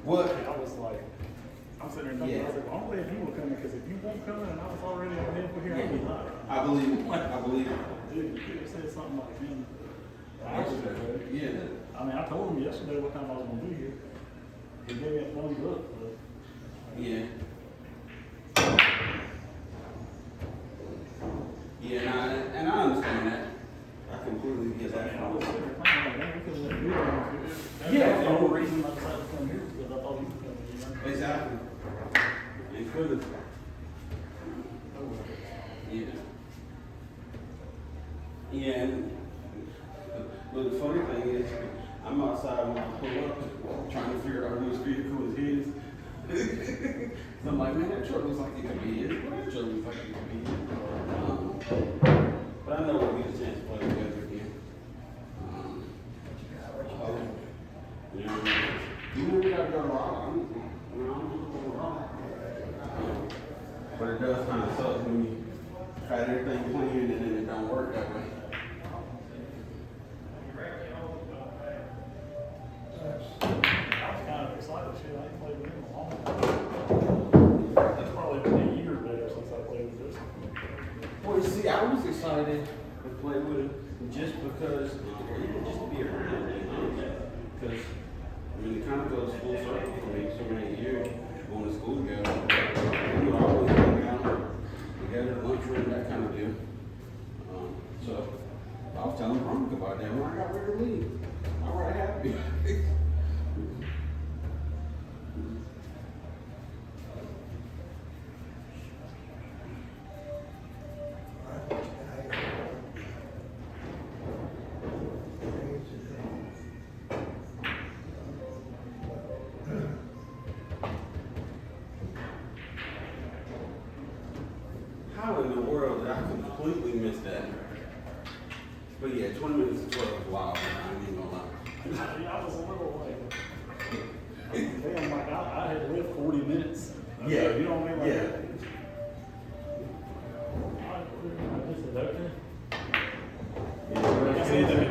What? I was like, I'm sitting there thinking, I was like, well, I'm glad you were coming, because if you weren't coming and I was already on the for here, I'd be lying. I believe it. I believe it. Dude, you could have said something like, man, Yeah. I mean, I told him yesterday what time I was going to be here. He gave me a thumbs up, but. Yeah. Yeah, and I understand that. I completely get that. I was sitting there thinking, like, man, we could have let you on here. Yeah. That's the whole reason I decided to come here, because I thought he was coming, you know? Exactly. It could have. Yeah. Yeah. And, but the funny thing is, I'm outside when I pull up, trying to figure out whose vehicle is his. So I'm like, man, that truck looks like it could be his. Well, that truck looks like it could be his. But I know we'll get a chance to play together again. You know, we gotta go to Raw. But it does kind of suck when you got everything planned and then it don't work that way. Well, see, I was excited to play with him just because, or even just to be around him, because, I mean, it kind of goes full circle for me so many years going to school together. We would always hang out together, lunchroom, that kind of deal. So, I was telling Veronica about that when I got ready to leave. I'm right happy. How in the world did I completely miss that? But yeah, 20 minutes to 12 is wild, I ain't even gonna lie. I was a little like, damn, like I had lived 40 minutes. Yeah. You know what I mean? Like, Yeah.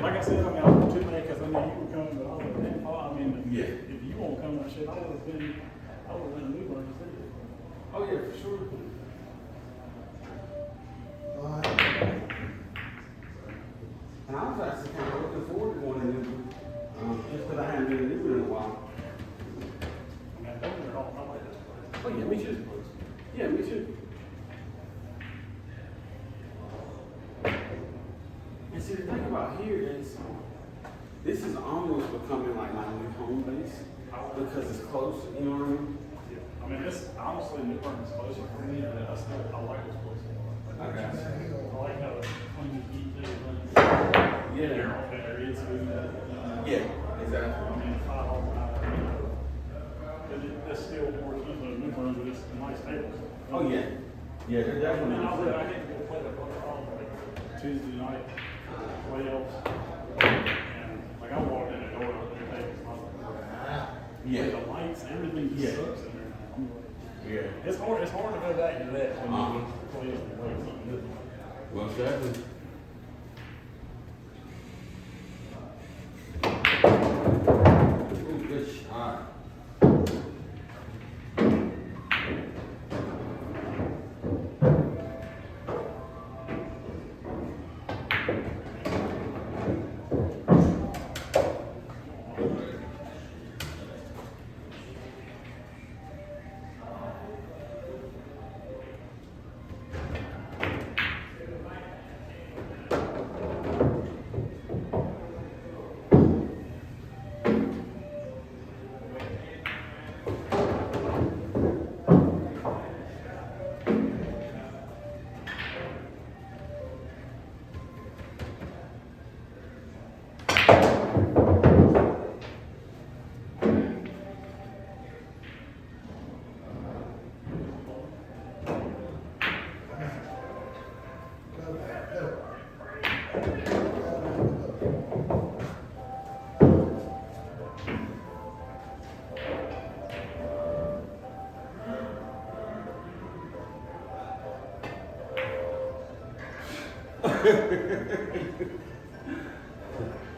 Like I said, I mean, I was too late because I knew you were coming, but I was like, man, I mean, Yeah. if you won't come and shit, I would have been a new one instead. Oh yeah, for sure. And I was actually kind of looking forward to going to Newton, just because I hadn't been to Newton in a while. I mean, I don't know, I like this place. Oh yeah, me too. Yeah, me too. And see, the thing about here is, this is almost becoming like my new home base because it's close. You know what I mean? Yeah. I mean, this honestly, New Bern is closer for me, but I like this place. I got you. I like how it's clean and neat. Yeah. There is food. Yeah, exactly. I mean, it's still more expensive than New Bern, but it's nice tables. Oh yeah. Yeah, they're I definitely. mean, I had to go play that like Tuesday night, playoffs, and like I walked in the door, their tables, Yeah. the lights, everything just sucks in there. Yeah. It's hard to go back to that when you play something good. Well, exactly. Ooh, good shot.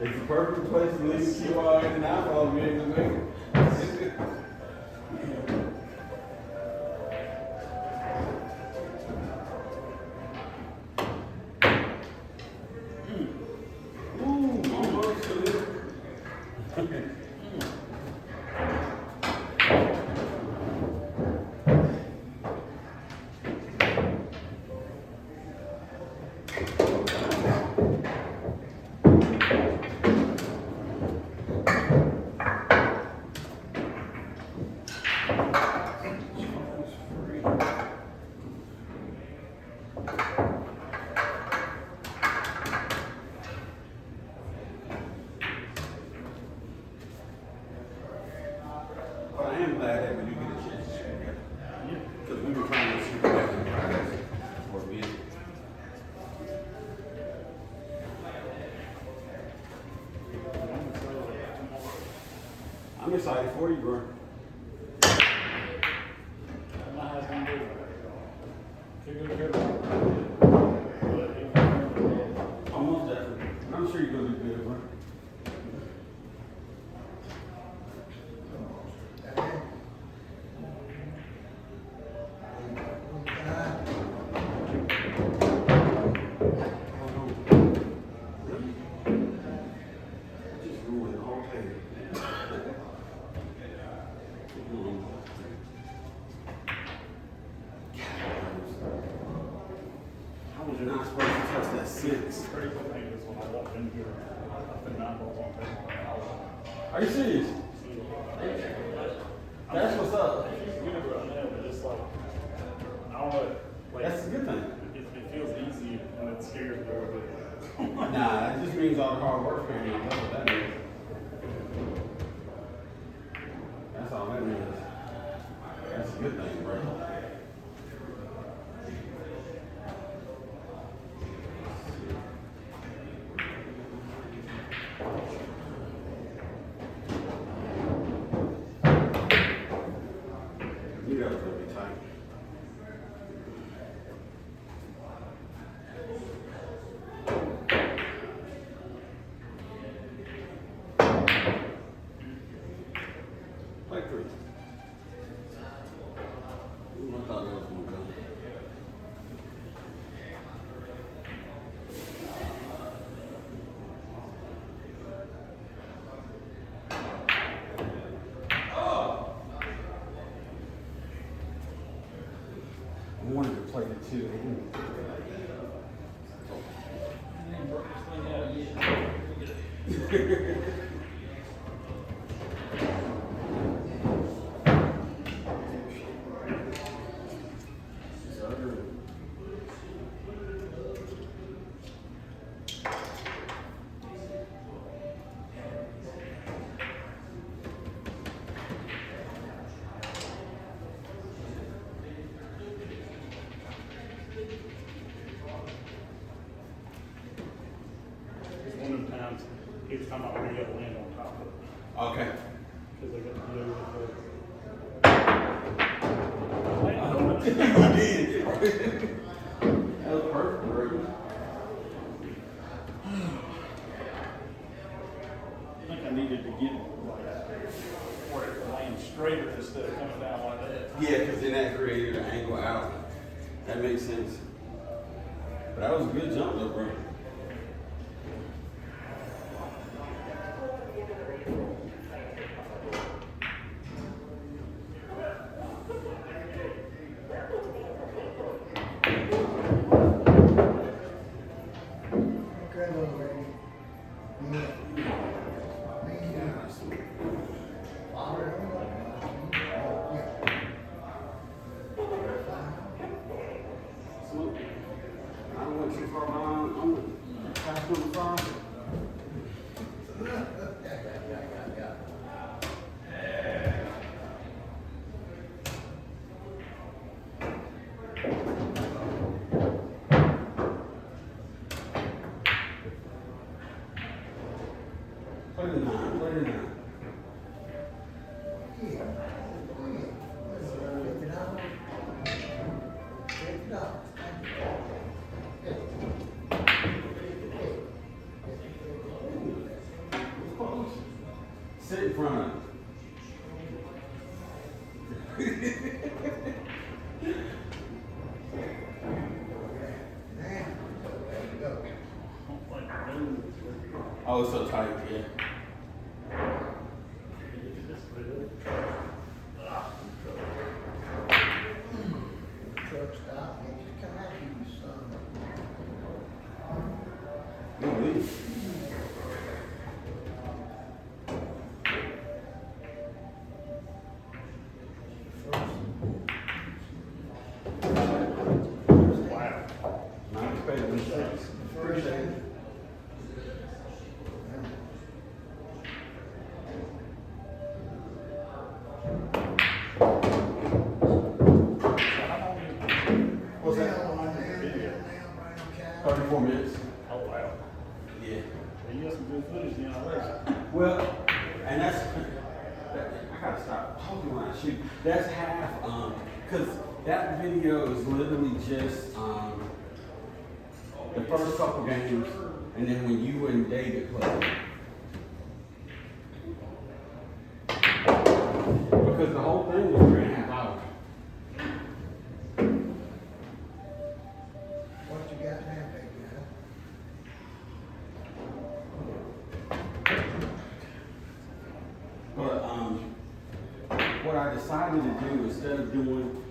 It's the perfect place to leave the QR in and out while we ain't gonna make it. glad that we do get a chance to shoot together. Yeah. Because we were trying to shoot together in practice for a bit. I'm excited for you, bro. Almost definitely. I'm sure you're gonna do good, bro. Just ruined the whole thing. I was not supposed to touch that six. Crazy thing is when I walked in here, I think 9 balls on paper. Are you serious? That's what's up. It's good right now, but it's like, I don't know. Like, That's a good thing. it feels easy and it scares me a little bit. Nah, it just means all the hard work paying off. That's what that means. That's all that means. That's a good thing, bro. You know it's gonna be tight. Play three. Ooh, I thought that was gonna go. I wanted to play the two. They didn't pick it like that. It's one of the times, each time I already got to land on top of it. Okay. Because I got to deal with the. You did. That was perfect, bro. I think I needed to get like where it lands straighter instead of coming down like that. Yeah, because then that created an angle out. That makes sense. But that was a good jump, though, bro. I don't want too far behind. I'm past number 5. Play the 9. Play the 9. Sit in front of it. Oh, it's so tight, yeah. Truck stop, and just come out here, you son of a. No, leave. Wow. Not expecting this. First thing. minutes. Oh, wow. Yeah. Well, you got some good footage then already. Well, and that's, I gotta stop talking when I shoot. That's half, cause that video is literally just, the first couple games, and then when you and David played. Because the whole thing was 3.5 hours. What you got now, baby? But what I decided to do instead of doing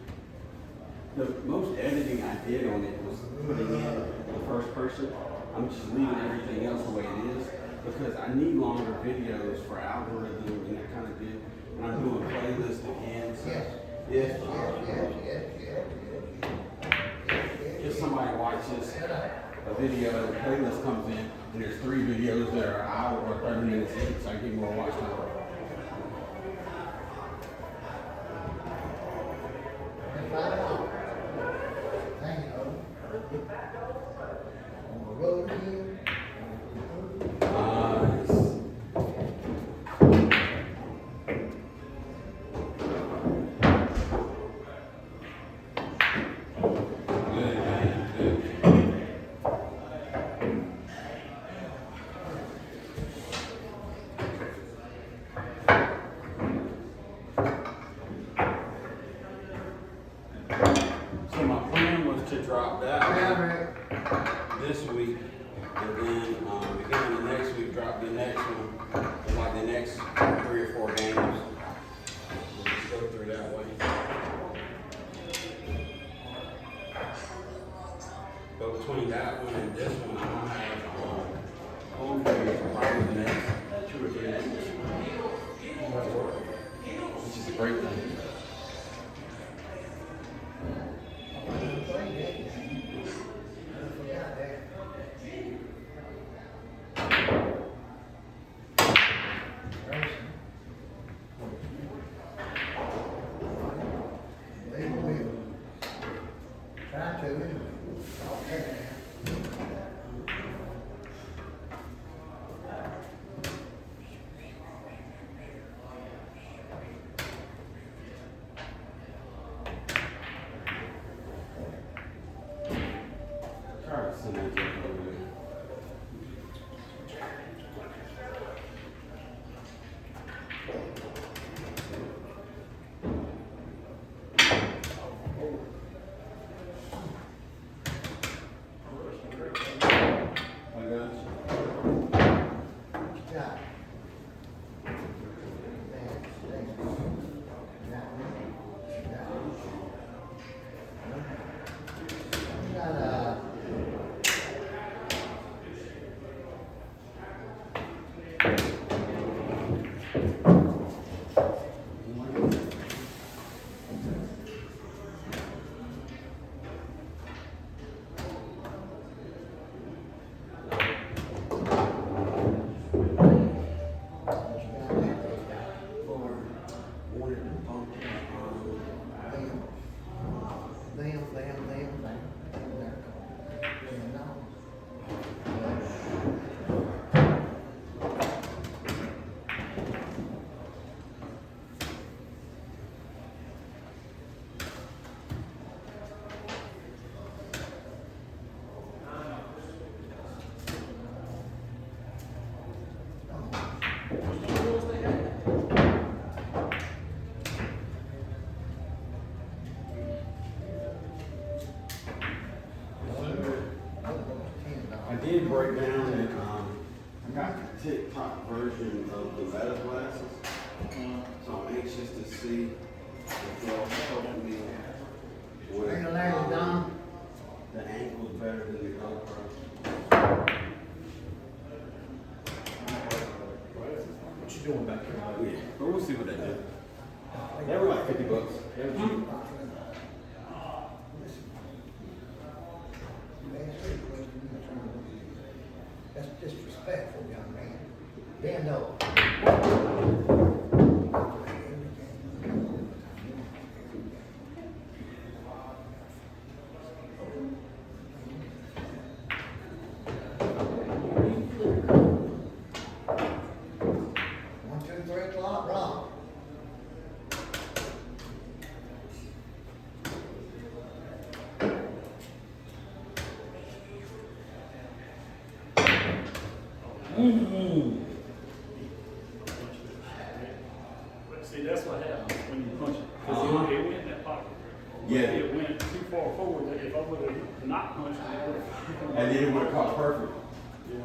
the most editing I did on it was putting in the first person. I'm just leaving everything else the way it is because I need longer videos for algorithm and that kind of deal. And I'm doing playlists again. So Yes. if if somebody watches a video, the playlist comes in and there's 3 videos that are an hour or 30 minutes each, so I get more watch time. That's right on. Thank you. On the road here. Nice. So my plan was to drop that one this week, and then beginning of next week, drop the next one, and like the next 3 or 4 games. We'll just go through that way. But between that one and this one, I'm gonna have home games probably the next 2 or 3 days, which is a great thing. Try to, anyway. Okay. Try to send that to over there. I got you. Yeah. I did break down and I got the TikTok version of the Meta glasses, so I'm anxious to see if they'll help me with Bring the leg down. the ankles better than the GoPro. What you doing back here? Yeah, but we'll see what they do. They were like $50. They were cheap. That's disrespectful, young man. Bend over. It went in that pocket. Yeah. It went too far forward that if I would have not punched it, it would have. And then it would have caught perfect. Yeah.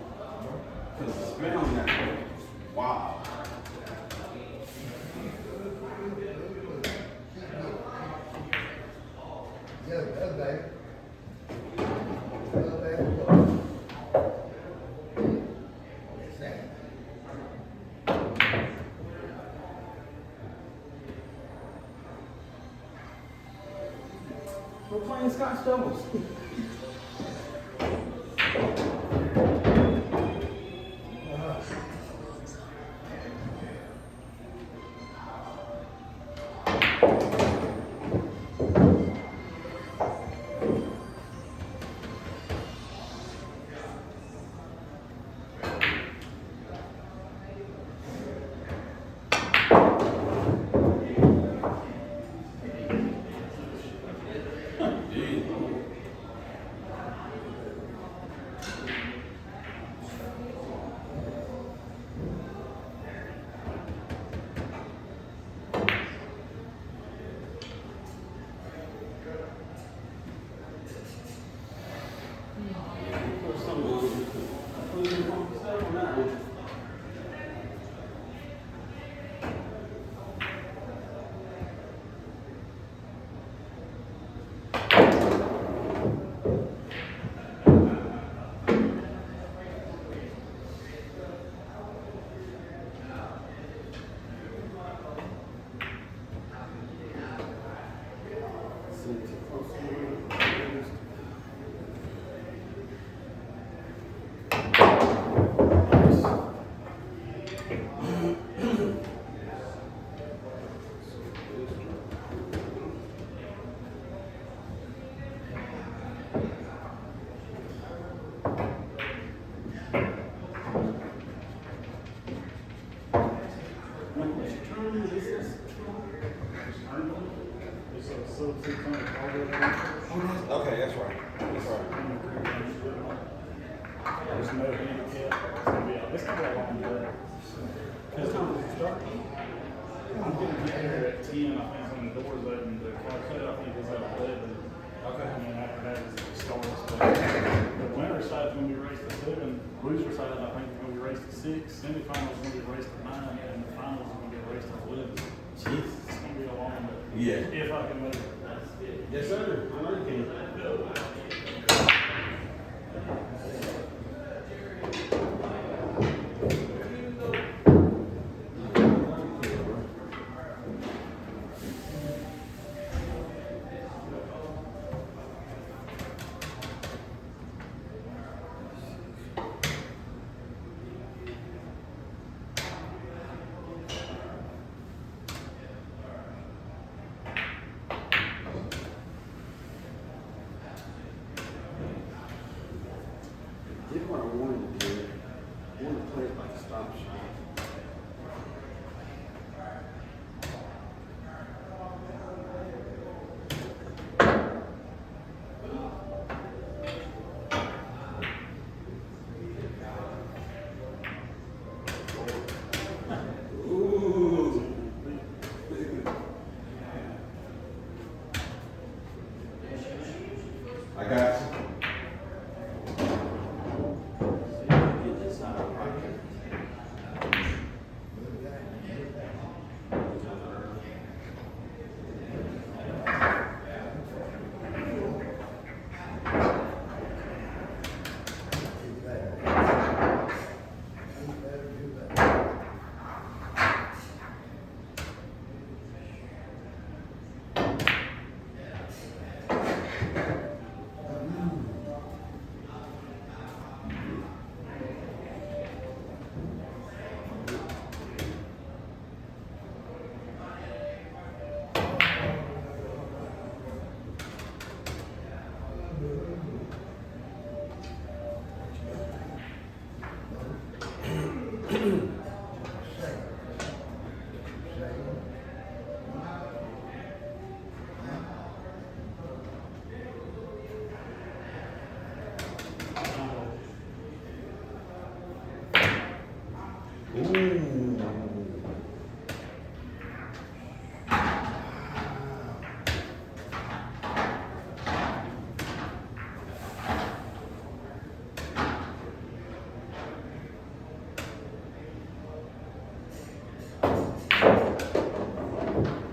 Because the spin on that, wow. Yeah, okay. Well, there we go. What's that? We're playing Scotch doubles. It's a sub 600 already. Okay, that's right. That's right. There's no handicap. It's gonna be a long day. What time does it start? I'm gonna get there at 10. I think when the doors open, the car cut, I think is at 11. Okay. And then after that is it starts. But the winner side is gonna be raced at 7. Loser side, I think, is gonna be raced at 6. Semifinals is gonna be raced at 9, and the finals is gonna be raced at 11. Jesus. It's gonna be a long day. Yeah. If I can make it. Yes, sir. I know you can.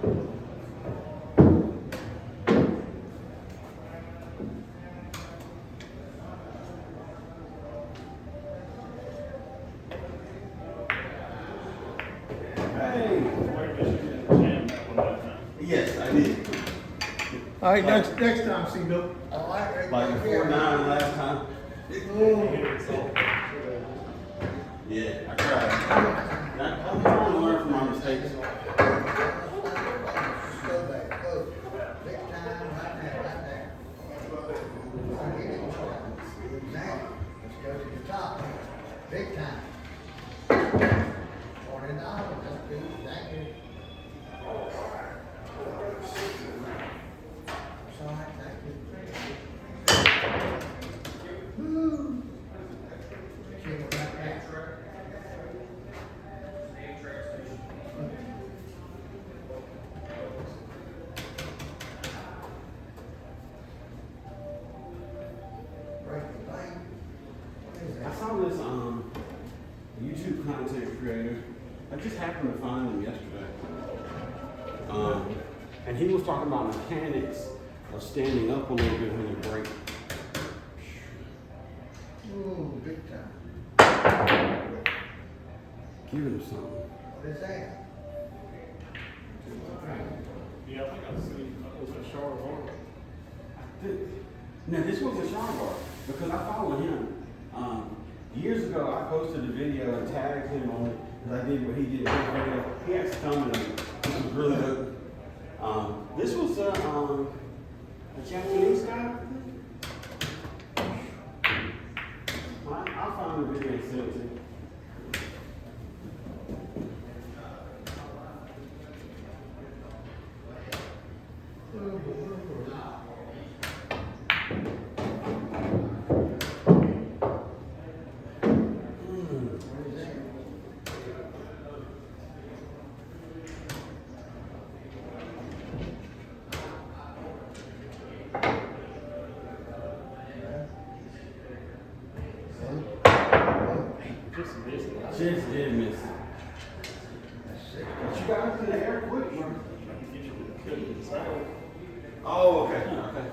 Hey. Where did you jam that one that time? Yes, I did. All right, next time, C-Bill. All right, Like a 4-9 last time. Yeah, I tried. I'm trying to learn from my mistakes. Let's go back, go. Big time, right there, right there. I get it. Now, let's go to the top. Big time. $40, that's good, thank you. That's all right, thank you. Woo. See what that is? Break the bank. What is I that? saw this YouTube content creator. I just happened to find him yesterday. And he was talking about mechanics of standing up a little bit when you break. Ooh, big time. Give him something. What is that? Yeah, I think I seen, was it Charlotte? Now this was a shine bar because I follow him. Years ago, I posted a video and tagged him on it because I did what he did in his video. He actually commented on it. This was really good. This was a Japanese guy. I'll find the video and send it to you. What is that? Just missed it. Just did miss it. That's sick. But you got it in the air quick, man. Get you with the good inside. Oh, okay. Okay.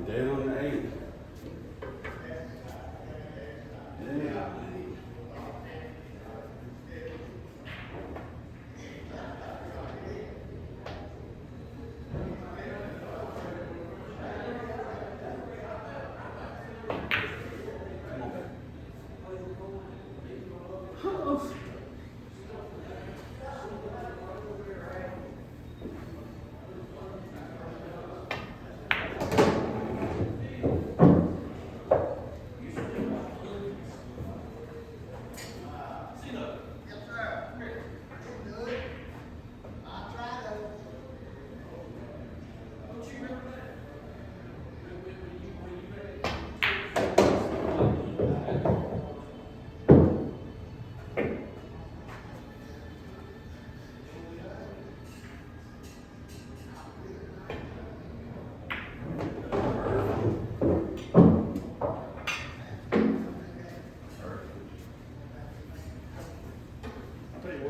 Dead on the 8. Yeah.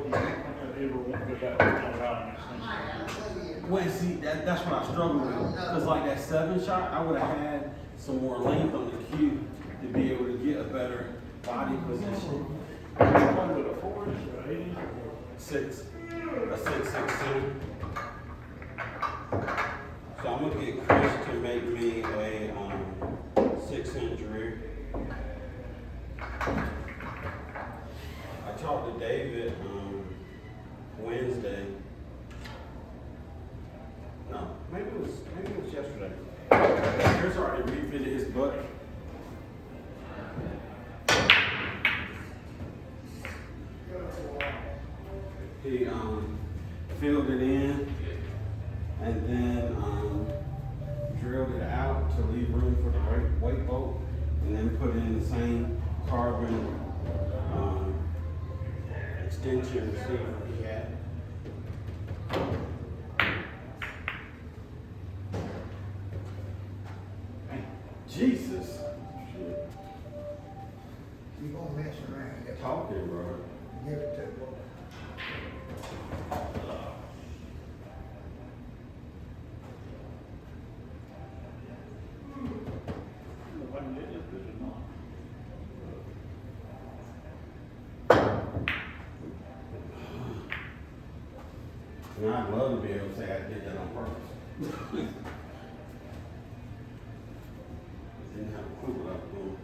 you don't think I'd ever want to go back to the routing extension. Well, see, that's what I struggle with. Because like that 7 shot, I would have had some more length on the cue to be able to get a better body position. Are you playing with a 4-inch or 8-inch? 6, a 6.62. So I'm gonna get Chris to make me a 6-inch rear. I talked to David Wednesday. No, maybe it was yesterday. Chris already refitted his butt. He filled it in and then drilled it out to leave room for the weight bolt, and then put in the same carbon extension receiver he had. Jesus. Shit. You gonna mess around, get Talking, bro. give it to him. Nobody did it, good or not. And I'd love to be able to say I did that on purpose. Didn't have a clue what I was doing.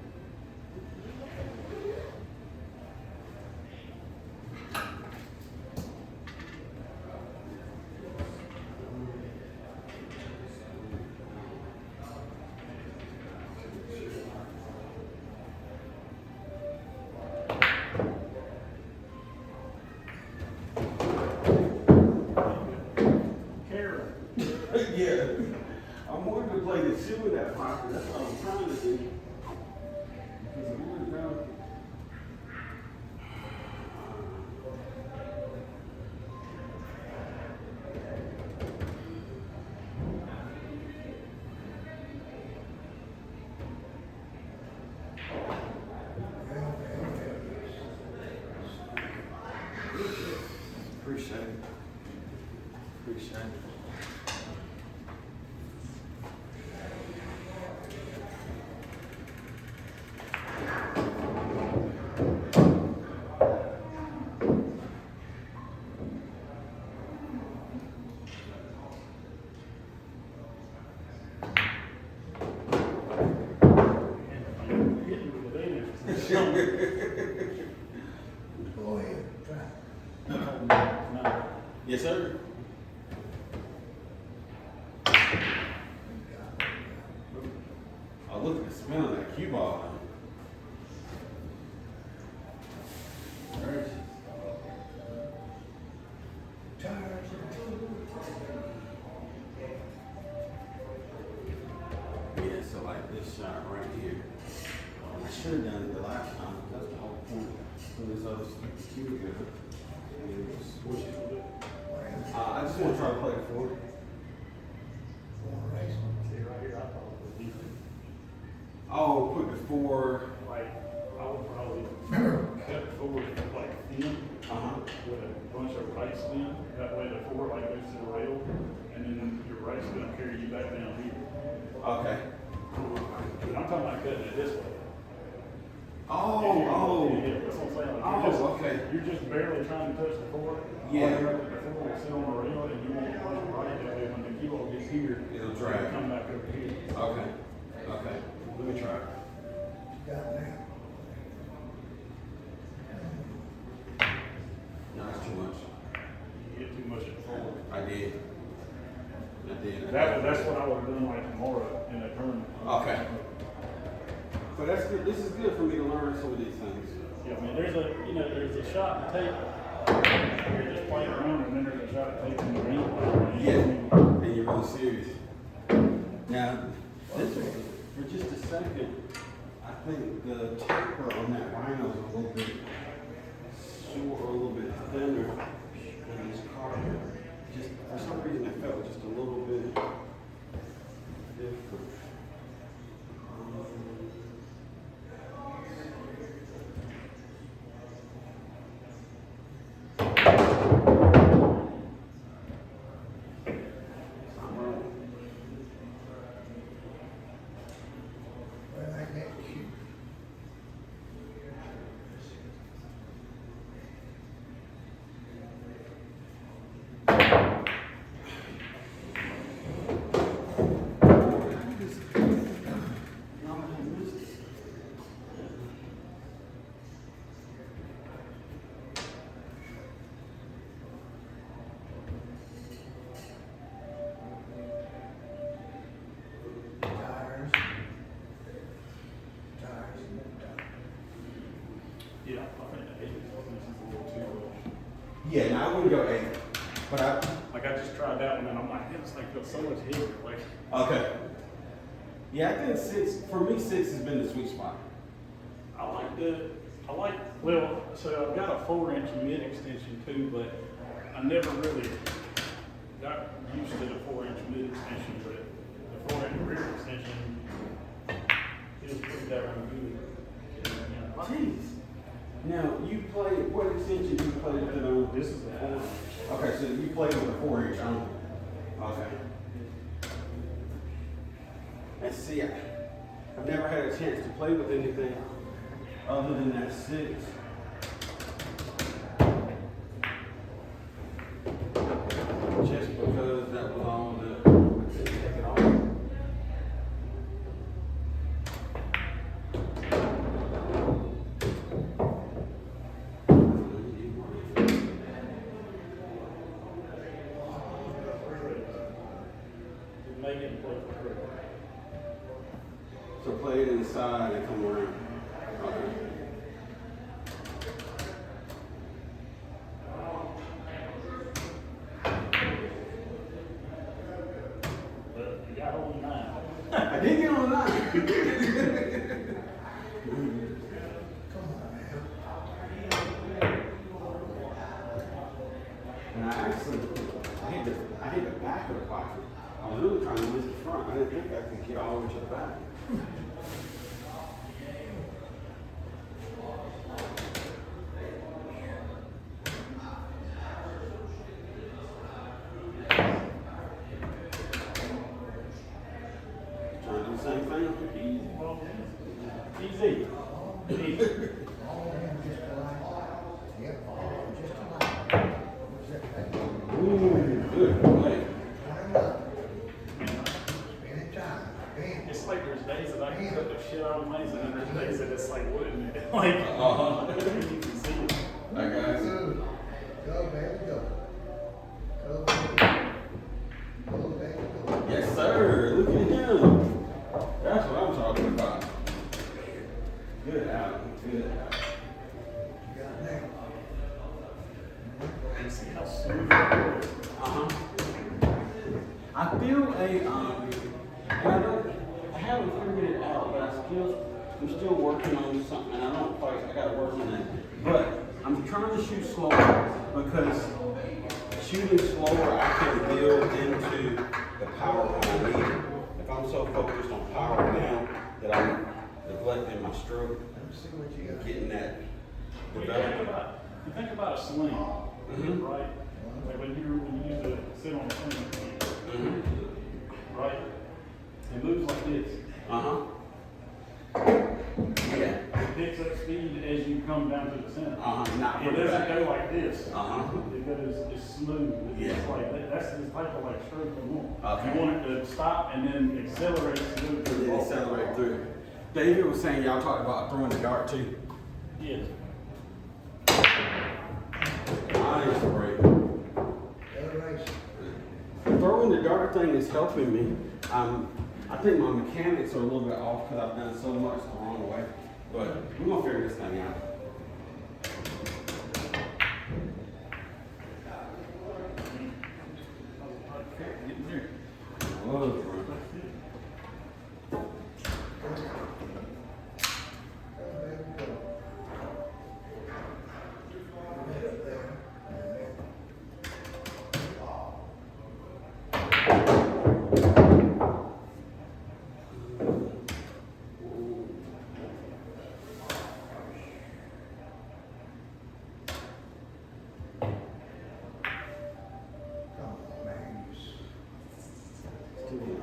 Karen. Yeah. I'm wanting to play the shoe in that pocket. That's what I'm trying to do. Because I'm really down. Appreciate it. Appreciate it. Hitting with 8-inches. Go ahead, try. No. Yes, sir. Oh, look at the spin on that cue ball. Right. Yeah, so like this shot right here. I should have done it the last time. That's the whole point. So this other cue together. And just switch it. I just want to try to play it forward. See right here, I thought it was decent. Oh, put the 4. Like, I would probably cut forward like thin with a bunch of right spin. That way the 4 like goes to the rail, and then your right spin will carry you back down here. Okay. But I'm talking about cutting it this way. Oh, Yeah, that's what I'm saying. Like, oh, okay. You're just barely trying to touch the 4. Yeah. All the 4 will sit on the rail, and you won't push it right. That way when the key ball gets here, It'll drag. come back over here. Okay. Okay. Let me try. Got now. No, that's too much. You get too much at the 4. I did. That's what I would have done like tomorrow in a tournament. Okay. So that's good. This is good for me to learn some of these things. Yeah, I mean, there's a shot to take. You're just playing around, and then there's a shot to take in the ring. Yeah. And you're really serious. Now, this is, for just a second, I think the taper on that rhino is a little bit short, a little bit thinner than this carbon. Just for some reason, it felt just a little bit different. Yeah, no, I wouldn't go 8. But I, Like I just tried that one and I'm like, man, this thing feels so much heavier. Like, okay. Yeah, I think 6, for me, 6 has been the sweet spot. well, so I've got a 4-inch mid extension too, but I never really got used to the 4-inch mid extension, but the 4-inch rear extension feels pretty darn good. Jeez. Now, you play, what extension do you play with it on? This is the 4-inch. Okay, so you play with a 4-inch on. Okay. Let's see, I've never had a chance to play with anything other than that 6. Just because that was on the, I couldn't take it off. Make it play for her. So play it inside and come around. Okay. But you got on 9. I did get on the line. And I actually, I hit the back of the pocket. I was really trying to miss the front. I didn't think I could get all the way to the back. Trying to do the same thing. Easy. Easy. All of them just alike. Yep, all of them just alike. What's that? Ooh, good play. Turn up. Anytime. Bam. It's like there's days that I can cut the shit out of mice, and then there's days that it's like wooden. Like, you can see it. I got you. Go. Go, baby, go. Go, baby. Go, baby, go. Yes, sir. Look at him. That's what I'm talking about. Good out. Good out. You got that. And see how smooth it is. I feel I haven't figured it out, but I'm still working on something. I don't quite, I gotta work on that. But I'm trying to shoot slower because shooting slower, I can build into the power when I need it. If I'm so focused on power now that I'm neglecting my stroke, Let me see what you got. getting that You developed. think about a sling, right? Like when you use to sit on a sling, right? It moves like this. Yeah. It picks up speed as you come down to the center. Not It from the doesn't back. go like this. Uh-huh. It goes, it's smooth. Yeah. It's like, that's the type of like stroke I want. Okay. You want it to stop and then accelerate smooth to And the then ball. accelerate through. David was saying y'all talked about throwing the dart too. Yes. Nice break. Acceleration. Throwing the dart thing is helping me. I think my mechanics are a little bit off because I've done so much the wrong way. But we're gonna figure this thing out. Getting there. Whoa, bro. Go, baby, go. Come on, man. Still getting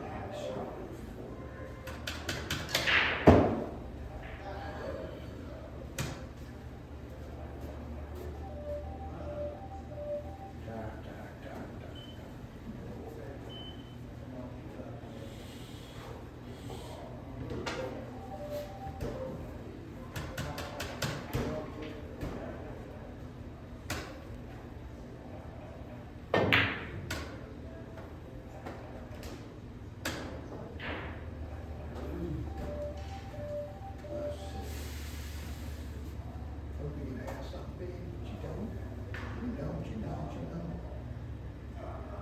don't you know?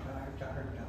Tired, tired, tired.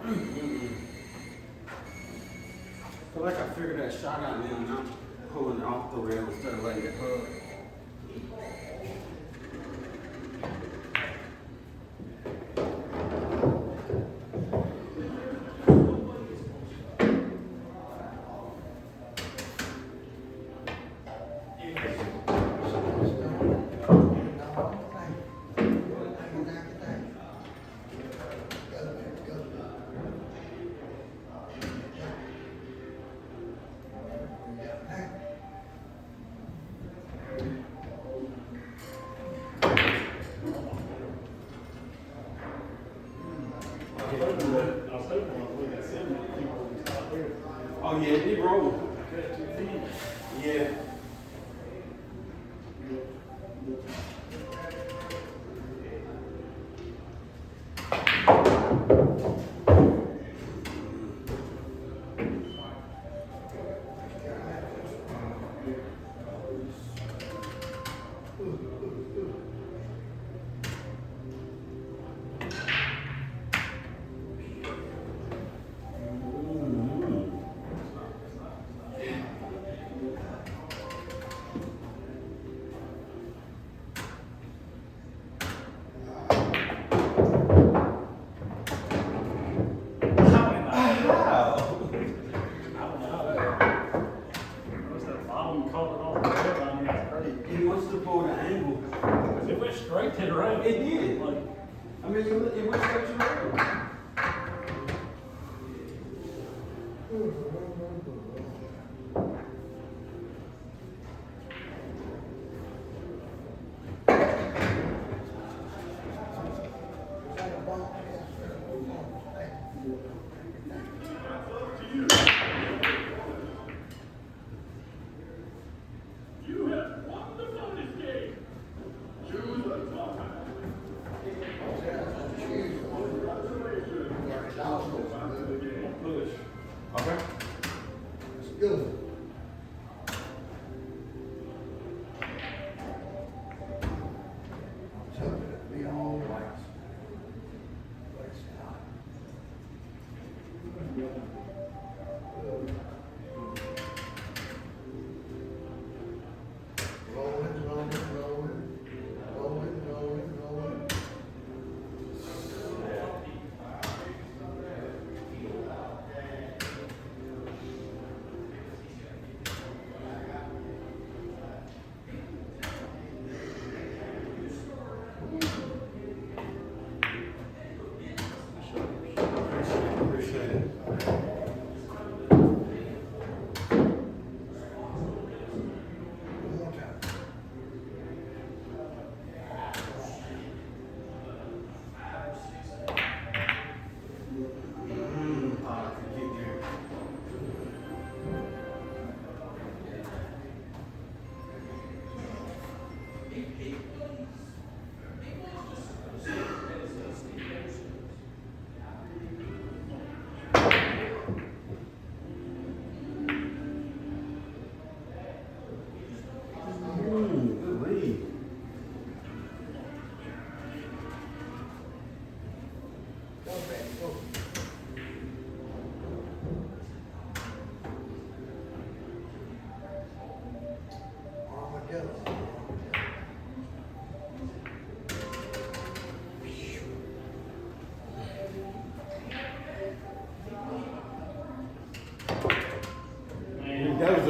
I feel like I figured that shot out now, and I'm pulling it off the rail instead of letting it hug. Oh yeah, it did roll. Yeah. He wants to pull the angle. It went straight to the right. It did. Like, I mean, it went straight to the rail.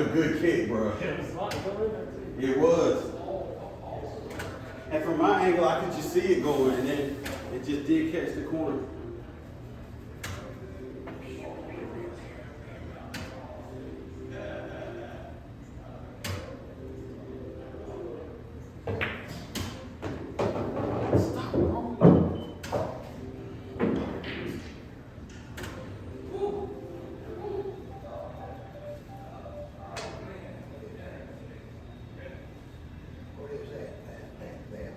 a good kick, bro. It was like, go in there too. It was. And from my angle, I could just see it going, and then it just did catch the corner. What is that? That.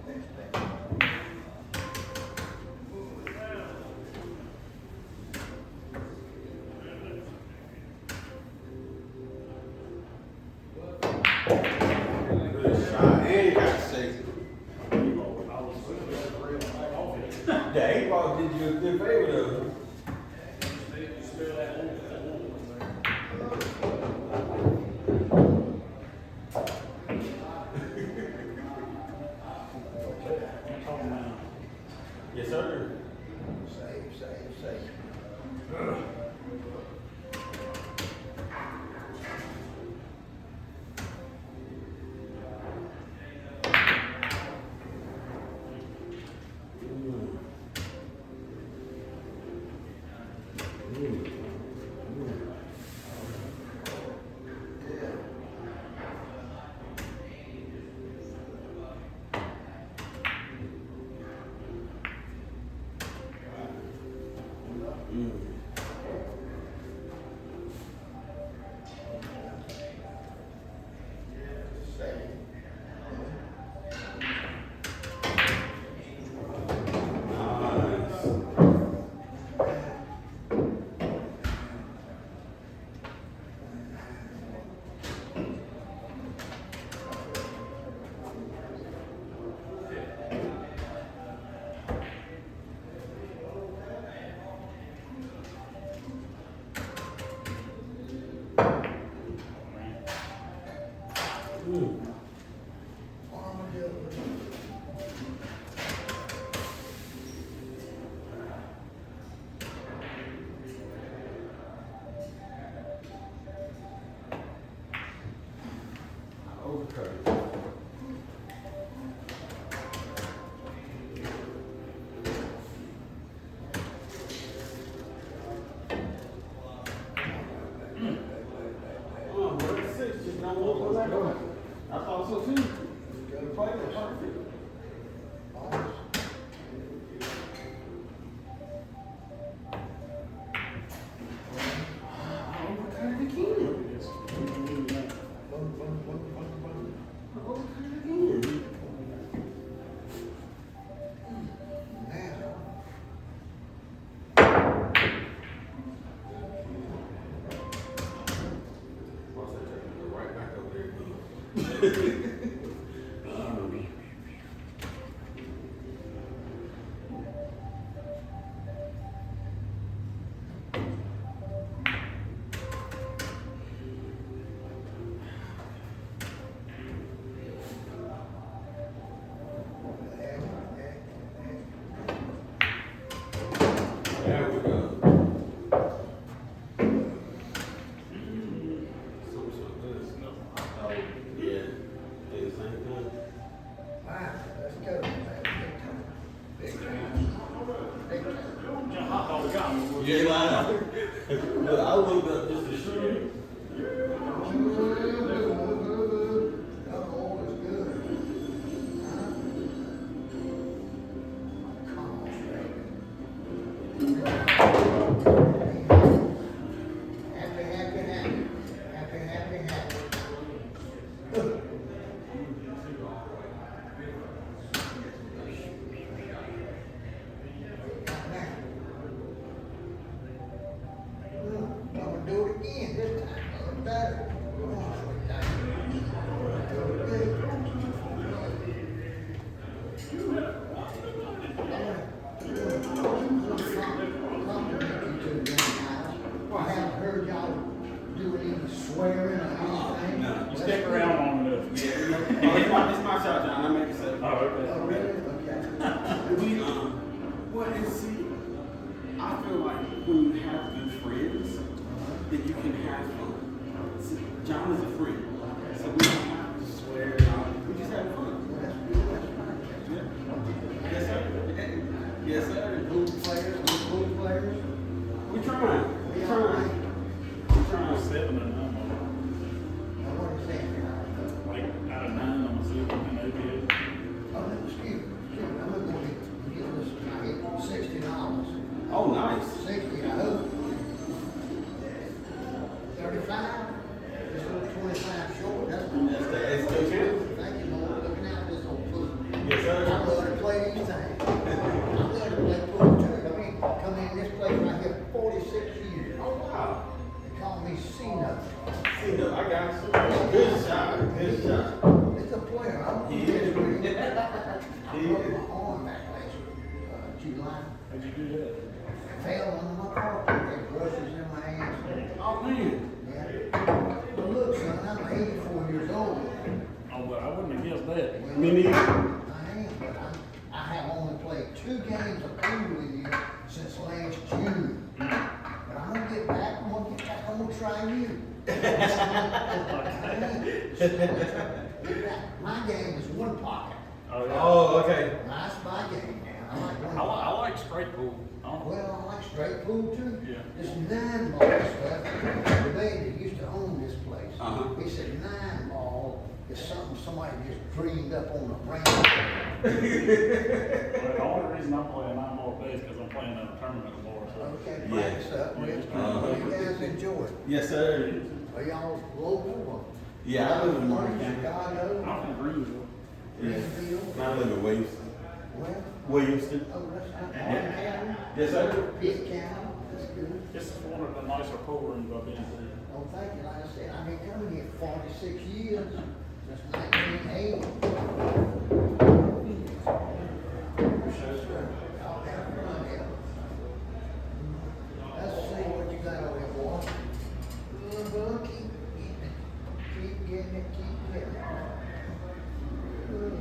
Good shot, and you got safety. The 8 ball did you a good favor, though. Yes, sir. Save. Overcut. Oh, what is 6? Just not one back on. I thought so too. The play was perfect. Overcut it again. Overcut it again. What's that taking the right back over there again? There we go. So good. Oh, yeah. They the same thing. Wow, let's go. Big time. Big time. Yeah, hot dog got me. Yeah, line. Look, I looked up just to shoot. Alcohol is good. Huh? Come on, baby. Happy. I'm gonna do it again this time. Even better. Come on, sweet thing. Do it good. I haven't heard y'all do any swearing or anything. No. You stick around long enough. Yeah. Oh, it's my shot, John. I make it seven. Oh, okay. Oh, really? Okay. We, well, and see, I feel like when you have good friends, then you can have fun. John is a friend. So we don't have to swear. We just have fun. Yes, sir. Yes, sir. Pool players, pool players. We're trying. We're trying. I'm We're trying. 7 and 9. Now, what is that? Like out of 9, I'm a 7 and OBA. Oh, no, excuse me. I'm gonna give this guy $60. Oh, nice. 60, I hope. 35? Just a little 25 short. That's That's still counts. Thank you, Lord. Looking out this old pool. Yes, sir. I love to play these things. I love to play pool too. I mean, come in this place right here 46 years. Oh, wow. They call me C-Nut. See, no, I got you. Good shot. Good shot. It's a player. I'm He is. I broke my arm back last July. How'd you do that? Fell under my carpet. They brushes in my hands. Oh, man. Yeah. But look, son, I'm 84 years old. Oh, well, I wouldn't have guessed that. Well, Me neither. I am, but I have only played 2 games of pool with you since last June. But I'm gonna get back. I'm gonna try you. My game is one pocket. Oh, yeah. Oh, okay. That's my game now. I like one I pocket. like straight pool. Well, I like straight pool too. Yeah. This 9-ball stuff. The lady that used to own this place. Uh-huh. He said 9-ball is something somebody just dreamed up on a brain. Well, the only reason I'm playing 9 more days because I'm playing in a tournament tomorrow. So. Okay, Yeah. practice up. You guys enjoy it. Yes, sir. Are y'all local or? Yeah, I live in Martin County. Chicago? I'm from Greenville. Yeah. Greenville? I live in Williamston. Well, Williamston. oh, that's not Martin County? Yes, sir. Pitt County, that's good. This is one of the nicer pool rooms I've been to. Oh, thank you, like I said, I've been coming here 46 years, since 1980. Y'all have fun here. Let's see what you got over here, boy. Good, good, keep getting it, keep getting it, keep getting it. Good, good.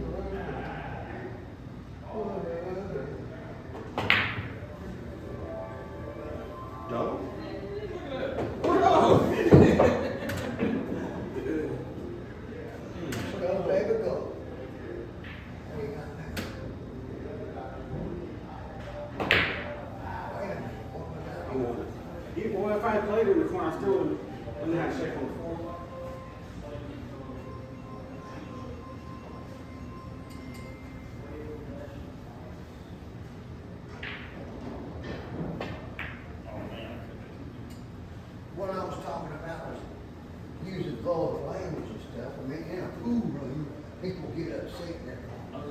Good. Double? Go, baby, go. What do you got now? Wait a minute, what was that? Even well, if I had played in the corner, I still wouldn't have to shake on the floor. Oh, man. What I was talking about was using vulgar language and stuff. I mean, in a pool room, people get upset and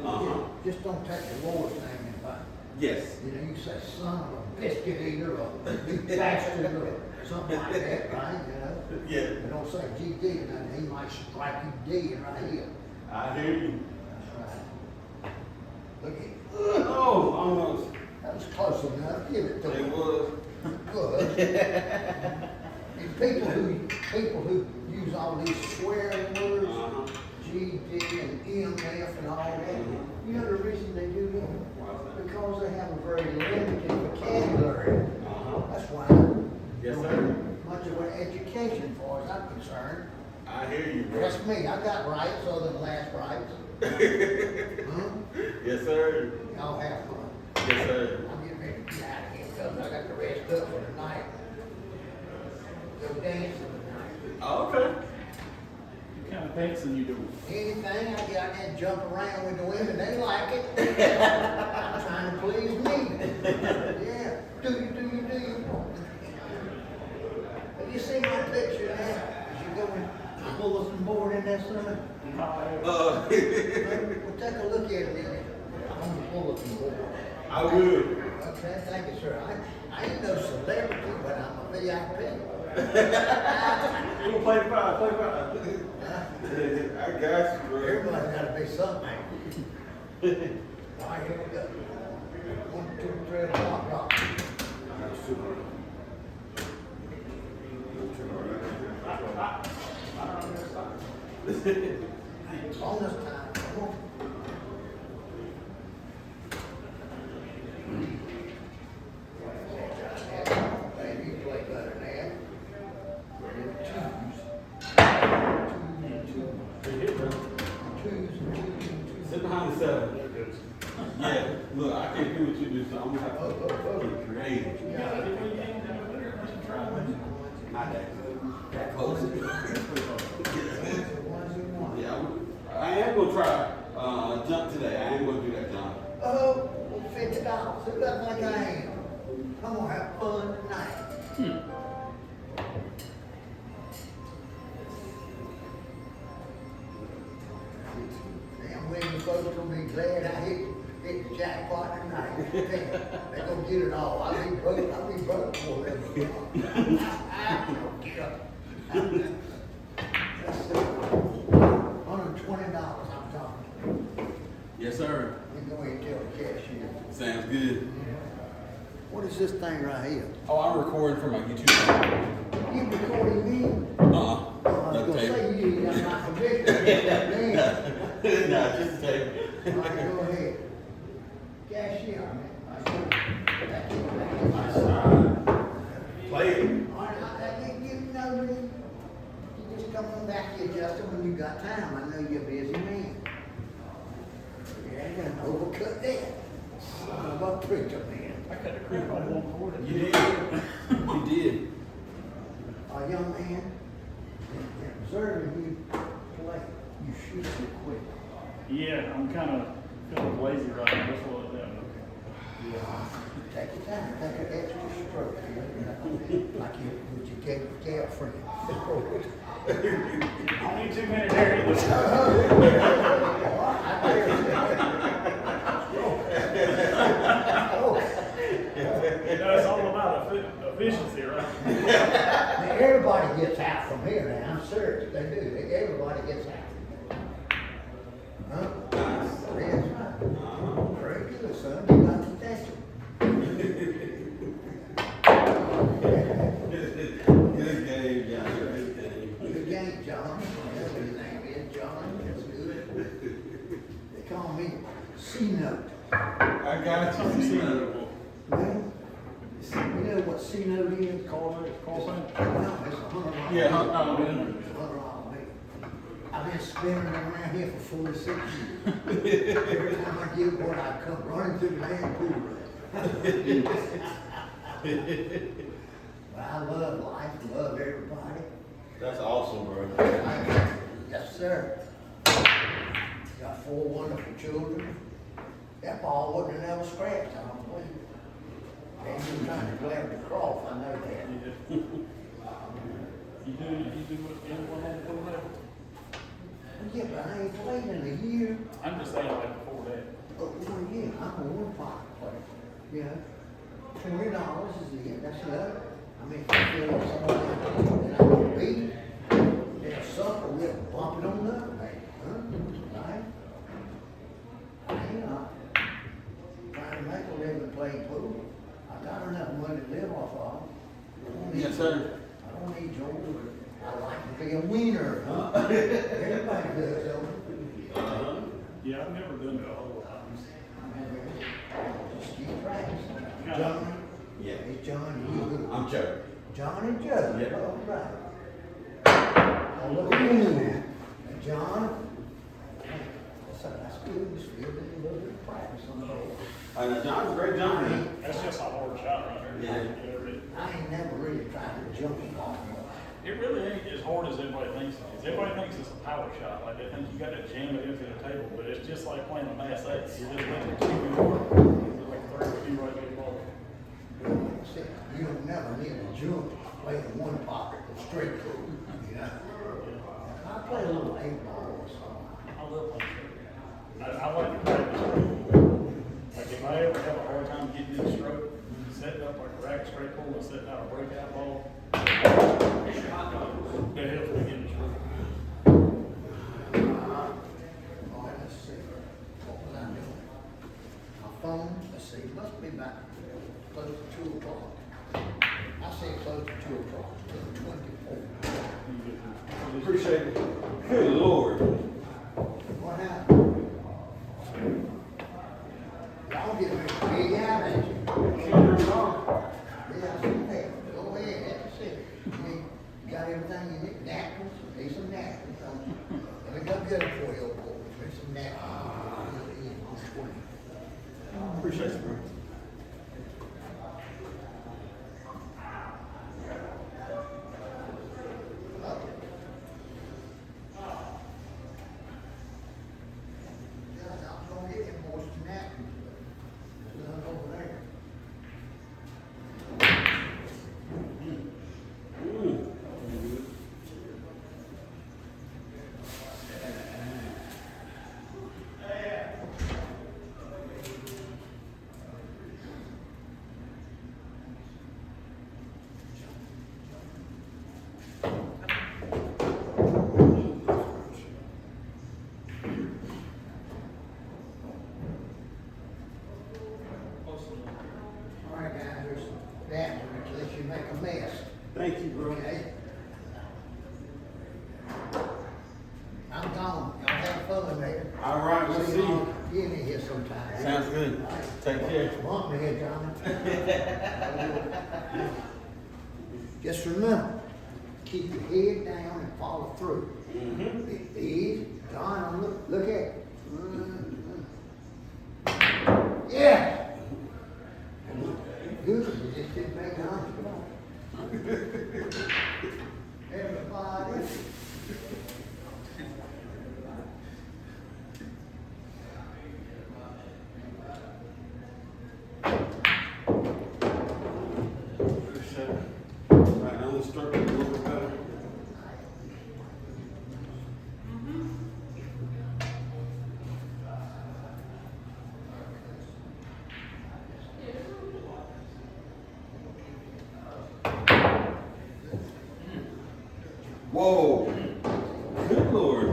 Uh-huh. just don't take the lowest name in mind. Yes. You know, you say son of a biscuit eater or you bastard or something like that, right? You know? Yeah. You don't say GD, and then he might strike you dead right here. I hear you. That's right. Look at, Oh, almost. that was close enough. Give it to It him. was. Good. And people who use all these swearing words, Uh-huh. GD and MF and all that, you know the reason they do that? Because they have a very limited vocabulary. Uh-huh. That's why. Yes, don't sir. have much of an education for as I'm concerned. I hear you, bro. That's me. I got rights other than last rights. Huh? Yes, sir. Y'all have fun. Yes, sir. I'm getting ready to get out of here because I got the rest up for tonight. Go dancing tonight. Oh, okay. What kind of dancing you doing? Anything I get out there and jump around with the women, they like it. I'm trying to please me. Yeah. Do you? Have you seen my picture there? As you go in bulletin board in there, son? Well, take a look at it on the bulletin board. I would. Okay, thank you, sir. I ain't no celebrity, but I'm a VIP. You gonna play 5, play 5. I got you, bro. Everybody's gotta be something. All right, here we go. 1, 2, 3 o'clock, rock. Bonus time, come on. Baby, you play better than that. Twos. behind the seven. Yeah, look, I can't do what you do, so I'm gonna have to get creative. Not that good. That close. Yeah, I am gonna try jump today. I am gonna do that jump. Oh, $50. Who doesn't like I am? I'm gonna have fun tonight. Damn, women folks gonna be glad I hit the jackpot tonight. They gonna get it all. I'll be broke for them. $120 I'm talking. Yes, sir. We go ahead and tell the cashier. Sounds good. What is this thing right here? Oh, I'm recording for my YouTube channel. You recording me? I I was gonna say you got my permission. No, just a tape. All right, go ahead. Cashier, man. Play it. All right, you know me. You just come on back here, Justin, when you got time. I know you're a busy man. Yeah, you done overcut that. I'm about preacher, man. I cut the crib on 140. You did. You did. Young man, observing you play, you shoot so quick. Yeah, I'm kind of feeling lazy right now. That's what it is. Take your time, take an extra stroke here, like you would you take your girlfriend. I don't need too many there either. It's all about efficiency, right? Now, everybody gets out from here now, I'm serious, they do, everybody gets out. Huh? That's right. Very good, son, you got the potential. Good game, John. Good game, John. That's what his name is, John. That's good. They call me C-Note. I got you. Well, you know what C-Note is? Call sign? Well, it's $100. Yeah, It's $100 bill. I've been spinning around here for 46 years. Every time I get one, I come running through the land pool. But I love life, love everybody. That's awesome, bro. Yes, sir. Got 4 wonderful children. That ball wouldn't have never scratched, I don't believe. And you're trying to grab the cross, I know that. You do what anyone on the pool level? Yeah, but I ain't played in a year. I'm just saying like before that. Oh, well, yeah, I'm a one-pocket player. Yeah. $20 is it, that's it. I mean, if I feel like somebody that I can beat, they'll suffer, we'll bump it on up, man. Huh? Right? Yeah. Trying to make a living playing pool. I got enough money to live off of. I don't need- Yes, sir. I don't need George. I like to be a winner. Huh? Everybody does, though. Yeah, I've never done it a whole lot. Just keep practicing. Yeah. John? Yeah. It's John, you who? I'm Joe. John and Joe. Yeah. All right. Now look at you now. John? That's good. Just feel a little bit of practice on the ball. John's a great jumper. That's just a hard shot right there. Yeah. I ain't never really tried to jump the ball. It really ain't as hard as everybody thinks it is. Everybody thinks it's a power shot. Like they think you got to jam it into the table, but it's just like playing a mass ace. You're just letting the TV work. It's like throwing the right way ball. See, you don't never need a jump playing one pocket with straight pool. You know? I play a little 8-ball or something. I love playing straight. I like to practice. Like if I ever have a hard time getting in the stroke, setting up like a rack straight pull and setting out a breakout ball, that helps me get in the stroke. All right, let's see. What was I doing? My phone, let's see, it must be about close to 2 o'clock. I say close to 2 o'clock, 2:24. Appreciate it. Good Lord. What happened? Y'all get ready to big out at you. Yeah, hey, go ahead, that's it. You got everything you need, napkins, need some napkins. Let me go get them for you, old boy. There's some napkins. Appreciate you, bro. I'm gonna get him moist napkins. None over there. All right, guys, there's that one, unless you make a mess, Thank you, bro. okay? I'm gone. Y'all have fun later. All right, we'll see you. Give me here sometime. Sounds good. Take care. Want me here, John? Just remember, keep your head down and follow through. Mm-hmm. Easy, John, look at it. Yeah. Good, you just didn't make John. Come on. Everybody. Appreciate it. Right now, let's start with a little bit better. Whoa. Good Lord.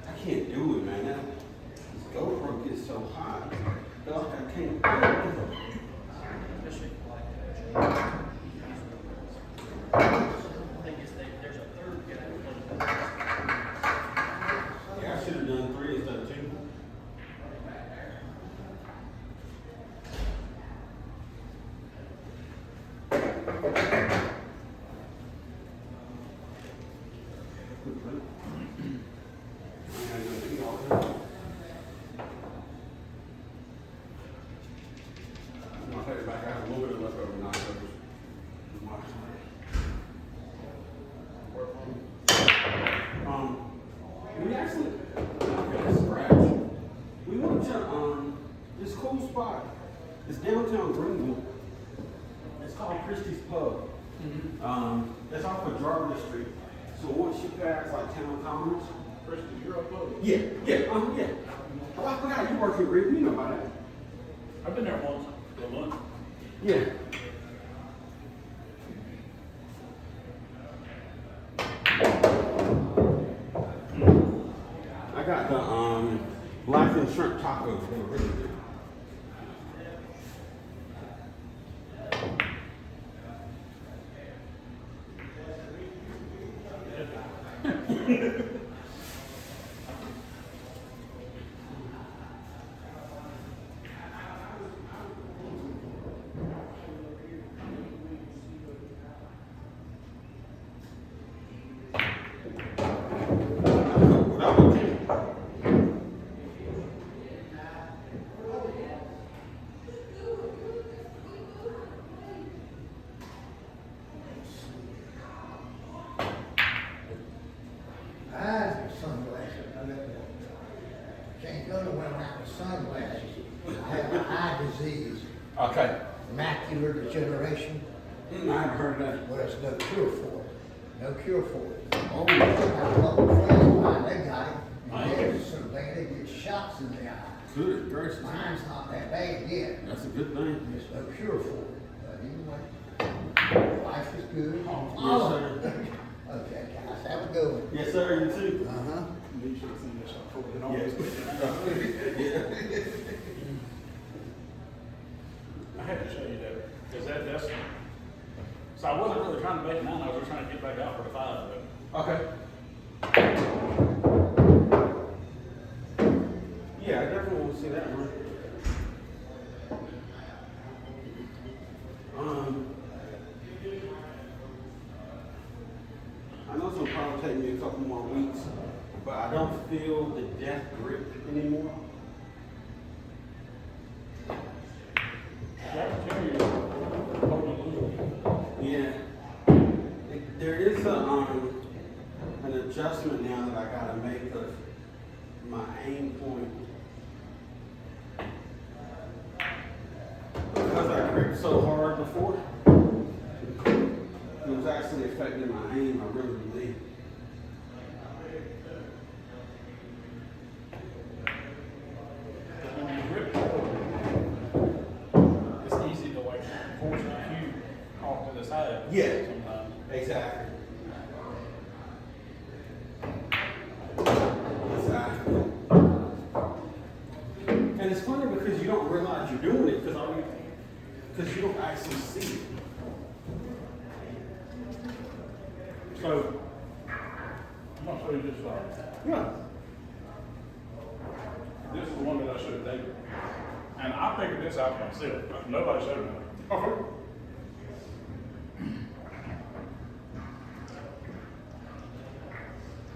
I can't do it, man. This GoPro gets so hot. I feel like I can't do it. Yeah, I should have done 3 instead of 2. I'll take it back. I have a little bit of leftover nachos. We actually, okay, scratch. We went to this cool spot. It's downtown Greenville. It's called Christie's Pub. It's off of Jarvis Street. So once you pass like Town Commons, Christy, you're up close. yeah. Oh, I forgot you work at Greenville. You know about that. I've been there once for lunch. Yeah. I got the black and shrimp tacos. They were really good. What I would do. Eyes and sunglasses. Can't go nowhere without the sunglasses. I have an eye disease, Okay. macular degeneration. I haven't heard that. Well, there's no cure for it. No cure for it. Oh, I have a couple of friends of mine, they got it. And they're so bad they get shots in the eye. good gracious. Mine's not that bad yet. That's a good thing. There's no cure for it. But anyway, life is good. Yes, sir. Okay, guys, have a good one. Yes, sir. You too. Uh-huh. You should have seen this up before. Yeah. I had to show you that, because that's, so I wasn't really trying to make 9, I was just trying to get back out for the 5, but. Okay. Yeah, I definitely want to see that one. I know it's gonna probably take me a couple more weeks but I don't feel the death grip anymore. Yeah. There is an adjustment now that I gotta make because my aim point, because I gripped so hard before, it was actually affecting my aim, I really believe. When you grip it's easy to like force the cue off to the side. Yeah. Sometimes. Exactly. And it's funny because you don't realize you're doing it because you don't actually see it. So, I'm gonna show you this shot. Yeah. This is the one that I showed David. And I figured this out myself. Nobody showed me.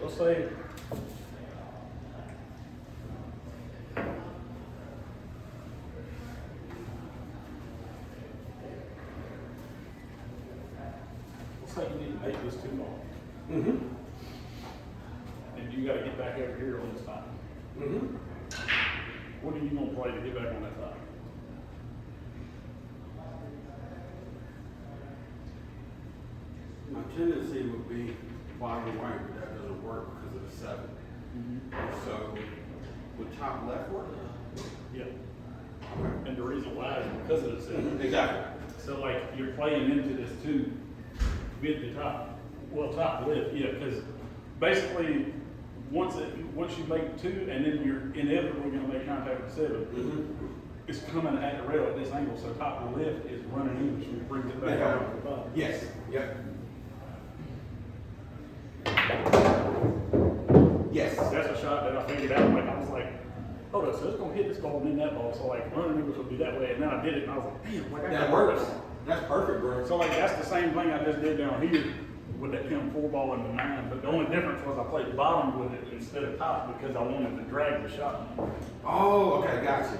Let's say you need to make this too long. Mm-hmm. And you gotta get back over here on this time. Mm-hmm. What are you gonna play to get back on that time? My tendency would be bottom right, but that doesn't work because of the 7. So, would top left work? Yeah. Okay. And the reason why is because of the seven. Exactly. So like you're playing into this too with the top. Well, top left, yeah, because basically once you make 2 and then you're inevitably gonna make contact with 7, it's coming at the rail at this angle, so top left is running in, which brings it back out to the bottom. Yes. Yep. Yes. That's a shot that I figured out. Like I was like, hold up, so it's gonna hit this ball and then that ball. So like running English would be that way, and then I did it, and I was like, damn, like I That got works. this. That's perfect, bro. So like that's the same thing I just did down here with that Kim 4 ball in the 9. But the only difference was I played bottom with it instead of top because I wanted to drag the shot. Oh, okay, gotcha.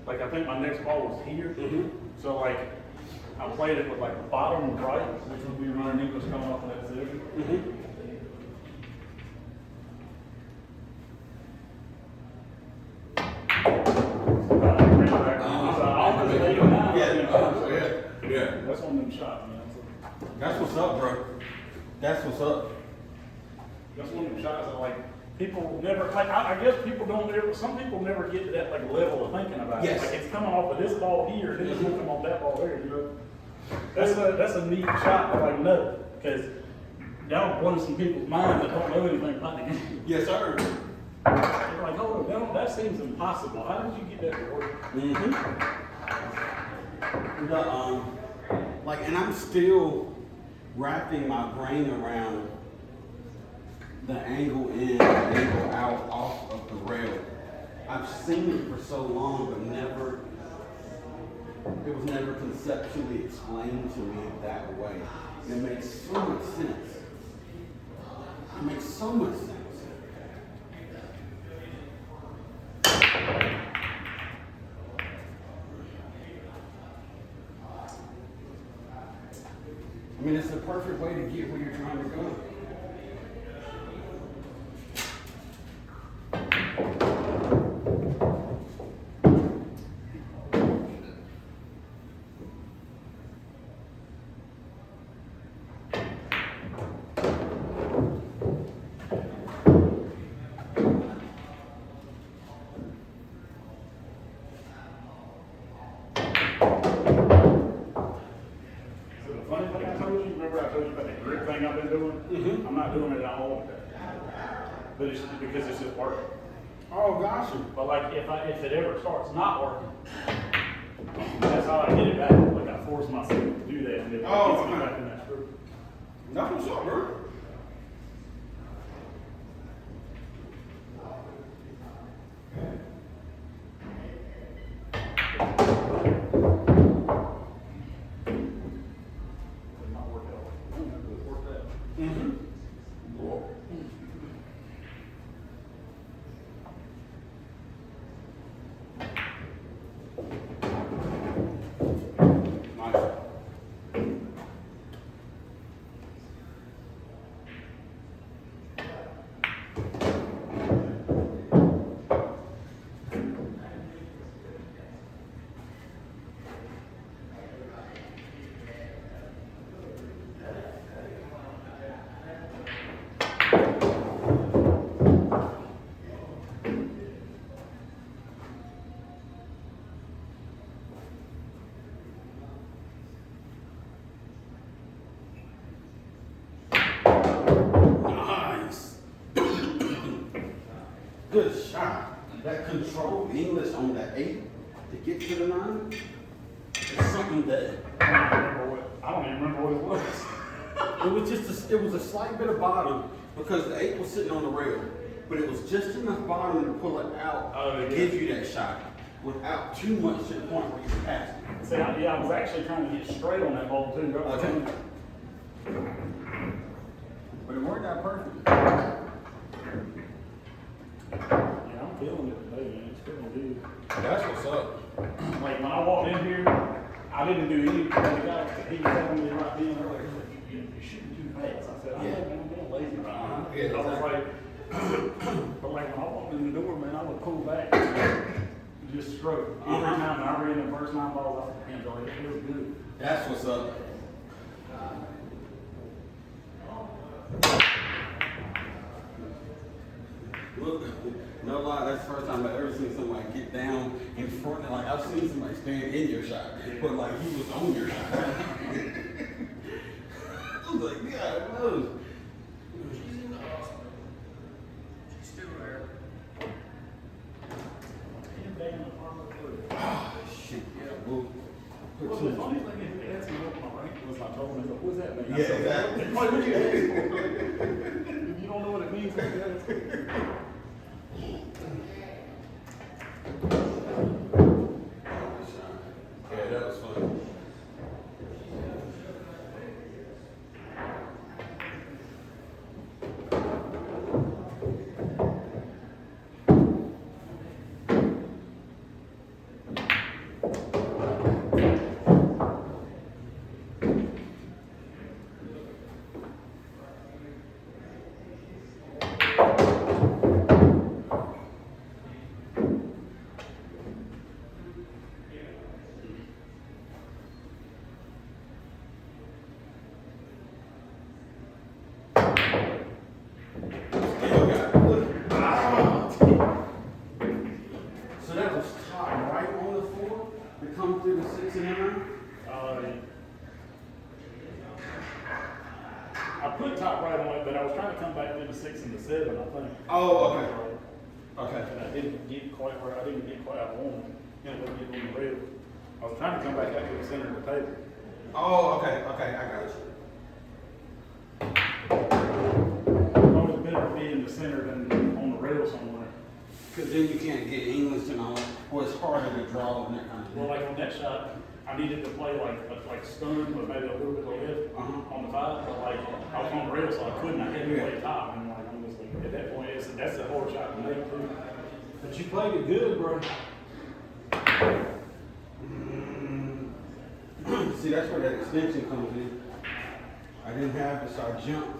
Like I think my next ball was here. Mm-hmm. So like I played it with like bottom right, which would be running English coming off of that 7. Mm-hmm. Yeah. That's one of them shots, man. That's what's up, bro. That's what's up. That's one of them shots that like people never like. I guess people don't ever. Some people never get to that like level of thinking about Yes. it. Like it's coming off of this ball here, then it's gonna come off that ball there. You know, that's a neat shot to like know because y'all blow some people's minds that don't know anything about the game. Yes, sir. They're like, oh, that seems impossible. How did you get that to work? Mm-hmm. And I'm still wrapping my brain around the angle in, the angle out, off of the rail. I've seen it for so long, but it was never conceptually explained to me that way. It makes so much sense. It makes so much sense. I mean, it's the perfect way to get where you're trying to go. I've been doing, I'm not doing it at all with that. But it's because it's just working. Oh, gotcha. But like if it ever starts not working, that's how I get it back. Like I force myself to do that and it gets me back in that screw. That's what's up, bro. English on that 8 to get to the 9, it's something that I don't even remember what it was. it was a slight bit of bottom because the 8 was sitting on the rail, but it was just enough bottom to pull it out to give you that shot without too much to the point where you can pass it. See, I was actually trying to get straight on that ball too. Okay. But it worked out perfect. Yeah, I'm feeling it today, man. It's feeling good. That's what's up. Like when I walked in here, I didn't do anything. The guy, he was telling me right then earlier, you're shooting too fast. I said, I know, man, I'm being lazy right now. Yeah, I was like, but like when I walked in the door, man, I would pull back and just stroke. Every time I ran the first 9 balls off the hands, it feels good. That's what's up. Look, no lie, that's the first time I've ever seen somebody get down in front. Like I've seen somebody stand in your shot, but like he was on your shot. I was like, God knows. She's still there. Ah, shit, yeah, well, Well, the funny thing is, they asked me what my rank was. I told them, what does that mean? Yeah, exactly. What would you ask for? If you don't know what it means, what do you ask for? Yeah, that was fun. Still got it. Look. Ah. So that was top right on the floor to come through the 6 and 9? I put top right on it, but I was trying to come back to the 6 and the 7, I think. Oh, okay. Okay. And I didn't get quite where I didn't get quite out on. You know, get on the rail. I was trying to come back out to the center of the table. Oh, okay, I got you. Always better to be in the center than on the rail somewhere. Because then you can't get English and all, or it's harder to draw and that kind of Well, thing. like on that shot, I needed to play like stun with maybe a little bit of lift on the 5, but like I was on the rail, so I couldn't. I had to play top, and like I'm just like at that point, that's a hard shot to make too. But you played it good, bro. See, that's where that extension comes in. I didn't have this, so I jumped.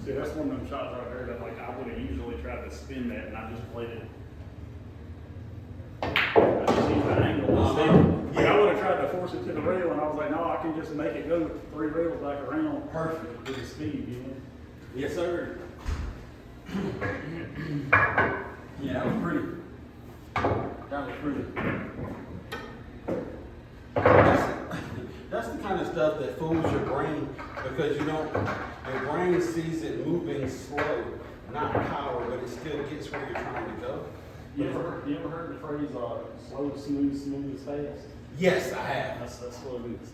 See, that's one of them shots right there that like I would have usually tried to spin that, and I just played it. I just used the angle instead. Like I would have tried to force it to the rail, and I was like, no, I can just make it go 3 rails back around. Perfect. With the speed, you know. Yes, sir. Yeah, that was pretty. That was pretty. That's the kind of stuff that fools your brain because your brain sees it moving slow, not power, but it still gets where you're trying to go. You ever heard the phrase slow, smooth is fast? Yes, I have. That's what it is.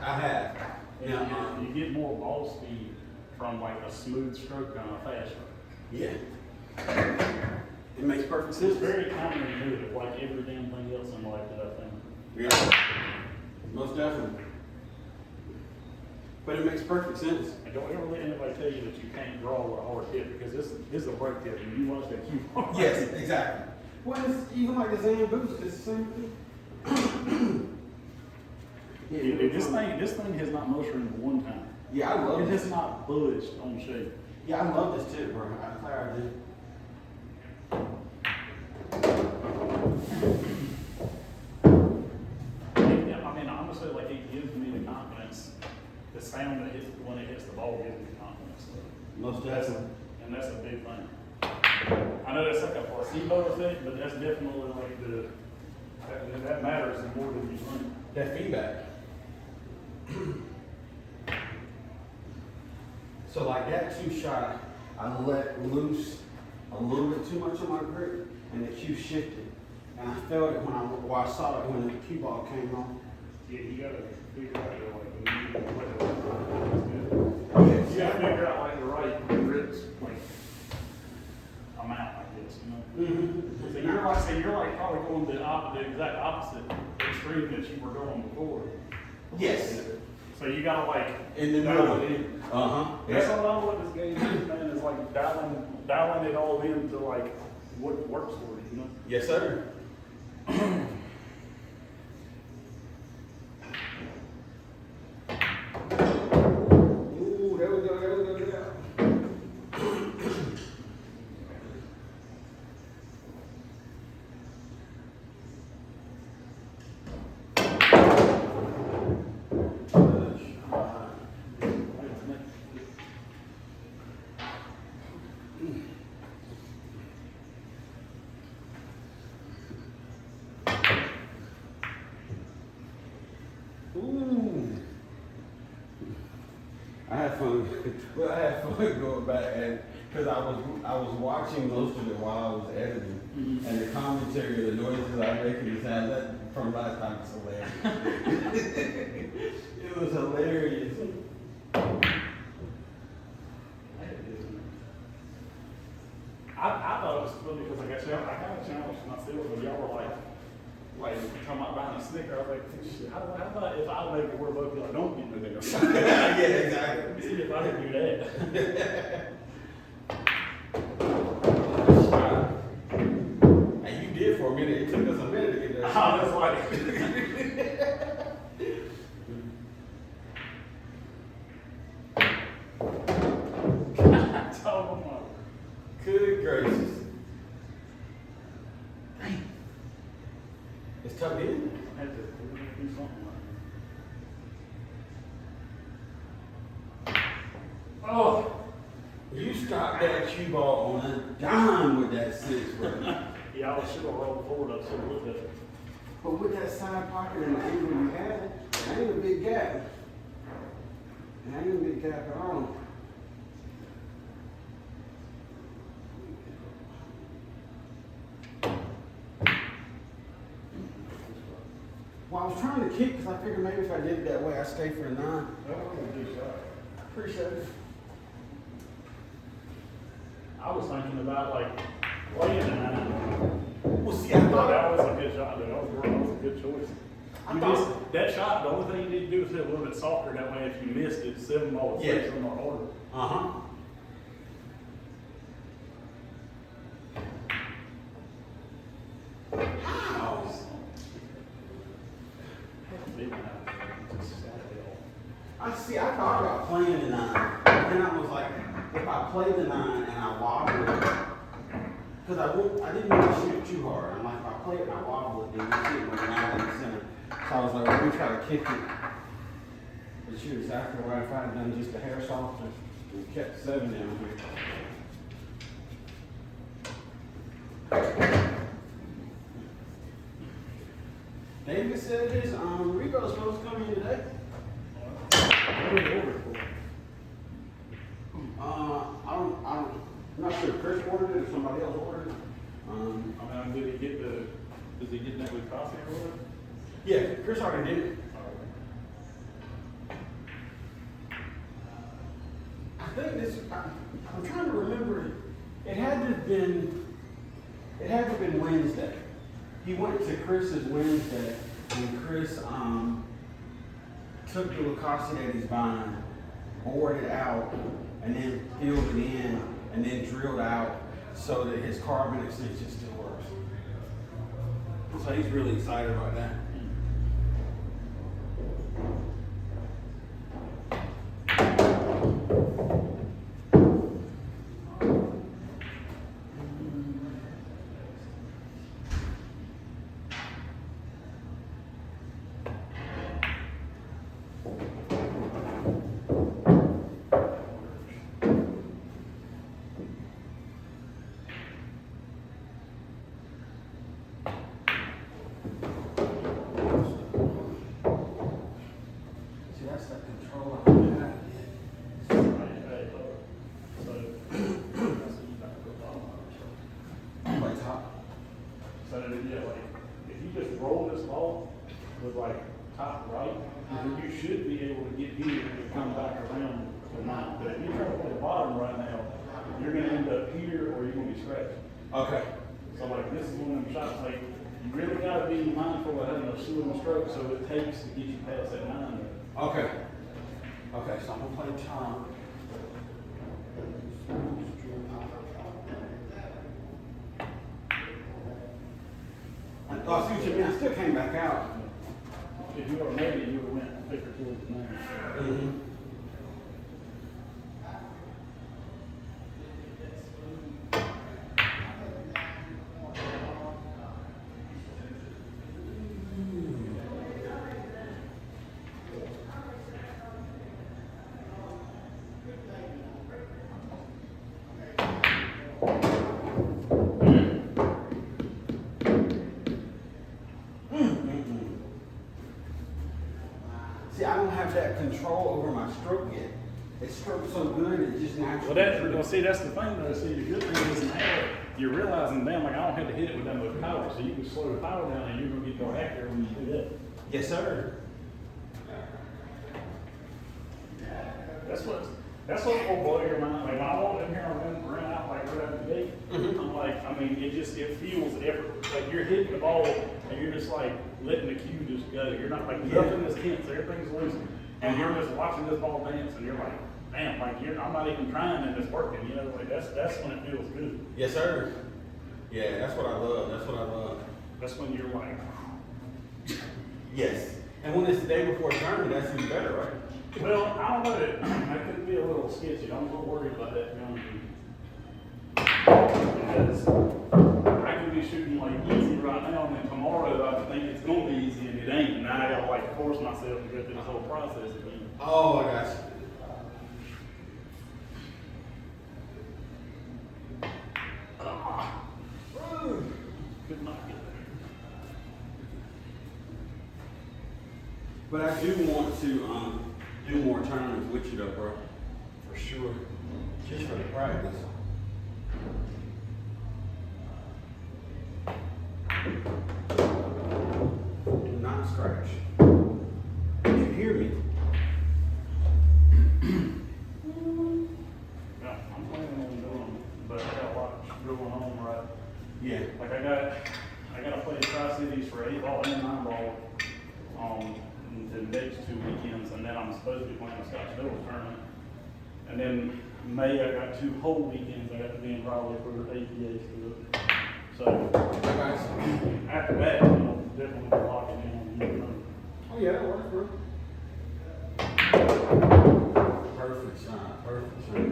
I have. And you get more ball speed from like a smooth stroke than a fast stroke. Yeah. It makes perfect sense. It's very counterintuitive, like every damn thing else in life that I think. Yeah. Most definitely. But it makes perfect sense. And don't ever let anybody tell you that you can't draw with a hard tip, because this is a break tip, and you watch that cue ball. Yes, exactly. Well, it's even like the Zan boost, it's the same thing. This thing has not mushroomed one time. Yeah, I love It this. has not budged on shape. Yeah, I love this too, bro. I declare I do. Yeah, I mean, honestly, like it gives me the confidence. The sound that hits Most definitely. And that's a big thing. I know that's like a placebo effect, but that's definitely like that matters more than you think. That feedback. So like that two shot, I let loose a little bit too much on my grip, and the cue shifted. And I felt it when I saw it when the cue ball came on. Yeah, you gotta figure out you gotta figure out like the right grips, like amount, I guess, you know. Mm-hmm. So you're like probably going the exact opposite extreme that you were going before. Yes. So you gotta like In the dial middle. it in. That's That's all what this game is, man. Is like dialing it all into like what works for you, you know. Yes, sir. Ooh, there we go, there we go, there we go. Ooh. I had fun. Well, I had fun going back and because I was watching most of it while I was editing, and the commentary, the noises I make in the sound that from last time was hilarious. It was hilarious. I thought it was funny because like I kind of challenged myself when y'all were like talking about buying a Snicker. I was like, shit, how about if I make it where both y'all don't get no damn Snicker? Yeah, exactly. See if I can do that. And you did for a minute. It took us a minute to get that. I was like, oh my. Good gracious. Dang. It's tucked in. I had to do something like that. Oh. You stopped that cue ball on a dime with that six, bro. Yeah, I should have rolled forward up so a little bit. But with that side pocket and the angle you had, it ain't a big gap. It ain't a big gap at all. Well, I was trying to kick because I figured maybe if I did it that way, I'd stay for a 9. That was a good shot. Appreciate it. I was thinking about like playing the 9. Well, see, I I thought thought that was a good shot, dude. That was a good choice. You just, that shot, the only thing you need to do is hit a little bit softer. That way, if you missed it, 7 ball would Yeah. stay some more harder. Uh-huh. Wow. I see, I thought about playing the 9. Then I was like, if I play the 9 and I wobble it, because I didn't want to shoot too hard. I'm like, if I play it and I wobble it, then you see it when the 9 in the center. So I was like, let me try to kick it. But shoot, exactly right. If I had done just a hair softer and kept 7 down here. David said his Rico's supposed to come in today. I'm not sure if Chris ordered it or somebody else ordered it. Did he get that with coffee or whatever? Yeah, Chris already did it. I think I'm trying to remember. It had to have been Wednesday. He went to Chris's Wednesday, and Chris took the Lacoste that he's buying, bored it out, and then filled it in, and then drilled out so that his carbon extension still works. So he's really excited about that. ball was like top right, you should be able to get here and come back around to mine. But if you try to play the bottom right now, you're gonna end up here or you're gonna be scratched. Okay. So like this is one of them shots, like you really gotta be mindful of having a shooting stroke so it takes to get you past that 9. Okay. Okay, so I'm gonna play Tom. Oh, I see what you mean. I still came back out. If you were maybe you would have went thicker towards the 9. Mm-hmm. See, I don't have that control over my stroke yet. It strokes so good, it just naturally. Well, see, that's the thing though. See, the good thing is now you're realizing, damn, like I don't have to hit it with that much power, so you can slow the power down and you're gonna get more accurate when you do that. Yes, sir. That's what will blow your mind. Like when I walk in here and run out like right out the gate, I'm like, I mean, it feels effortless. Like you're hitting the ball and you're just like letting the cue just go. You're not like nothing is tense, everything's loose, and you're just watching this ball dance, and you're like, damn, like I'm not even trying and it's working. You know, like that's when it feels good. Yes, sir. Yeah, that's what I love. That's what I love. That's when you're like, Yes. And when it's the day before tournament, that's even better, right? well, I don't know. That could be a little sketchy. I'm a little worried about that, to be honest with you. Because I can be shooting like easy right now, and then tomorrow I think it's gonna be easy and it ain't. And now I gotta like force myself to go through this whole process again. Oh, I got you. Could not get there. But I do want to do more tournaments with you though, bro. For sure. Just for the practice. Do not scratch. Did you hear me? Yeah, I'm planning on doing, but I got a lot going on right. Yeah. Like I gotta play Tri-Cities for 8-ball and 9-ball the next 2 weekends, and then I'm supposed to be playing a Scotch Doubles tournament. And then May I got 2 whole weekends I got to be in Raleigh for APA stuff. So after that, I'll definitely be locking in on the new tournament. Oh yeah, that works, bro. Perfect shot. Perfect shot.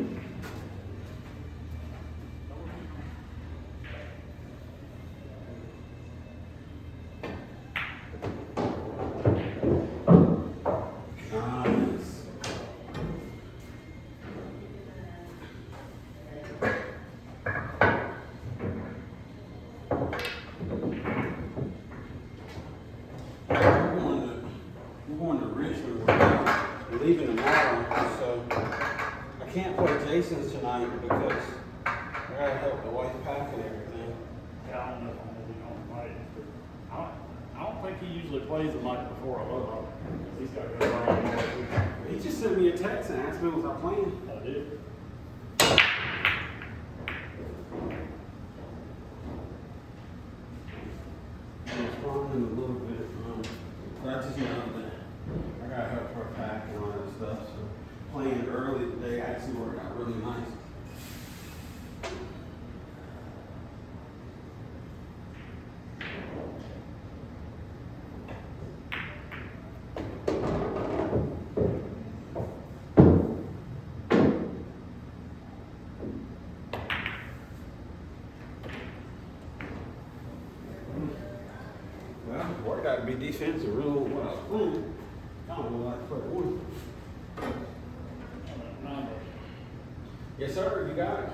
Leaving tomorrow, so I can't play Jason's tonight because I gotta help the wife pack and everything. Yeah, I don't know if I'm gonna be on tonight. I don't think he usually plays the night before I love him. He's got to go around all week. He just sent me a text and asked me was I playing. I did. I'm responding a little bit, but I just know that I gotta help her pack and all that stuff. So playing early today actually worked out really nice. Well, worked out to be defensive, real what I was playing. I don't know like for one. Yes, sir, you got it.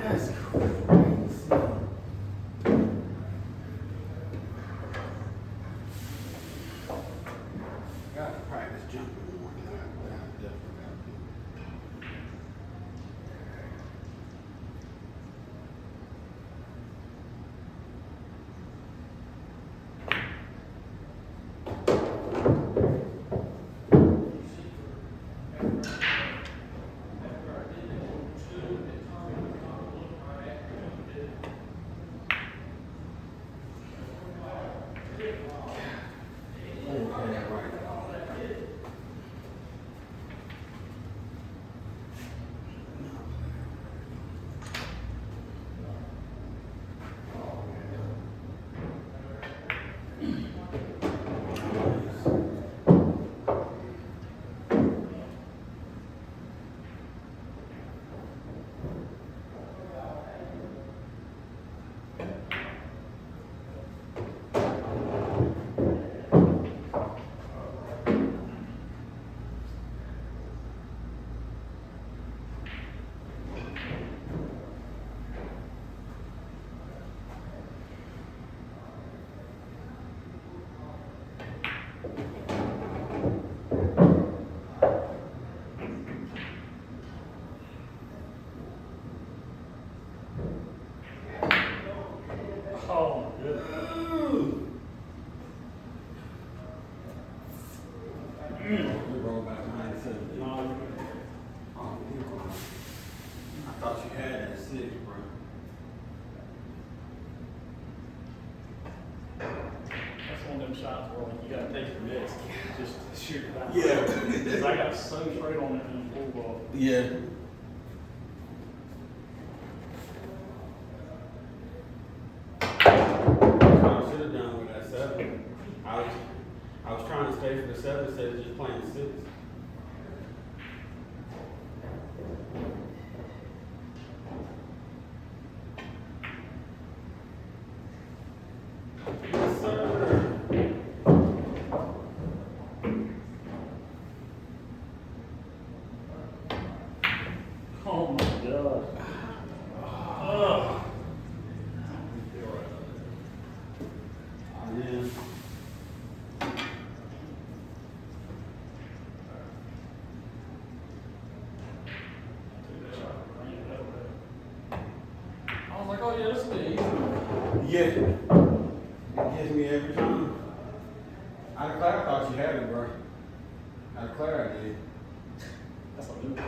That's crazy. got to practice jumping more. I definitely got to. Oh, good. We roll back behind the seven. No, Oh, I thought you had that 6, bro. that's one of them shots where like, you gotta take your best, just shoot it out. Yeah. Because I got so straight on it in the full ball. Yeah. I should have done with that 7. I was trying to stay for the 7 instead of just playing 6. Yes, sir. Oh my god. Ugh. Yeah. I was like, oh yeah, this will be easy. Yeah. It gets me every time. I declare I thought you had it, bro. I declare I did. That's a new one.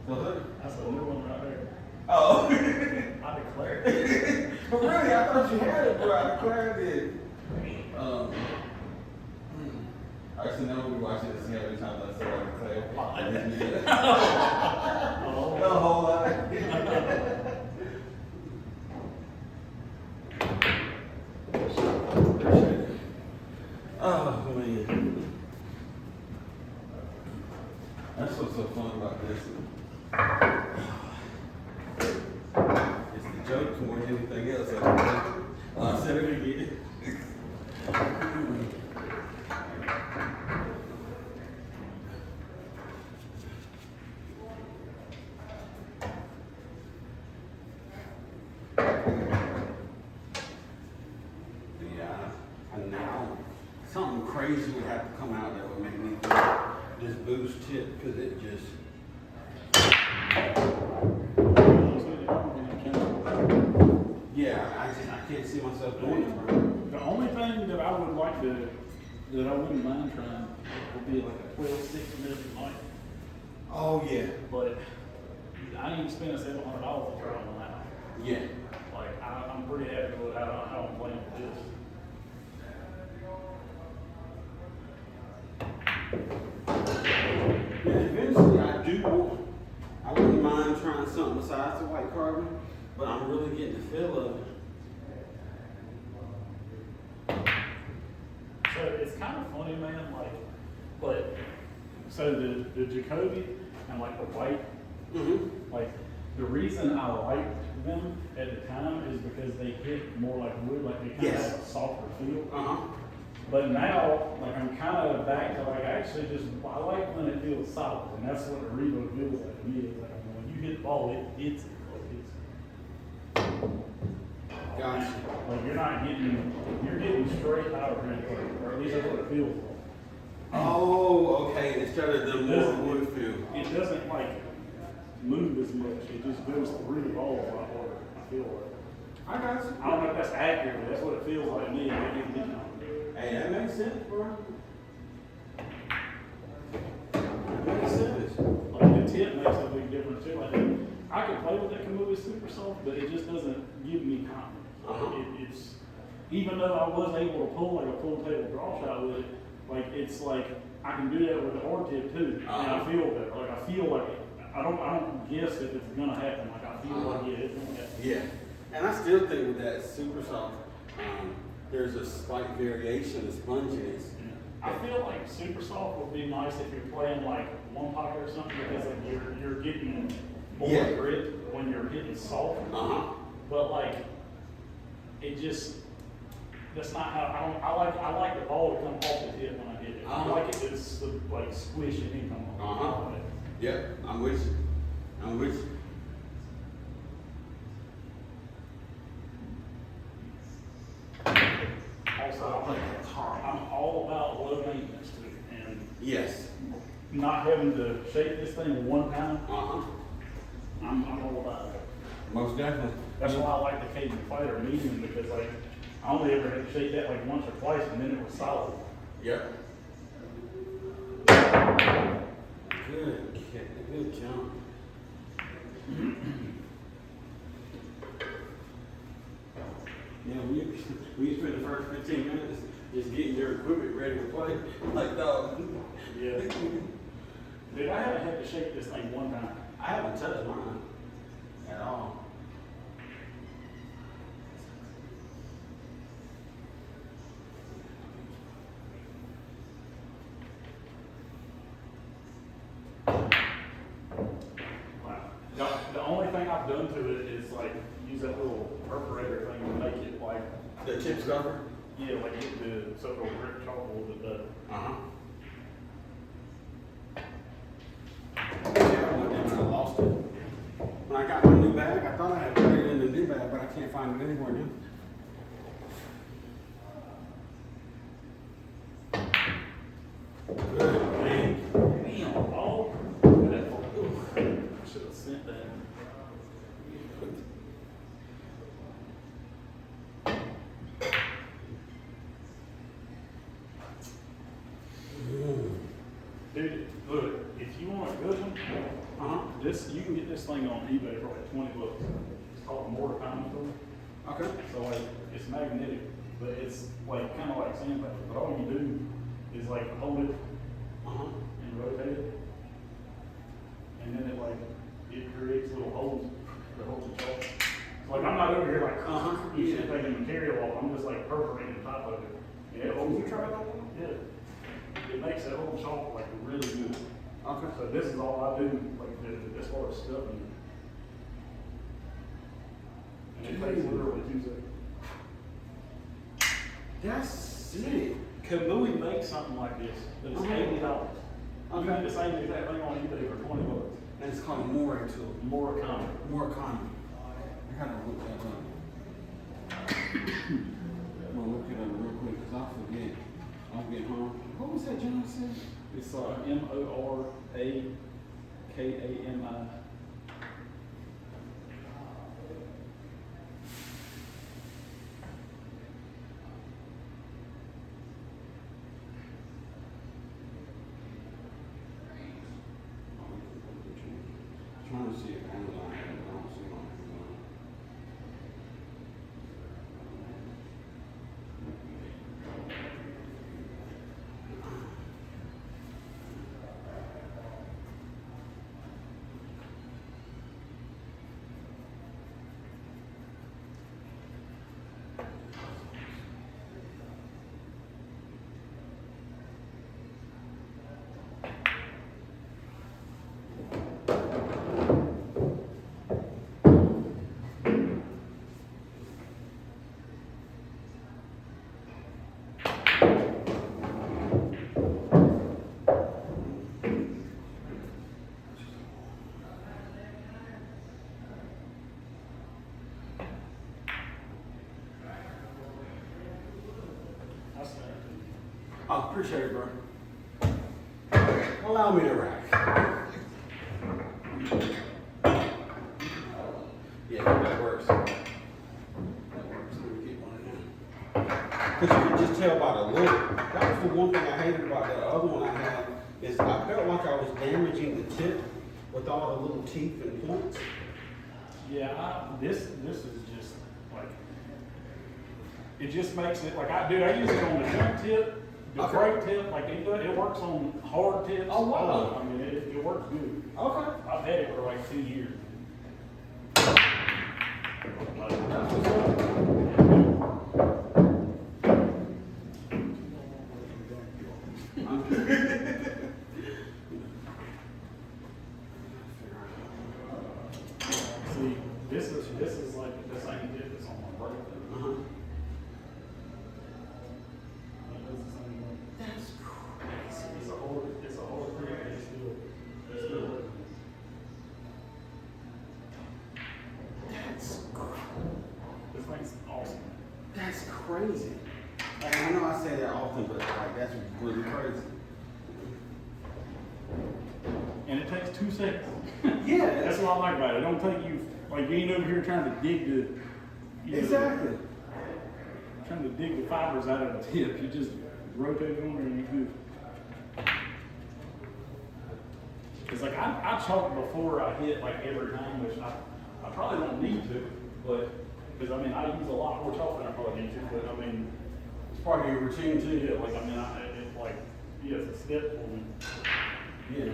Was it? That's a new one right there. Oh. I declare. But really, I thought you had it, bro. I declare I did. I actually never we watch it to see how many times I said I declare. Oh. A whole lot. Appreciate it. Oh, man. That's what's so fun about this. It's the jokes more than anything else. I said it again. Yeah, and now something crazy would have to come out that would make me just boost tip because it just. Yeah, I can't see myself doing it, bro. The only thing that I would like to, that I wouldn't mind trying would be like a 12-6 minute night. Oh yeah. But I didn't spend $700 to try one out. Yeah. Like, I'm pretty happy with how I'm playing with this. Yeah, eventually I wouldn't mind trying something besides the white carbon, but I'm really getting the feel of it. So it's kind of funny, man, like, but, so the Jacoby and like the white, like, the reason I liked them at the time is because they hit more like wood, like they kind of have a softer feel. But now, like, I'm kind of back to like, actually just, I like when it feels solid, and that's what the Revo feels like to me. It's like, when you hit the ball, it hits it. Like, Gotcha. you're not getting, you're getting straight out of it, or at least that's what it feels like. Oh, okay, instead of the more Doesn't- wood feel. It doesn't like move as much, it just goes through the ball a lot harder, I feel like. I got you. I don't know if that's accurate, but that's what it feels like to me. Hey, that makes sense, bro. That makes sense. Like the tip makes a big difference too. Like I could play with that Kamui super soft, but it just doesn't give me confidence. It's even though I was able to pull like a full table draw shot with it, like it's like I can do that with the hard tip too, and I feel better. Like I feel like I don't guess if it's gonna happen. Like I feel like it's gonna happen. Yeah, and I still think with that super soft, there's a slight variation of sponginess. I feel like super soft would be nice if you're playing like one pocket or something because like you're getting more grip when you're hitting soft. But like it just that's not how I like the ball to come off the tip when I hit it. I like it to like squish and then come off. Yep, I'm with you. I'm with you. Also, I'm all about low maintenance too, and Yes. not having to shake this thing one time. I'm all about it. Most definitely. That's why I like the Cajun Fighter medium because like I only ever had to shake that like once or twice and then it was solid. Yep. Good kick, good jump. Yeah, we spent the first 15 minutes just getting your equipment ready to play. Like, dog. Yeah. Dude, I haven't had to shake this thing one time. I haven't touched mine at all. Wow. The only thing I've done to it is like use that little perforator thing to make it like The chip stuffer? yeah, like get the so it'll grip chalk a little bit better. Yeah, I went in and I lost it. When I got my new bag, I thought I had put it in the new bag, but I can't find it anywhere now. Good man. Damn, oh, that I should have sent that. Dude, look, if you want a good one, this you can get this thing on eBay for like $20. It's called a mortar pound tool. Okay. So like it's magnetic, but it's like kind of like sandpaper. But all you do is like hold it and rotate it, and then it creates little holes that hold the chalk. So like I'm not over here like using taking material off. I'm just like perforating the top of it. And it holds. You try that one? Yeah. It makes that whole chalk like really good. Okay. So this is all I do, like as far as stuffing. And it takes literally 2 seconds. That's sick. Kamui makes something like this, but it's $80. You Okay. get the same exact thing on eBay for $20. And it's called a mooring tool. More common. More economy. I gotta look that up. I'm gonna look it up real quick because I'll forget. I'll get home. What was that John said? It's MORAKAMI. Trying to see if Amazon has it. I don't see it on Amazon. I sent it to you. I appreciate it, bro. Allow me to rack. Yeah, that works. That works. Let me get one of them. Because you can just tell by the look. That was the one thing I hated about the other one I had, is I felt like I was damaging the tip with all the little teeth and points. Yeah, this is just like, it just makes it, like I use it on the jump tip, the Okay. break tip, like it works on hard tips. Oh, wow. I mean, it works good. Okay. I've had it for like 2 years. That's what's up. See, this is like the same tip that's on my break. Uh-huh. It does the same thing. That's crazy. It's a hard tip, but it's still working. That's This thing's awesome. That's crazy. Like, I know I say that often, but like that's really crazy. And it takes 2 seconds. Yeah, That's what I like about it. It don't take you, like, you ain't over here trying to dig the, you know, exactly. trying to dig the fibers out of the tip. You just rotate it on there and you're good. It's like, I chalk before I hit, like, every time, which I probably don't need to, but, because, I mean, I use a lot more chalk than I probably need to, but, I mean, It's part of your routine too. yeah, like, I mean, it's like, yeah, it's a step for me. Yeah.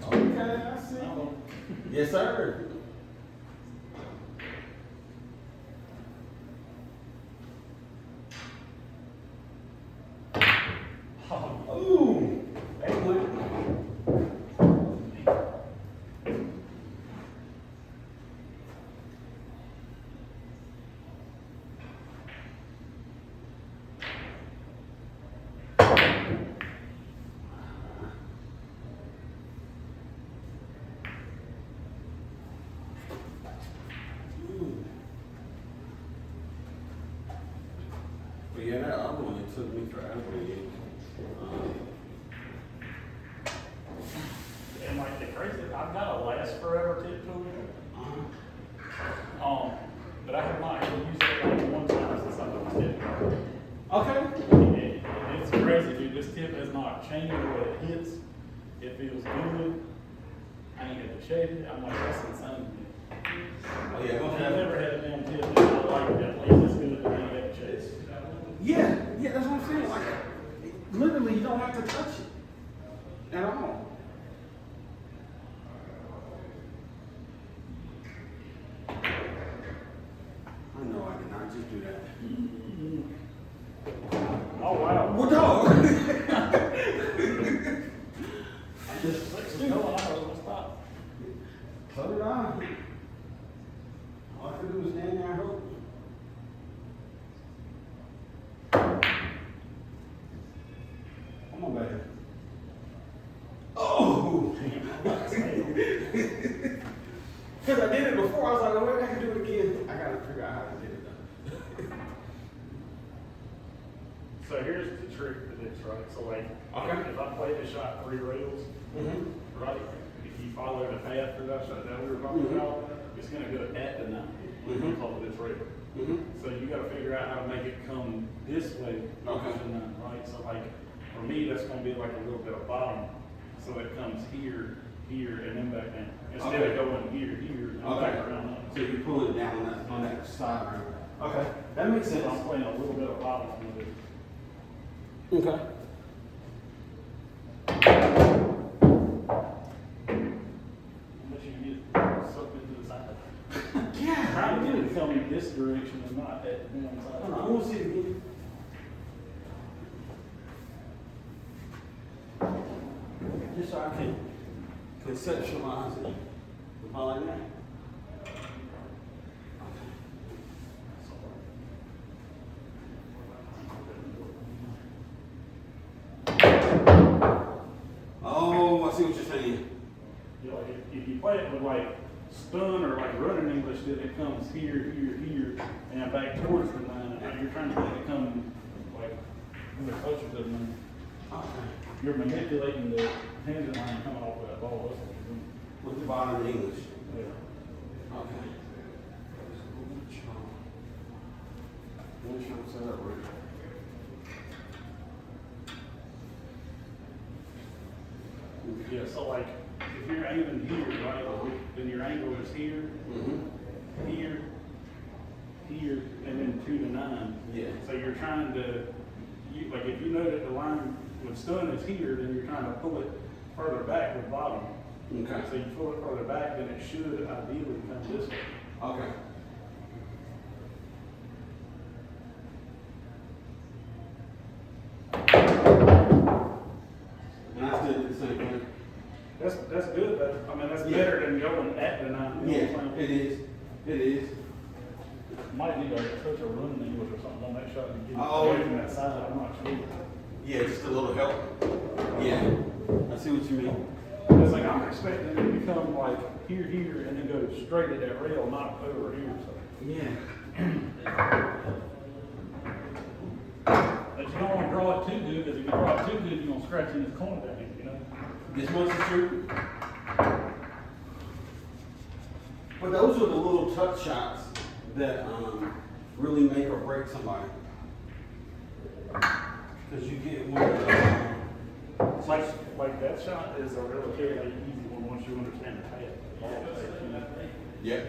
Okay, I see. Yes, sir. Ooh. Excellent. But yeah, that other one, it took me forever to get. And like the crazy, I've got a last forever tip tool. But I have not even used it like one time since I've done tip. Okay. It's crazy, dude. This tip has not changed the way it hits. It feels good. I ain't had to shave it. I'm like, that's insane. Oh yeah, I've okay. never had a damn tip that I like that lays as good as I had to shave. Yeah, yeah, that's what I'm saying. Like, literally, you don't have to touch it at all. I know I did not just do that. Oh wow. Well, dog. I just no, I was stop. So did I. All I could do was stand there and hope. Come on, baby. Oh! Because I did it before, I was like, oh, wait, I can do it again. I gotta figure out how to get it done. So here's the trick to this, right? So like, Okay. if I play the shot 3 rails, Mm-hmm. right? If you follow the path through that shot that we were talking Mhm. about, it's gonna go at the 9. We Mhm. call it this rail. Mm-hmm. So you gotta figure out how to make it come this way, Okay. to the 9, right? So like, for me, that's gonna be like a little bit of bottom, so it comes here, here, and then back down. Instead Okay. of going here, here, and Okay. back around. So you pull it down on that side, right? Okay. That makes So sense. I'm playing a little bit of bottom with it. Okay. Unless you get sucked into the side. Yeah. Trying to get it to tell me this direction and not that one Hold on, I side. want to see it again. Just so I can conceptualize it. About like that. Oh, I see what you're saying. You know, like if you play it with like stun or like running English pushed it, it comes here, here, here, and back towards the line. Now you're trying to make it come like a little closer to the line. Okay. You're manipulating the tangent line coming off of that ball. That's what you're doing. With the bottom English. Yeah. Okay. Let me try to set up right. Yeah, so like, if you're aiming here, right, then your angle is here, Mm-hmm. here, here, and then 2 to 9. Yeah. So you're trying to, like if you know that the line with stun is here, then you're trying to pull it further back with bottom. Okay. So you pull it further back, then it should ideally come this way. Okay. And I still do the same thing. That's good, but, I mean, that's Yeah. better than going at the 9. You know what I'm Yeah, saying? it is. It is. Might need like such a run English or something on that shot to get Oh. away from that side, I'm not sure. Yeah, just a little help. Yeah. I see what you mean. It's like I'm expecting it to come like here, here, and then go straight at that rail, not over here. So. Yeah. But you don't want to draw it too good, because if you draw it too good, you're gonna scratch in this corner down here, you know. This much is true. But those are the little touch shots that really make or break somebody. Because you get one of the, It's like that shot is a relatively easy one once you understand the path. yeah.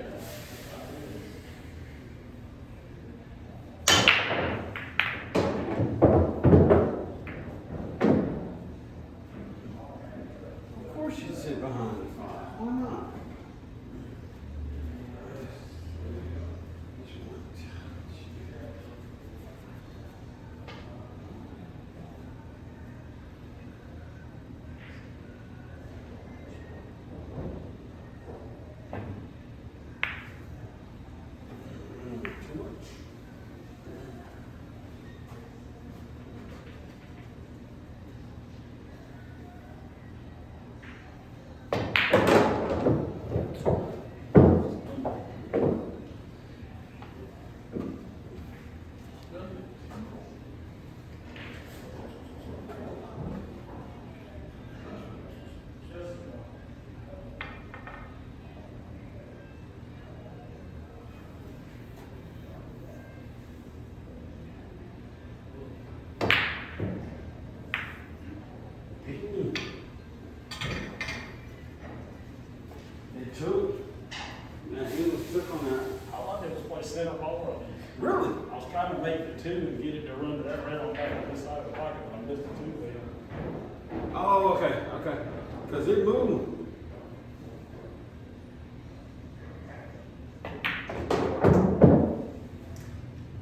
Of course you sit behind the fire. Why not? Too much. They took. Man, he was took on that. All I did was play set up all of them. Really? I was trying to make the 2 and get it to run to that rail back on this side of the pocket, but I missed the 2 there. Oh, okay, okay. Because it moved.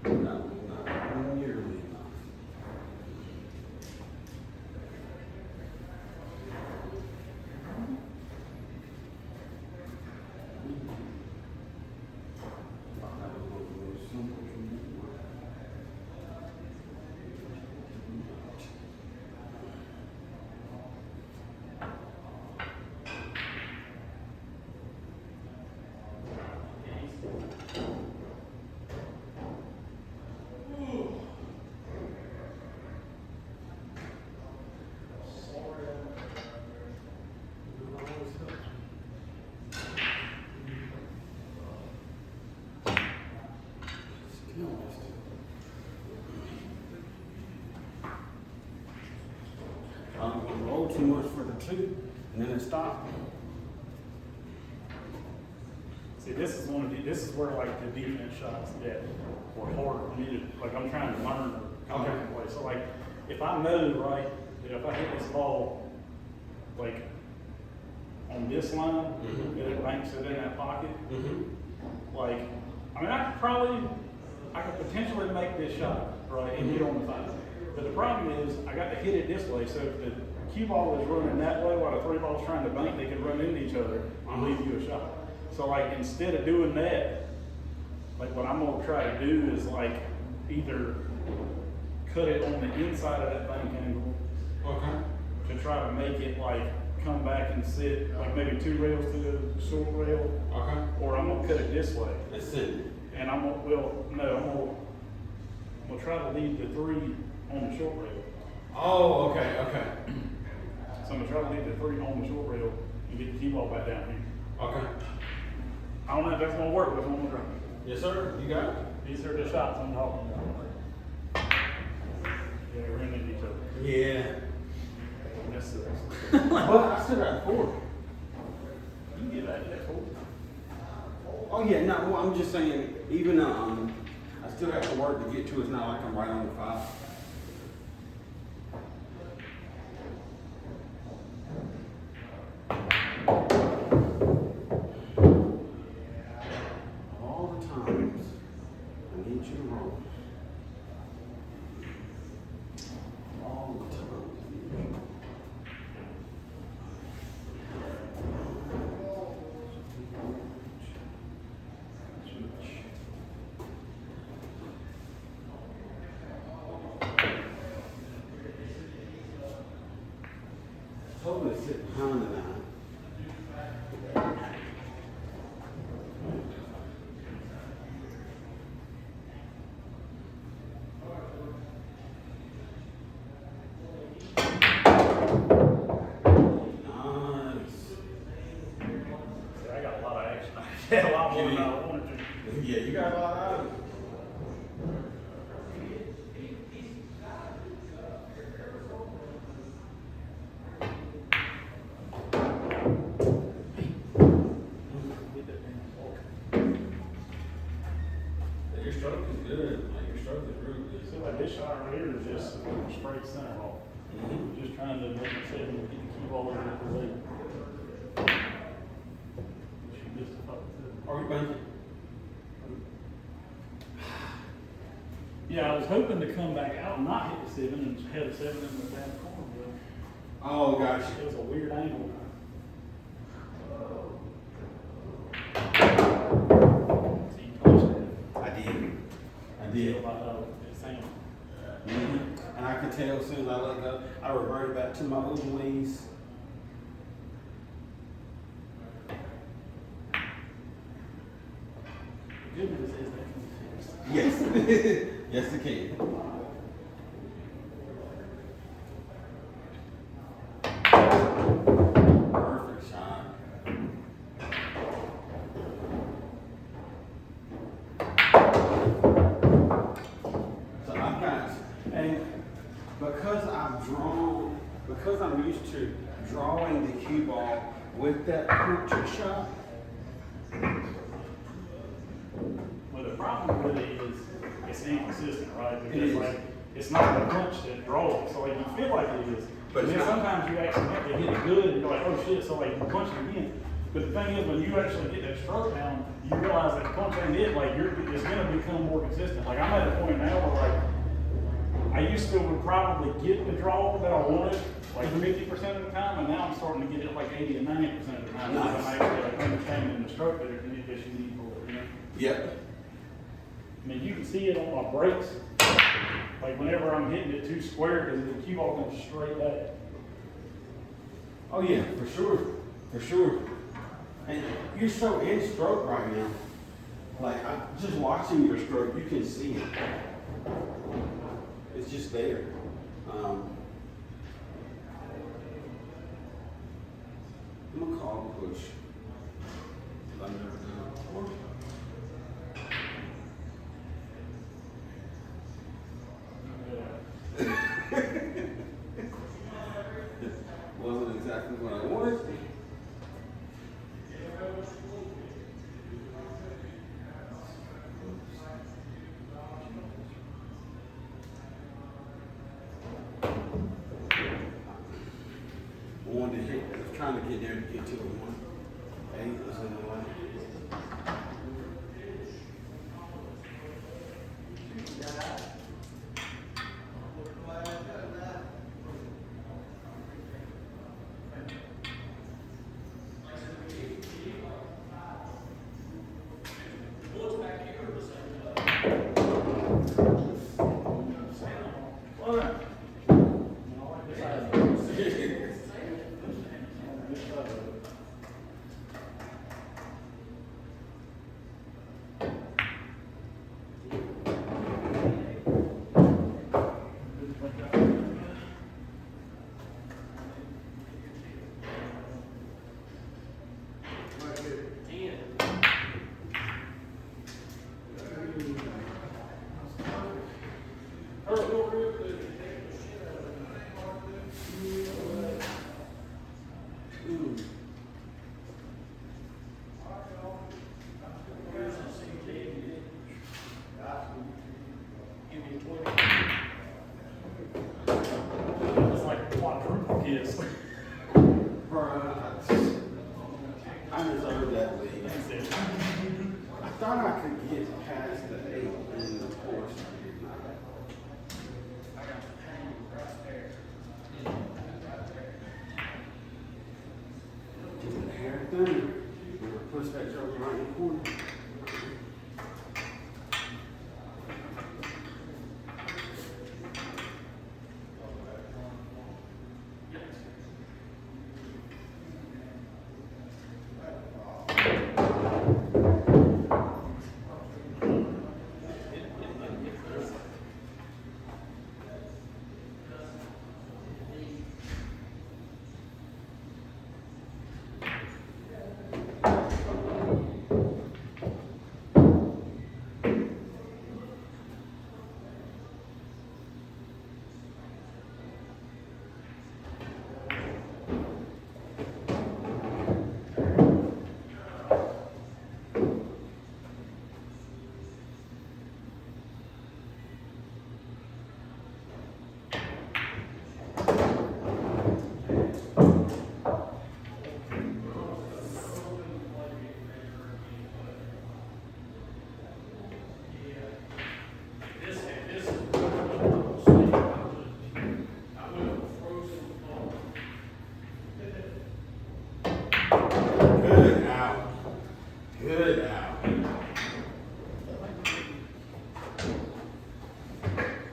Not nearly enough. I'm going to roll too much for the 2, and then it stopped. See, this is this is where like the defense shots that were harder for me to, like I'm trying to learn how to play. So like, if I know, right, that if I hit this ball, like, on this line, that it banks it in that pocket, like, I mean, I could potentially make this shot, right, and get on the 5. But the problem is, I got to hit it this way, so if the cue ball is running that way while the 3 ball's trying to bank, they could run into each other and leave you a shot. So like, instead of doing that, like what I'm gonna try to do is like, either cut it on the inside of that bank angle Okay. to try to make it like, come back and sit, like maybe 2 rails to the short rail, Okay. or I'm gonna cut it this way. Let's send it. And I'm gonna, well, no, I'm gonna try to leave the 3 on the short rail. Oh, okay, okay. So I'm gonna try to leave the 3 on the short rail and get the cue ball back down here. Okay. I don't know if that's gonna work, but it's gonna try. Yes, sir. You got it? These are the shots I'm talking about. Yeah, we're gonna need each other. Yeah. That's the rest. But I still got 4. You can get that 4. Oh yeah, no, well, I'm just saying, even I still have to work to get to it. It's not like I'm right on the 5. All the times I need you to roll. All the times I need you. Told me to sit behind the 9. Nice. See, I got a lot of action. I had a lot more than I wanted to. Yeah, you got a lot out of it. Your stroke is good. Like, your stroke is really good. See, like this shot right here is just a straight center ball. Just trying to make it 7 and get the cue ball over the leg. She missed a couple too. Are we banking? Yeah, I was hoping to come back out and not hit the 7 and just had a 7 in the back corner, but Oh, gosh. it was a weird angle. So you punched it. I did. I Feel did. like, it's saying. And I could tell as soon as I let go, I reverted back to my old ways. The good news is that can be fixed. Yes. Yes, it can. Perfect shot. So I've got, and because I'm used to drawing the cue ball with that puncher shot. Well, the problem with it is it's inconsistent, right? It Because is. like it's not the punch that draws, so like you feel like it is. But But it's then not. sometimes you accidentally hit it good and you're like, oh shit, so like you punch it again. But the thing is, when you actually get that stroke down, you realize that the punch ain't it. Like it's gonna become more consistent. Like I'm at a point now where like I used to would probably get the draw that I wanted like 50% of the time, and now I'm starting to get it like 80 and 90% of the time. Nice. Because I'm actually like understanding the stroke that you need for it. You know? Yep. I mean, you can see it on my brakes. Like whenever I'm hitting it too square, because the cue ball comes straight back. Oh yeah, for sure. For sure. And you're so in stroke right now. Like, just watching your stroke, you can see it. It's just there. I'm gonna call the push. I've never done it before. Wasn't exactly what I wanted. Wanted to hit, I was trying to get there to get to the 1-8 was in the way. thought I could get past the 8 in the course. Just a hair thinner. Push that joker right in the corner. Good out. Good out.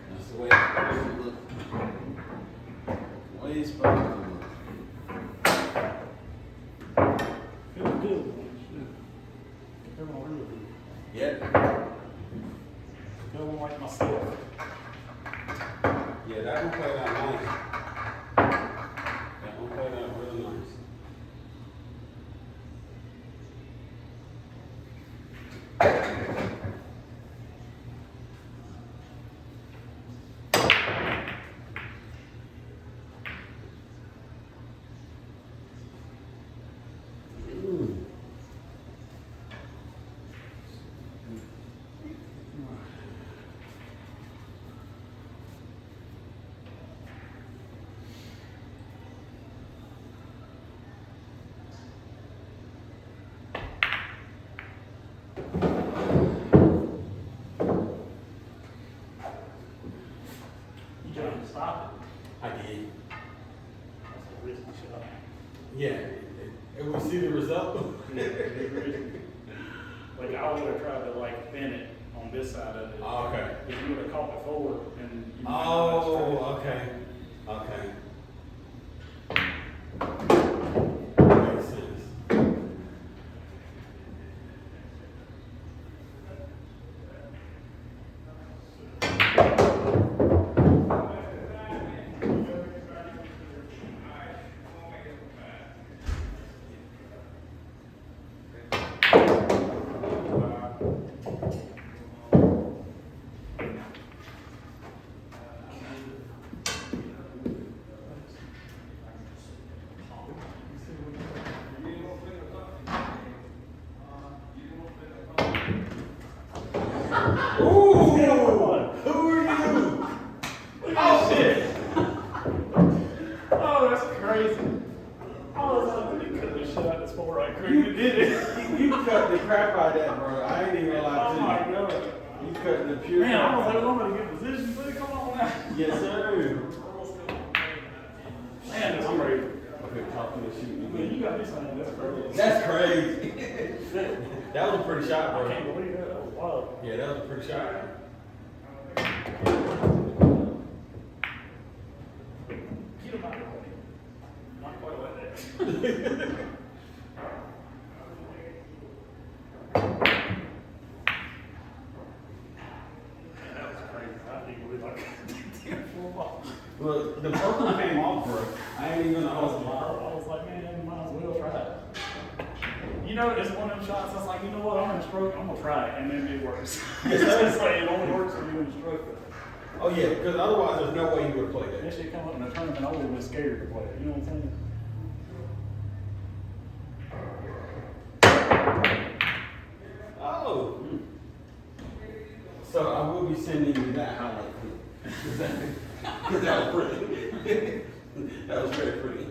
That's the way it's supposed to look. The way it's supposed to look. Feels good. Feeling really good. Yep. Feeling like myself. Yeah, that one played out nice. That one played out real nice. You trying to stop it? I did. That's a risky shot. Yeah. And we see the result. Like I would have tried to like pin it on this side of it. Oh, okay. If you would have caught it forward and you might not have Oh, struck it. okay. Okay. Makes sense. Ooh! Who are you? Oh shit! Oh, that's crazy. Oh, that's like you cut the shit out this four right quick. You did it. You cut the crap out of that, bro. I ain't even gonna lie Oh to my you. god. You cut the pure Man, I was crap like, out. I'm gonna get position, but come on now. Yes, sir. Man, that's crazy. Okay, talk to the shooting. Man, you got this on. That's crazy. That's crazy. That was a pretty shot, I bro. can't believe that. That was wild. Yeah, that was a pretty shot. Get him out of the way. Not quite like that. Man, that was crazy. I think we like damn full ball. Look, the purple came off, bro. I ain't even I was, know. I was like, man, you might as well try it. You know, it's one of them shots that's like, you know what, I'm gonna stroke, I'm gonna try it, and then it works. Yes, sir. It's like, it only works when you're in stroke. Oh yeah, because otherwise there's no way you would have played That that. shit come up in a tournament, I would've been scared to play it, you know what I'm saying? Oh. So I will be sending you that highlight clip. Because that was pretty. That was very pretty.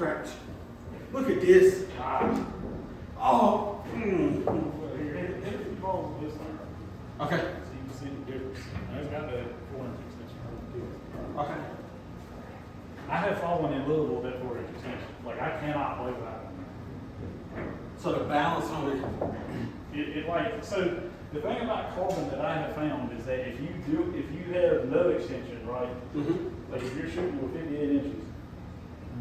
crap. Look at this. Ah. Oh. Here's the balls this time. Okay. So you can see the difference. And it's got the 4-inch extension to it. Okay. I have fallen in love with that 4-inch extension. Like, I cannot play without it. So the balance on it. It like, so the thing about carbon that I have found is that if you have no extension, right? Mm-hmm. Like if you're shooting with 58 inches,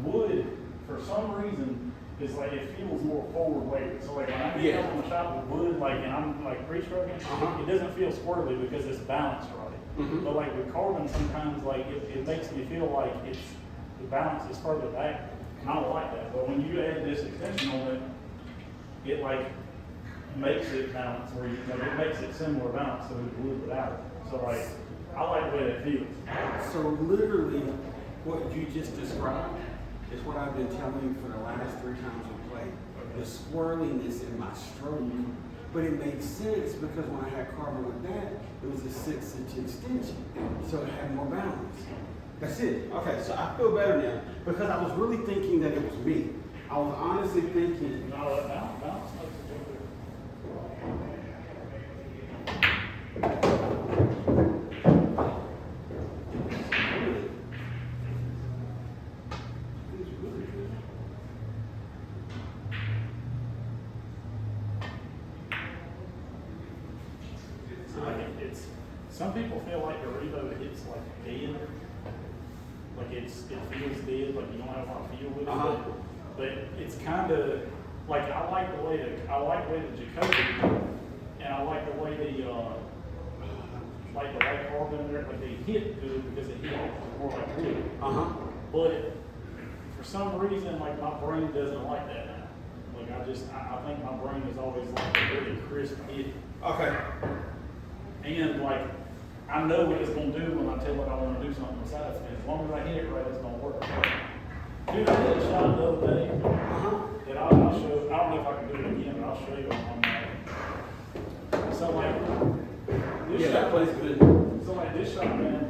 wood, for some reason, is like, it feels more forward weighted. So like when I get up on the shot with wood, like, and I'm like pre-stroking, it doesn't feel squirrely because it's balanced right. Mm-hmm. But like with carbon, sometimes like it makes me feel like the balance is further back, and I don't like that. But when you add this extension on it, it like makes it balance, or it makes it similar balance to the wood without it. So like, I like the way that feels. So literally, what you just described is what I've been telling you for the last 3 times we played. The swirliness in my stroke. But it made sense because when I had carbon with that, it was a 6-inch extension. So it had more balance. That's it. Okay, so I feel better now because I was really thinking that it was me. I was honestly thinking, No, that balance makes a difference. it's really good. Like it's some people feel like the revo hits like dead, like it feels dead, like you don't have a lot of feel with it. Uh-huh. But it's kind of like I like the way the Jacoby, and I like the way the white carbon there, like they hit good because it hit more like wood. But for some reason, like my brain doesn't like that now. Like I think my brain is always like a really crisp hit. Okay. And like, I know what it's gonna do when I tell it I wanna do something besides it. As long as I hit it right, it's gonna work. Dude, I hit a shot the other day that I'll show, I don't know if I can do it again, but I'll show you on my, so like, this Yeah, that shot, plays good. so like this shot, man,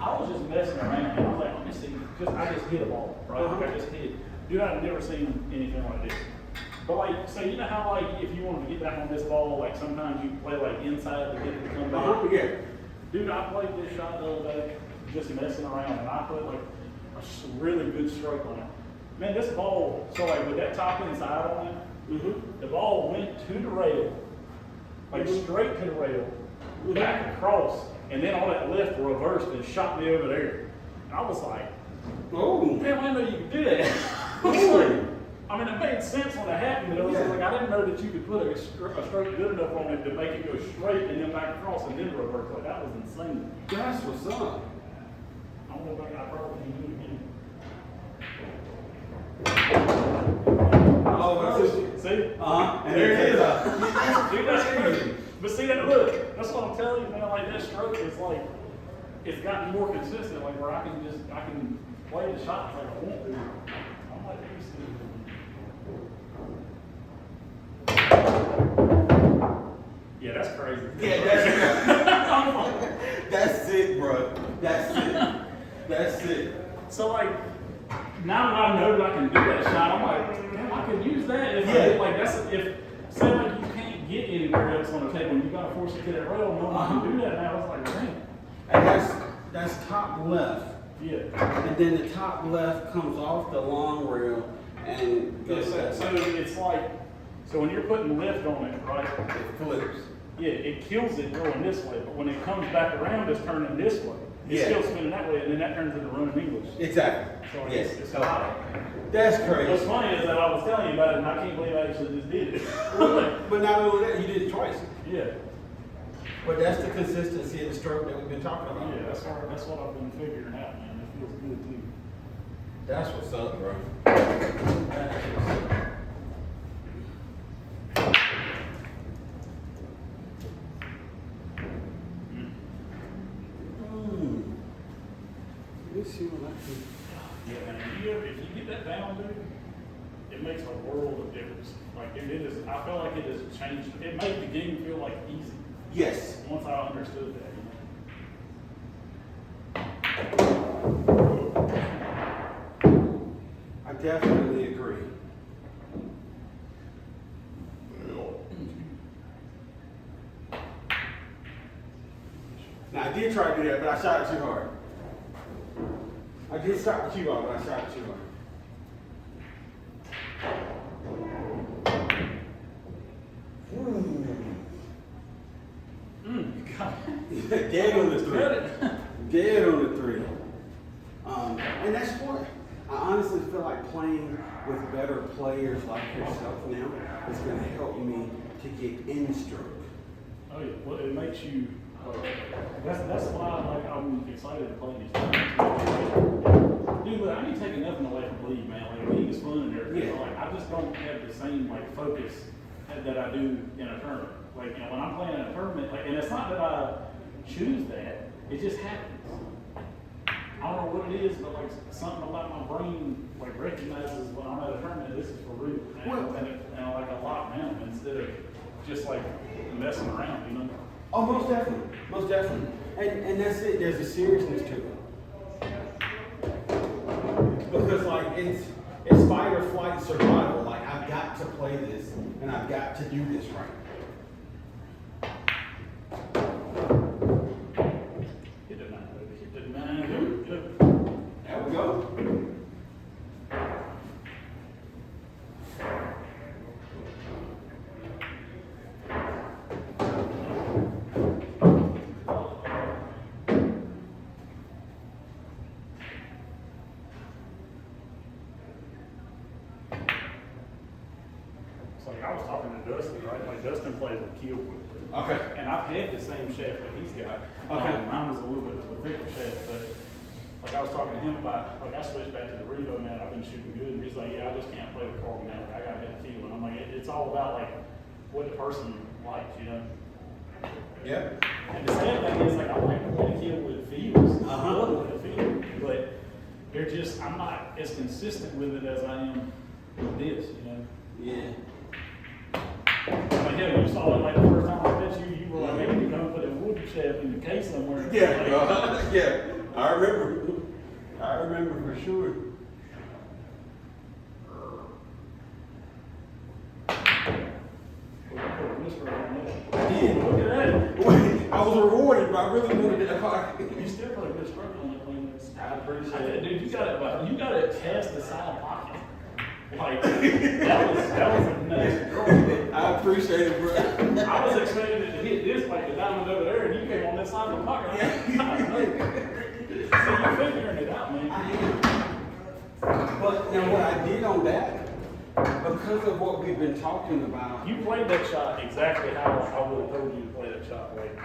I was just messing around, and I was like, let me see, because I just hit a ball, right? I just hit. Dude, I've never seen anything like this. But like, so you know how like, if you wanted to get back on this ball, like sometimes you play like inside to get it to come back? Yeah. Dude, I played this shot the other day, just messing around, and I put like a really good stroke on it. Man, this ball, so like with that top inside on it, the ball went to the rail, like straight to the rail, back across, and then all that left reversed and shot me over there. And I was like, Oh. man, I didn't know you could do that. I was like, I mean, it made sense when it happened, but it was like, I didn't know that you could put a stroke good enough on it to make it go straight and then back across and then reverse. Like, that was insane. That's what's up. I don't know if I probably can do it again. Oh, that's it. See? And There it it is. is. Dude, that's crazy. But see, that look, that's what I'm telling you, man. Like, that stroke is like, it's gotten more consistent, like, where I can play the shots like I want to. I'm like, let me see. Yeah, that's crazy. Yeah, that's it, bro. That's it. That's it. So like, now that I know that I can do that shot, I'm like, damn, I could use that. If Yeah. say like you can't get anywhere else on the table, you gotta force it to that rail. No one can do that now. It's like, damn. And that's top left. Yeah. And then the top left comes off the long rail and goes So it's like, so when you're putting lift on it, right? it flips. Yeah, it kills it going this way, but when it comes back around, it's turning this way. It's Yeah. still spinning that way, and then that turns into running English. Exactly. So Yes. it's wild. That's What's crazy. funny is that I was telling you about it, and I can't believe I actually just did it. But not only that, you did it twice. Yeah, But that's the consistency of the stroke that we've been talking about. yeah, that's what I've been figuring out, man. It feels good too. That's what's up, bro. That's what's up. Let me see what I can. Yeah, man. If you get that down, dude, it makes a world of difference. Like it is. I feel like it has changed. It made the game feel like easy Yes. once I understood that. You know? definitely agree. Now I did try to do that, but I shot it too hard. I did stop the cue off, but I shot it too hard. Dead on the three. Dead on the three. And that's what I honestly feel like playing with better players like yourself now is going to help me to get in stroke. Oh yeah, well it makes you. That's why like I'm excited to play these games. Dude, but I ain't taking nothing away from league, man. Like league is fun and everything. Yeah. Like I just don't have the same like focus that I do in a tournament. Like when I'm playing in a tournament, like, and it's not that I choose that, it just happens. I don't know what it is, but like something about my brain like recognizes when I'm at a tournament, this is for real, and like a lot, man, instead of just like messing around, you know. Oh, most definitely, most definitely, and that's it. There's a seriousness to it because like it's fight or flight survival. Like I've got to play this, and I've got to do this right. There we go. So like I was talking to Dustin, right? Like Dustin plays with Keelwood. Okay. And I've had the same shaft that he's got. Okay. Mine was a little bit of a thicker shaft, but like I was talking to him about, like I switched back to the Revo now, I've been shooting good, and he's like, yeah, I just can't play the carbon now, I gotta hit the feel. And I'm like, it's all about like what the person likes, you know? Yeah. And the sad thing is like I like to play the kill with feels. I Uh-huh. love the feel, but they're just, I'm not as consistent with it as I am with this, you know? Yeah. Like, yeah, you saw it like the first time I met you, you were like, hey, you come put a wood shaft in the case somewhere. Yeah. Yeah. I remember. I remember for sure. I did. Look at that. Wait, I was rewarded, but I really wanted that car. You still put a good stroke on that thing. I appreciate it. Dude, you got it past the side pocket. Like, that was a nasty draw. I appreciate it, bro. I was expecting it to hit this like the diamond over there, and you came on this side of the pocket. So you're figuring it out, man. But now what I did on that, because of what we've been talking about, You played that shot exactly how I would have told you to play that shot. Like,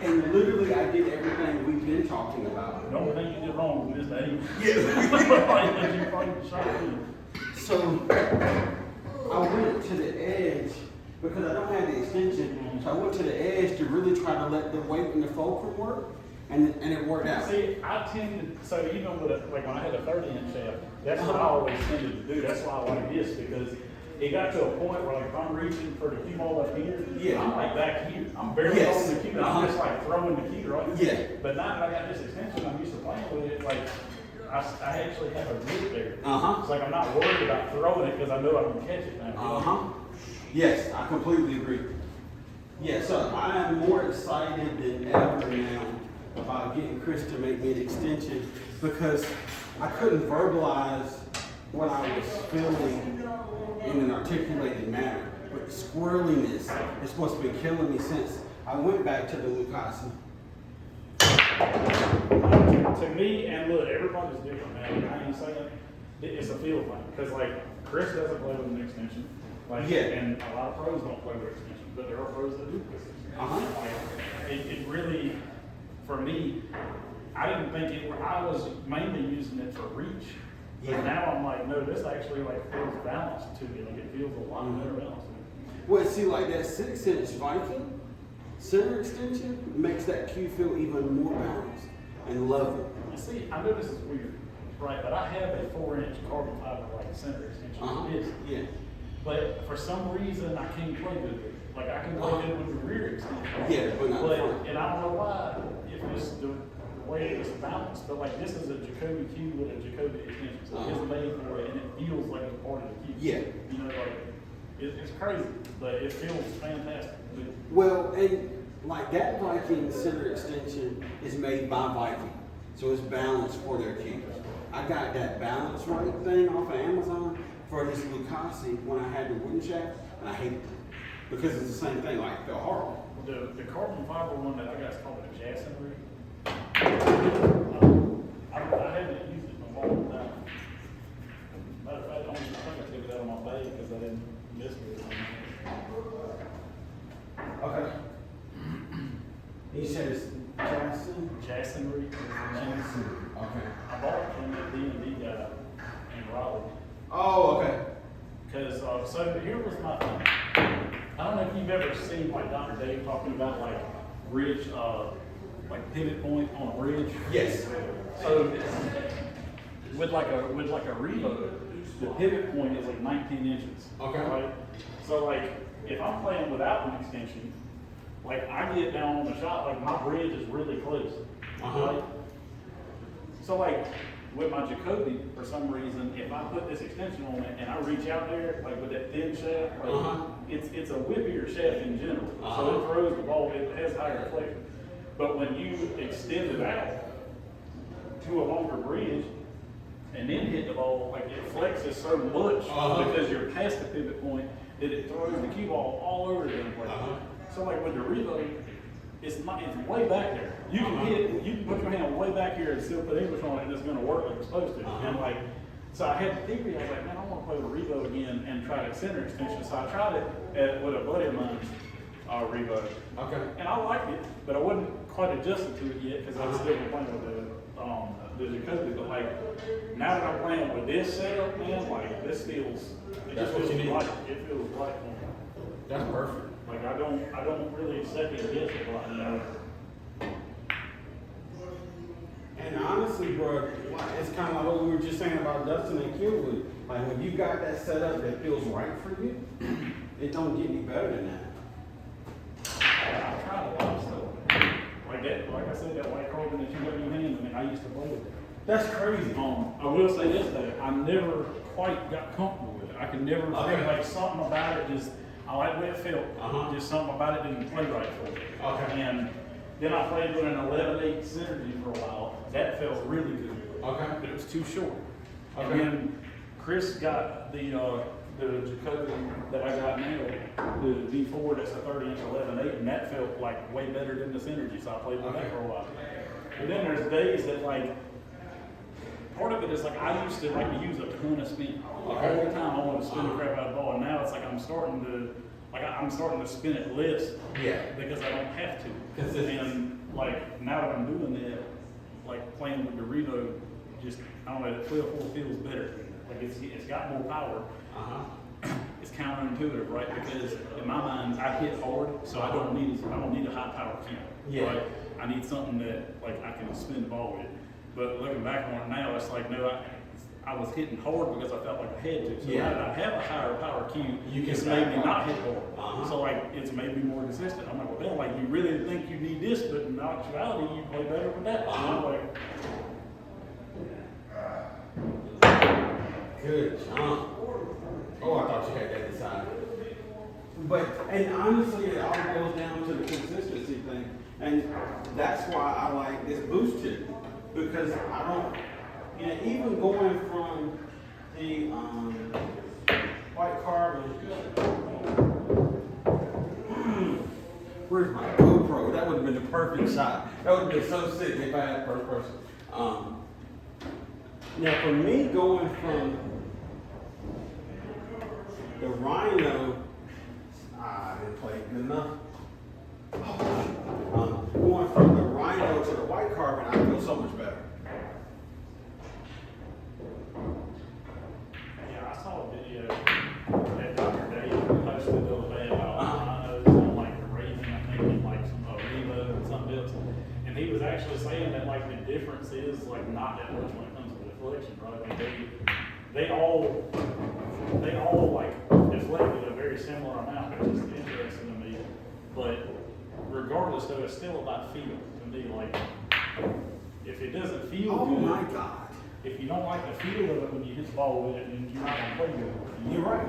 and literally I did everything we've been talking about. the only thing you did wrong was this aim. Yeah. Like, you played the shot. So I went to the edge because I don't have the extension. So I went to the edge to really try to let the weight and the fulcrum work, and it worked out. See, I tended, so even with like when I had a 30-inch shaft, that's what I always tended to do. That's why I like this, because it got to a point where like if I'm reaching for the cue ball up here, Yeah. I'm like back here. I'm barely Yes. holding the cue, and I'm just like throwing the cue, right? Yeah. But now that I got this extension, I'm used to playing with it, like I actually have a grip there. Uh-huh. It's like I'm not worried about throwing it because I know I can catch it now. Uh-huh. Yes, I completely agree. Yeah, so I am more excited than ever now about getting Chris to make me an extension because I couldn't verbalize what I was feeling in an articulated manner. But squirreliness is supposed to be killing me since I went back to the Lucasi. To me, and look, everybody's different, man. I ain't saying it's a feel thing because like Chris doesn't play with an extension, like, Yeah. and a lot of pros don't play with extensions, but there are pros that do play with extensions. Uh-huh. Like, it really, for me, I didn't think it. I was mainly using it for reach. Yeah. But now I'm like, no, this actually like feels balanced to me. Like it feels a lot better balanced. Well, see, like that 6-inch Viking center extension makes that cue feel even more balanced and level. See, I know this is weird, right? But I have a 4-inch carbon fiber like center extension. Uh-huh. It is. Yeah. But for some reason, I can't play good with it. Like I can play good with the rear extension. Yeah, but not the front. And I don't know why. If it's the way it's balanced. balance, but like this is a Jacoby cue with a Jacoby extension, so it's made for it, and it feels like it's part of the cue. Yeah. You know, like, it's crazy, but it feels fantastic. Well, and like that Viking center extension is made by Viking, so it's balanced for their cues. I got that balance right thing off of Amazon for this Lucasi when I had the wooden shaft, and I hated it because it's the same thing, like it felt horrible. The carbon fiber one that I got is called a Jasonry. I haven't used it in a long time. Matter of fact, I think I took it out of my bag because I didn't miss it. Okay. You said it's Jackson? Jasonry. Okay. I bought it from the D&D guy in Raleigh. Oh, okay. Because, so here was my thing. I don't know if you've ever seen like Dr. Dave talking about like ridge, like pivot point on a ridge. Yes. So with like a reload, the pivot point is like 19 inches. Okay. Right? So like if I'm playing without an extension, like I get down on the shot, like my bridge is really close. Right? So like with my Jacoby, for some reason, if I put this extension on it and I reach out there, like with that thin shaft, like it's a whippier shaft in general. So it throws the ball, it has higher deflection. But when you extend it out to a longer bridge and then hit the ball, like it flexes so much because you're past the pivot point that it throws the cue ball all over the place. So like with the reload, it's way back there. You can you can put your hand way back here and still put English on it, and it's going to work like it's supposed to. And like, so I had the theory. I was like, man, I want to play the reload again and try that center extension. So I tried it with a buddy of mine's reload. Okay. And I liked it, but I wasn't quite adjusted to it yet because I was still playing with the Jacoby. But like, now that I'm playing with this setup, man, like this feels. It That's just what feels you need. right. It feels right for me. That's perfect. Like I don't really second guess it right now. And honestly, bro, it's kind of like what we were just saying about Dustin and Kimberly. Like when you got that setup that feels right for you, it don't get any better than that. I tried a lot of stuff. Like that, like I said, that white carbon that you got in your hand, I mean, I used to play with it. That's crazy. I will say this though, I never quite got comfortable with it. I could never think like something about it just, I like the way it felt. Just something about it didn't play right for me. Okay. And then I played with an 11-8 synergy for a while. That felt really good. Okay. But it was too short. Okay. And then Chris got the Jacoby that I got now, the V4 that's a 30-inch 11-8, and that felt like way better than the synergy. So I played with that for a while. But then there's days that like, part of it is like I used to like to use a ton of spin. Like all the time I wanted to spin the crap out of the ball, and now it's like I'm starting to spin it less. Yeah. Because I don't have to. Consistency. And like now that I'm doing that, like playing with the reload, just I don't know, the 12-4 feels better. Like it's got more power. It's counterintuitive, right? Because in my mind I hit hard, so I don't need a high power cue. Yeah. Right? I need something that like I can spin the ball with. But looking back on it now, it's like no, I was hitting hard because I felt like I had to. So now that I have a higher power cue, it's made me not hit hard. So like it's made me more consistent. I'm like, well, Ben, like you really think you need this, but in actuality, you play better with that. And I'm like, Good job. Oh, I thought you had that decided. But, and honestly, it all goes down to the consistency thing. And that's why I like this boost chip. Because I don't, you know, even going from the white carbon, where's my GoPro? That would have been the perfect shot. That would have been so sick if I had first person. Now for me, going from the Rhino, I didn't play it good enough. Going from the Rhino to the white carbon, I feel so much better. yeah, I saw a video that Dr. Dave posted the other day about rhinos and like the raising, I think, and like some reload and something else. And he was actually saying that like the difference is like not that much when it comes to deflection, right? I mean, they all like deflected a very similar amount, which is interesting to me. But regardless, though, it's still about feel to me. Like if it doesn't feel Oh good, my God. if you don't like the feel of it when you hit the ball with it, then you're not gonna play good. You're right.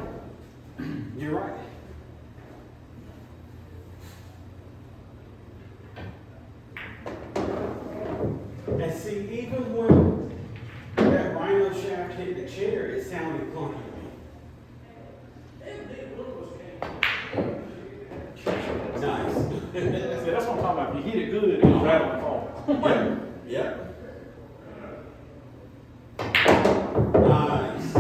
You're right. And see, even when that rhino shaft hit the chair, it sounded clunky to me. Nice. See, that's what I'm talking about. If you hit it good, it'll rattle and fall. Yeah. Nice.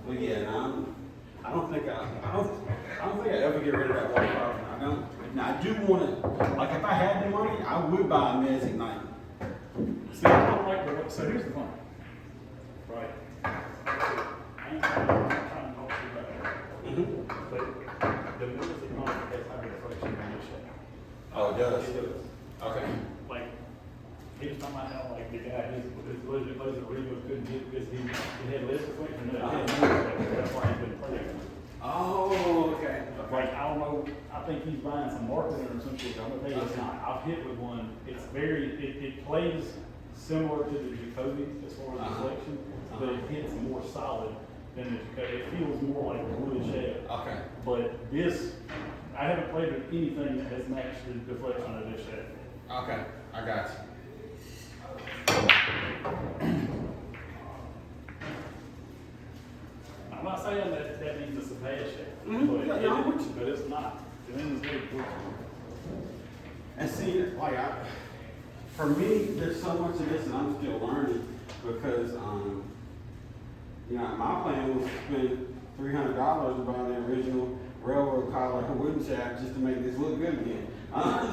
Well, yeah, and I don't think I ever get rid of that water fountain. I don't. Now I do want to, like, if I had the money, I would buy a Mez Ignite. See, I don't like the, so here's the point. Right. I ain't trying to talk to you about that. But the music is not has higher deflection than this shit. Oh, it does. It does. Okay. Like, he was talking about how, like, the guy, his legend plays the radio couldn't get because he had less deflection than that's why he couldn't play it. Oh, okay. Like, I don't know, I think he's buying some marketing or some shit, I'm gonna tell you it's not. I've hit with one, it's very, it plays similar to the Jacoby as far as deflection, but it hits more solid than the Jacoby. It feels more like a wood shaft. Okay. But this, I haven't played with anything that has matched the deflection of this shaft. Okay. I got you. I'm not saying that that means it's a bad shaft, Mhm. but, Yeah, I'm with you. but it's not. It means it's good. And see, like, for me, there's so much of this, and I'm still learning because, you know, my plan was to spend $300 to buy the original railroad collar and wooden shaft just to make this look good again.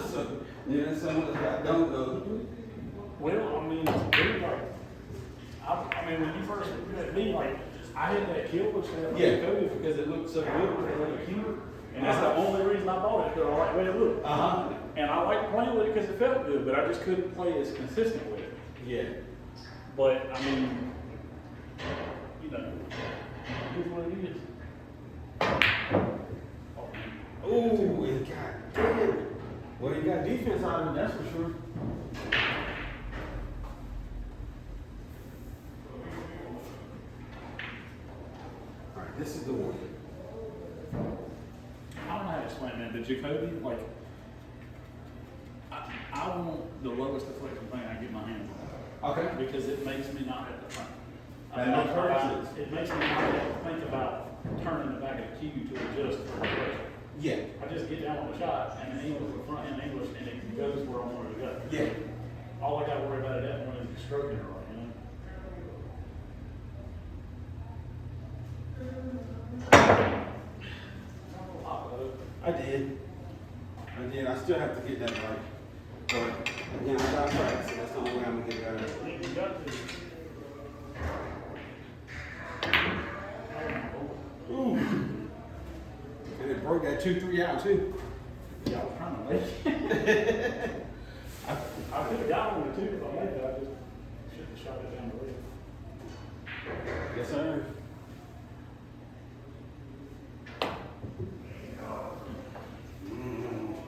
So, you know, so much I don't know. Well, I mean, really, like, I mean, when you first met me, like, I had that killer shaft Yeah. because it looked so good with the cute. And that's the only reason I bought it, because I like the way it looked. And I liked playing with it because it felt good, but I just couldn't play as consistent with it. Yeah. But, I mean, you know, here's what it is. Ooh, and God damn. Well, you got defense out of it, that's for sure. All right, this is the one. I don't know how to explain that. The Jacoby, like, I want the lowest deflection thing I can get my hands on. Okay. Because it makes me not have to think. That makes perfect sense. It makes me not have to think about turning the back of the cue to adjust for deflection. Yeah. I just get down on the shot and the angle of the front end English and it goes where I want it to go. Yeah. All I gotta worry about at that point is stroking it right, you know? I did. I still have to get that right. But again, I got practice, so that's the only way I'm gonna get better. You got to. Ooh. And it broke that 2-3 out too. Yeah, I was trying to make it. I could have got one too if I made it. I just should have shot it down the way. Yes, sir.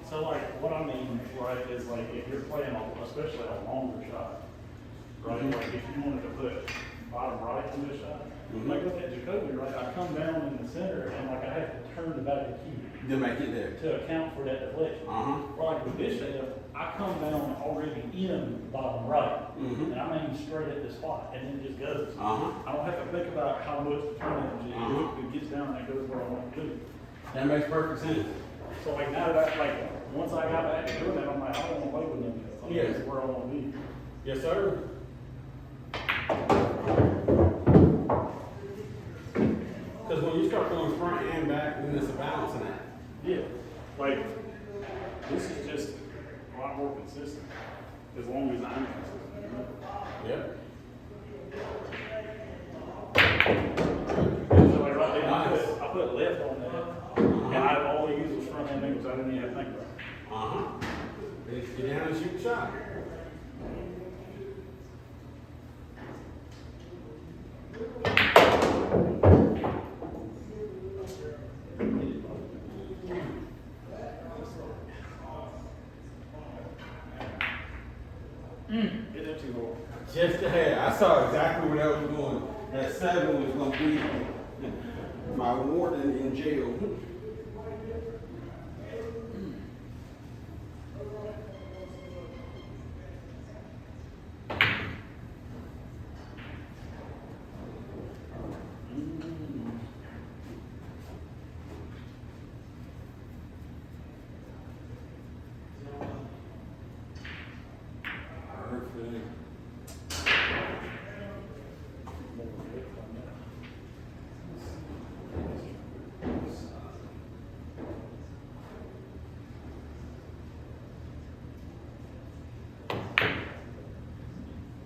So like, what I mean, right, is like if you're playing, especially a longer shot, right? Like if you wanted to put bottom right in this shot, like with that Jacoby, right? I come down in the center and like I have to turn the back of the key To make it there. to account for that deflection. Like with this shaft, I come down already in bottom right, and I'm aiming straight at the spot, and then it just goes. I don't have to think about how much the turn energy is. It gets down and it goes where I want to do. That makes perfect sense. So like now that once I got back to doing that, I'm like, I don't want to play with them. Like, Yeah. This is where I want to be. Yes, sir. Because when you start going front and back, then it's a balancing act. Yeah. Like, this is just a lot more consistent. As long as I'm consistent, you know? Yep. So like right there, Nice. I put left on that, and I only use those front hand angles. I didn't even have to think about it. Get down and shoot the shot. Get them too low. Just ahead. I saw exactly where that was going. That 7 was going to be my warden in jail. Perfect.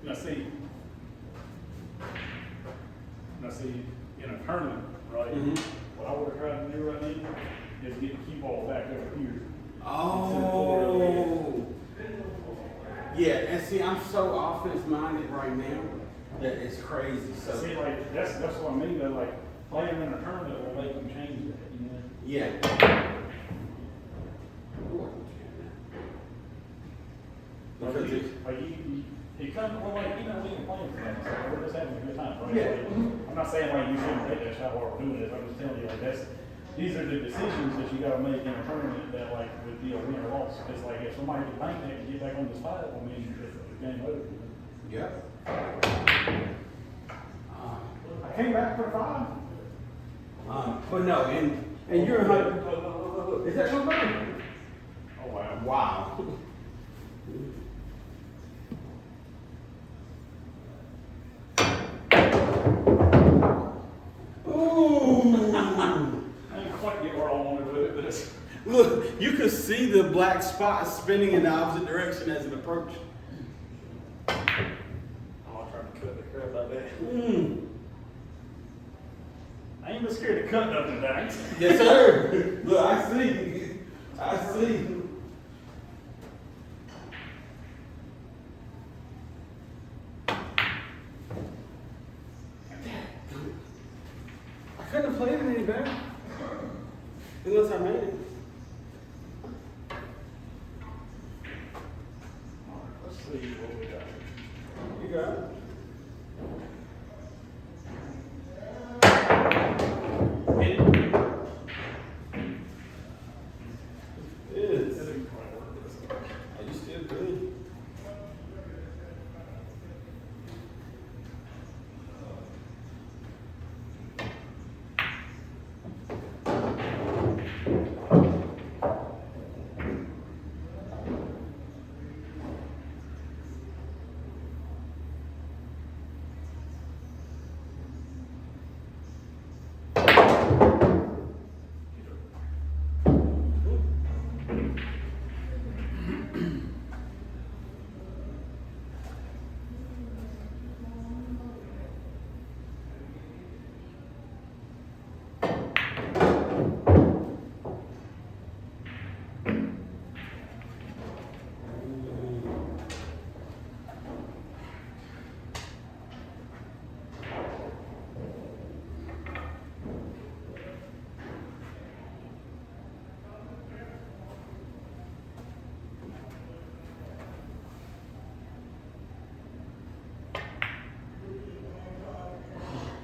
Now see, in a tournament, right? Mhm. What I would have tried to do right now is get the cue ball back over here. Oh. Yeah, and see, I'm so offense minded right now that it's crazy. So See, like, that's what I mean, though, like, playing in a tournament will make you change that, you know? yeah. Like, Because it, you come, well, like, you know, we can play for that, so we're just having a good time, right? Yeah. Like, I'm not saying like you shouldn't take that shot while we're doing this, I'm just telling you, like, these are the decisions that you gotta make in a tournament that, like, would be a win or loss. Because, like, if somebody can bank that and get back on the spot, I mean, it's game over. yeah. I came back for 5. But no, and you're 100. Is that your brother? Oh, wow. Wow. Ooh. I didn't quite get where I wanted with it, but it's. Look, you could see the black spot spinning in the opposite direction as it approached. Oh, I'm trying to cut the crap out of that. I ain't been scared to cut nothing back. Yes, sir. Look, I see. I see. I couldn't have played it any better. Unless I made it. Let's see what we got here. You got it. It is. Are you still good?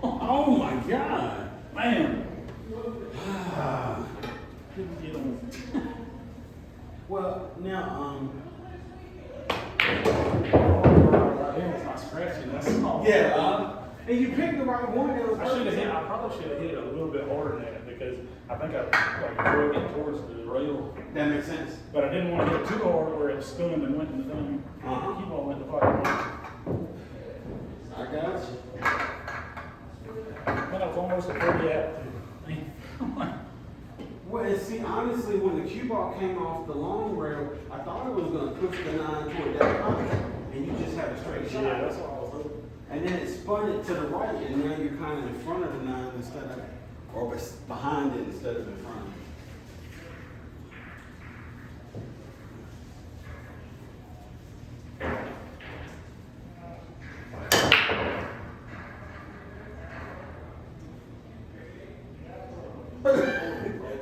Oh my God. Man. Get on. Well, now, It's not scratching, that's all. yeah, and you picked the right one. That was I should have perfect. hit. I probably should have hit it a little bit harder than that because I think I like drove it towards the rail, That makes sense. but I didn't want to hit it too hard where it spun and went in the thing. Uh-huh. Keep on went to fire. I got you. Man, I was almost a 30 out. Well, and see, honestly, when the cue ball came off the long rail, I thought it was going to push the 9 toward that pocket, and you just have a straight shot. Yeah, that's what I was hoping. And then it spun it to the right, and now you're kind of in front of the 9 instead of, or behind it instead of in front of it.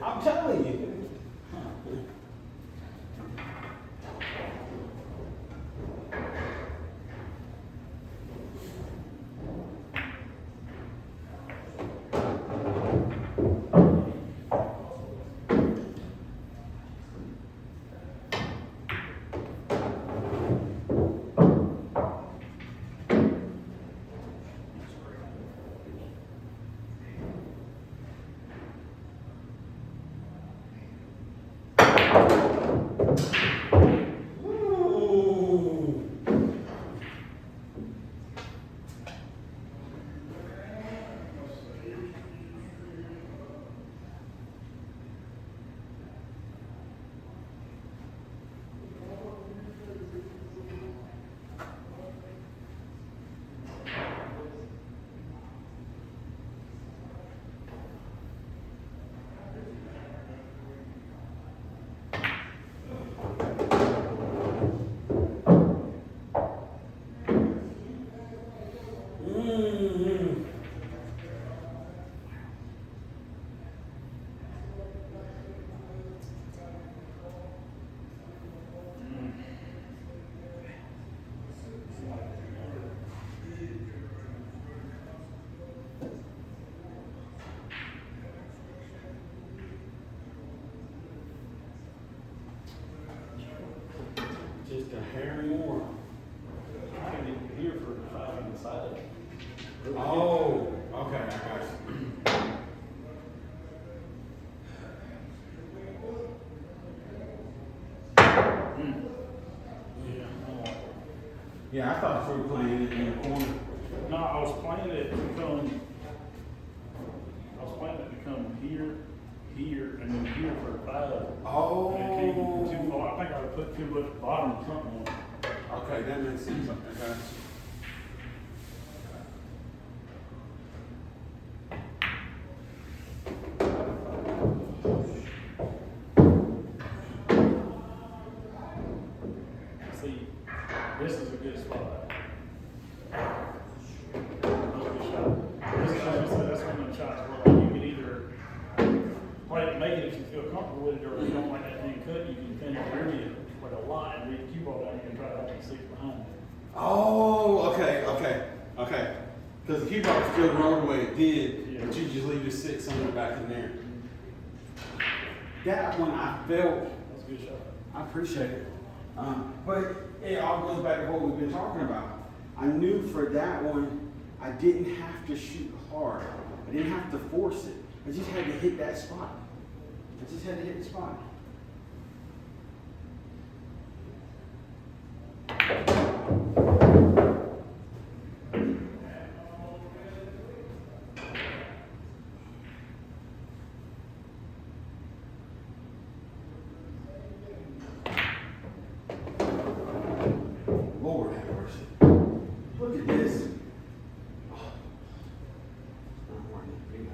I'm telling you. Yeah. Yeah, I thought you were playing it in the corner. No, I was planning it to come here, and then here for a 5. Oh. And it came too far. I think I would put too much bottom or something on it. Okay, that makes sense. Okay. See, this is a good spot. Good shot. That's one of the shots where like, you can either play it, make it if you feel comfortable with it, or if you don't like that thing cut, you can thin it really like a lot and read the cue ball down. You can try to open 6 behind it. Oh, okay. Because the keyboard still rolled the way it did, Yeah. but you just leave it sit somewhere back in there. That one I felt, That's a good shot. I appreciate it. But it all goes back to what we've been talking about. I knew for that one, I didn't have to shoot hard. I didn't have to force it. I just had to hit that spot. I just had to hit the spot. Lord have mercy. Look at this. Oh, it's not working. Here you go.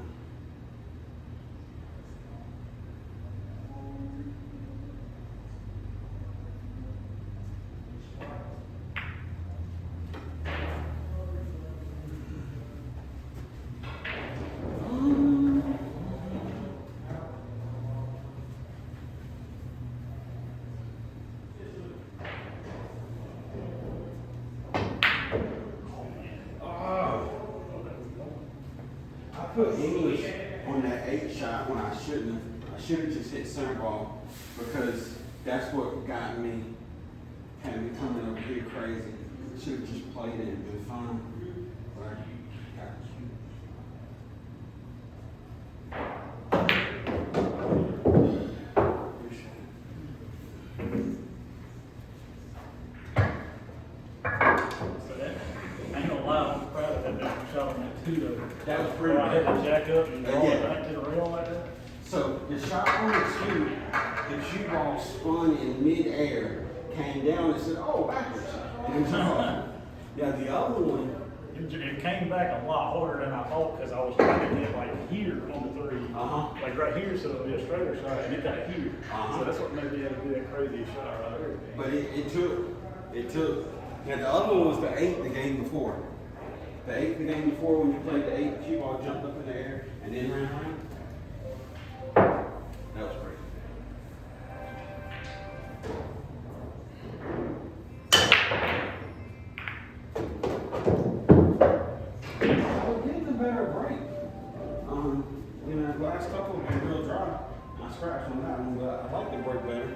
I put English on that 8 shot when I shouldn't have. I should have just hit center ball because that's what got me, had me coming over here crazy. I should have just played it and been fine. But I got So that, I ain't gonna lie, I'm proud of that different shot on that 2 though. That was pretty Where I had good. to jack up and roll Yeah. it back to the rail like that. So the shot on the cue ball spun in midair, came down and said, "Oh, backwards." And took off. Yeah, the other one. It came back a lot harder than I thought because I was trying to get like here on the 3, like right here, so it'll be a straighter shot, and it got here. So that's what made me have to do that crazy shot right there. But it took. Now the other one was the 8 the game before. The 8 the game before when you played the 8, the cue ball jumped up in the air and then ran around. That was great. I was getting a better break. The last couple have been real dry. I scratched on that one, but I like the break better.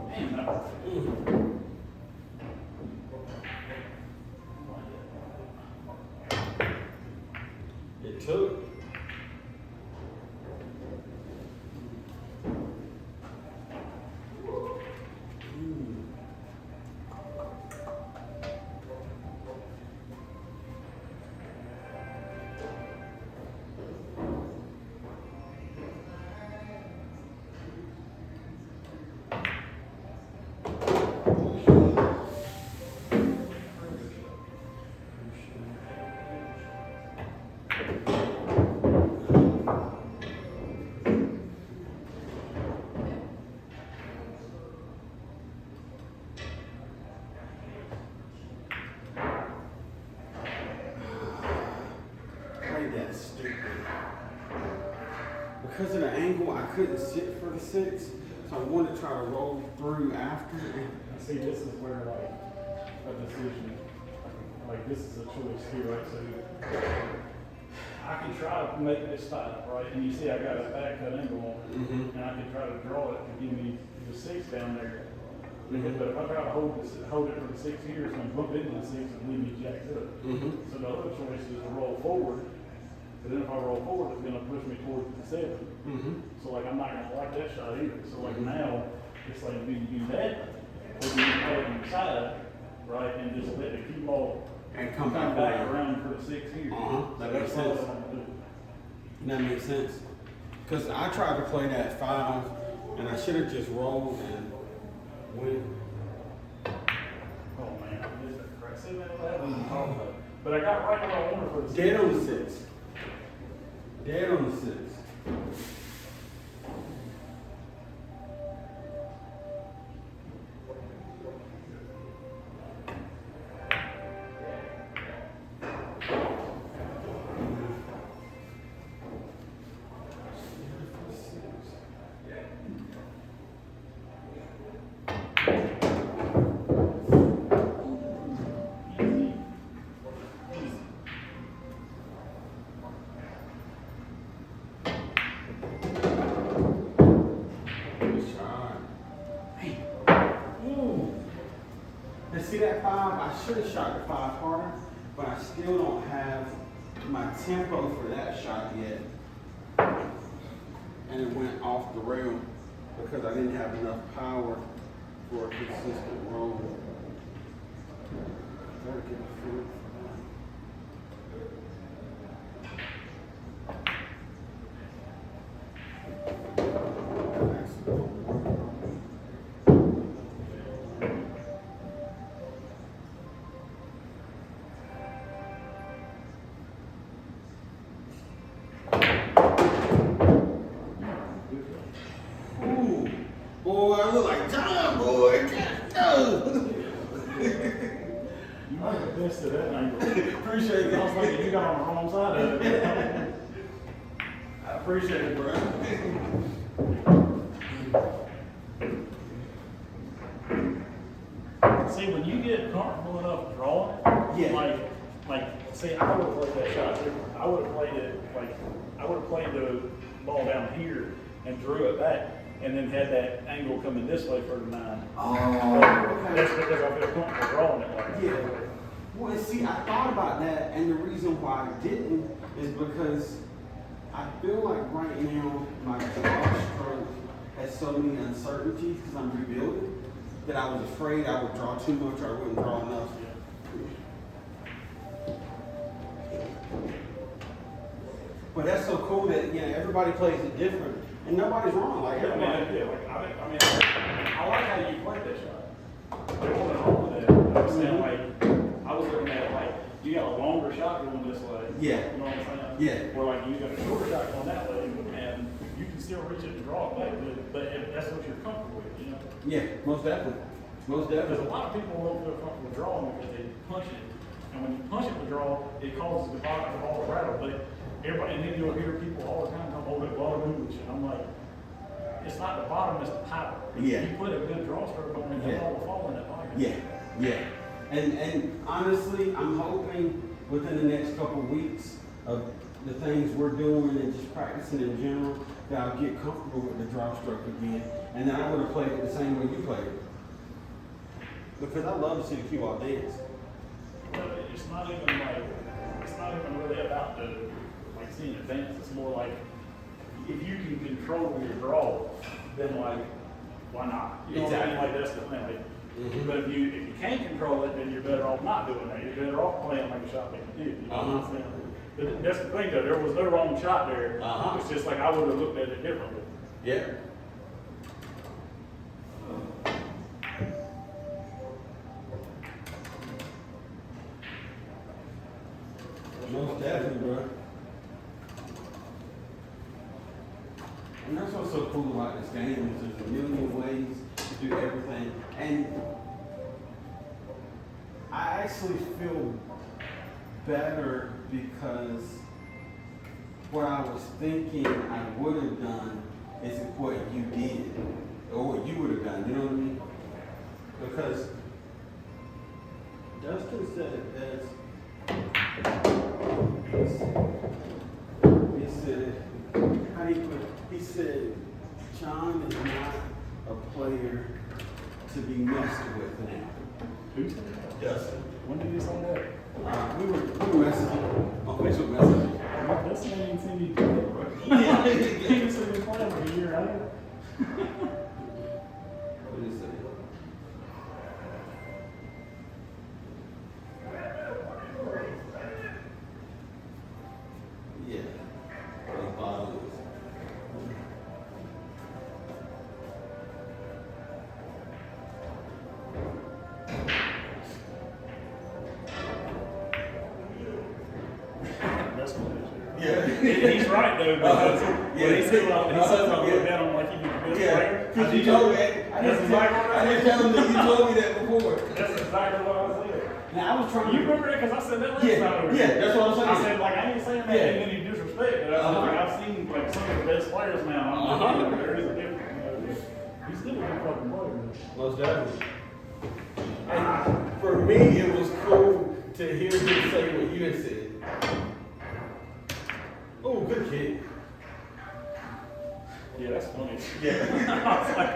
Damn, that was It took. Played that stupid. Because of the angle, I couldn't sit for the 6, so I wanted to try to roll through after. See, this is where like a decision, like this is a choice here, right? So I I can try to make this tight, right? And you see I got a back cut angle on it, Mhm. and I can try to draw it to give me the 6 down there. Mhm. But if I try to hold it for the 6 here, it's gonna bump into the 6 and leave me jacked up. Mhm. So the other choice is to roll forward, but then if I roll forward, it's gonna push me towards the 7. Mhm. So like, I'm not gonna like that shot either. So like now, it's like, do you do that, or do you play it on the side, right, and just let the cue ball And come come back back around. around for the 6 here? Uh-huh. That makes That's all sense. I'm gonna do. That makes sense. Cause I tried to play that 5, and I should have just rolled and went. Oh man, I missed that crap. See, that wasn't even talking about. But I got right where I wanted for the 6. Dead on the 6. Dead on the 6. Easy. Easy. Good shot. Man. Ooh. And see that 5? I should have shot the 5 harder, but I still don't have my tempo for that shot yet. And it went off the rail because I didn't have enough power for a consistent roll. Gotta get a foot. Ooh, boy, I look like John, boy. No. You might have missed it that angle. Appreciate I was it. thinking you got on the wrong side of it. I appreciate it, bro. See, when you get comfortable enough drawing, Yeah. see, I would have played that shot different. I would have played it I would have played the ball down here and drew it back, and then had that angle coming this way for the 9. Oh, That's because I feel comfortable drawing it like that. Yeah. Well, see, I thought about that, and the reason why I didn't is because I feel like right now my draw stroke has so many uncertainties because I'm rebuilding that I was afraid I would draw too much or I wouldn't draw enough. But that's so cool that everybody plays it different, and nobody's wrong. Like Yeah, everybody. I like how you played that shot. There wasn't wrong with that. I'm saying, like, I was looking at it like, you got a longer shot going this way. Yeah. You know what I'm saying? Yeah. Or like, you got a shorter shot going that way, and you can still reach it and draw it back, but if that's what you're comfortable with, you know? Yeah, most definitely. Most Because a definitely. lot of people don't feel comfortable drawing because they punch it. And when you punch it to draw, it causes the bottom of the ball to rattle. But everybody, and then you'll hear people all the time come over that ball movement shit. I'm like, it's not the bottom, it's the power. Yeah. You put a good draw stroke on it, the Yeah. ball will fall in that pocket. Yeah, yeah. And honestly, I'm hoping within the next couple of weeks of the things we're doing and just practicing in general, that I'll get comfortable with the draw stroke again. And then I would have played it the same way you played it. Because I love to see the cue ball dance. But it's not even really about seeing it dance. It's more like, if you can control your draw, then like, why not? You know what I mean? Exactly. Like, that's the thing. Like, Mhm. But if you can't control it, then you're better off not doing that. You're better off playing like a shot like you did. You know what I'm saying? But that's the thing though, there was no wrong shot there. Uh-huh. It's just like I would have looked at it differently. Yeah. Most definitely, bro. And that's what's so cool about this game is there's a million ways to do everything. And I actually feel better because what I was thinking I would have done isn't what you did or what you would have done. You know what I mean? Because Dustin said it best. said, John is not a player to be messed with now. Who said that? Dustin. When did you say that? We were messaging on Facebook Messenger. That's not even seen you do it, bro. Yeah. He ain't seen you play for a year, either. What is it? Yeah. The bottom is. That's what it is. Yeah. He's right though, because when he says I'm looking at him like he's the best player. Because you told me, I didn't tell him that you told me that before. That's exactly what I was saying. Now I was trying to. You remember that? Because I said that last time. Yeah, that's what I'm saying. I said, like, I ain't saying that in any disrespect, but I said, like, I've seen, like, some of the best players now. I'm like, there is a difference. You know, he's still a good fucking player. Most definitely. And for me, it was cool to hear him say what you had said. Oh, good kid. Yeah, that's funny. Yeah. I was like,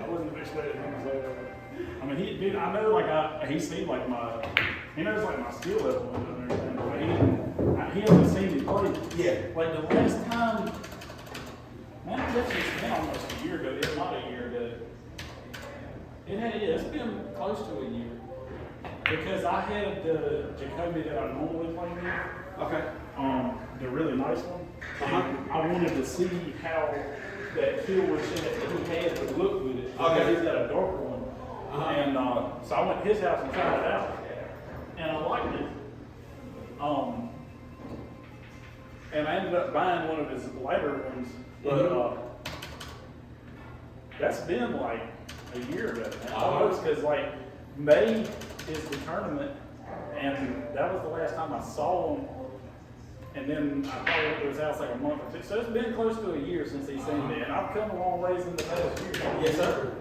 I wasn't expecting him to say that. I mean, dude, I know, like, he seen, like, he knows, like, my skill level and everything, but he hasn't seen me play. Yeah. Like, the last time, man, I guess it's been almost a year ago, it's not a year ago. It's been close to a year. Because I had the Jacoby that I normally play with. Okay. The really nice one. And I wanted to see how that kill shit that he had would look with it. Because Okay. he's got a darker one. And so I went to his house and tried it out. And I liked it. And I ended up buying one of his lighter ones. But that's been like a year ago now. Almost, because like May is the tournament. And that was the last time I saw him. And then I probably went to his house like a month or two. So it's been close to a year since he's seen me. And I've come a long ways in the past year. Yes, sir.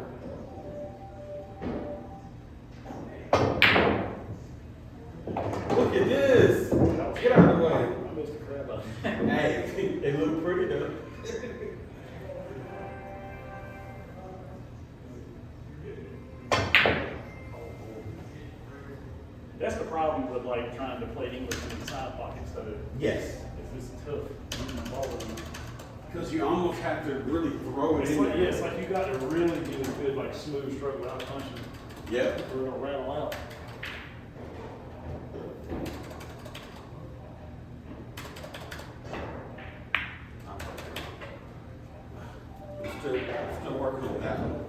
Look at this. Get out of the way. I missed the crap out of it. Hey, they look pretty though. That's the problem with like trying to play English in the side pockets. So Yes. it's tough. Because you almost have to really throw it It's in like, there. yeah, it's like you got to really get a good like smooth stroke without punching, Yep. or it'll rattle out. Still working on that one.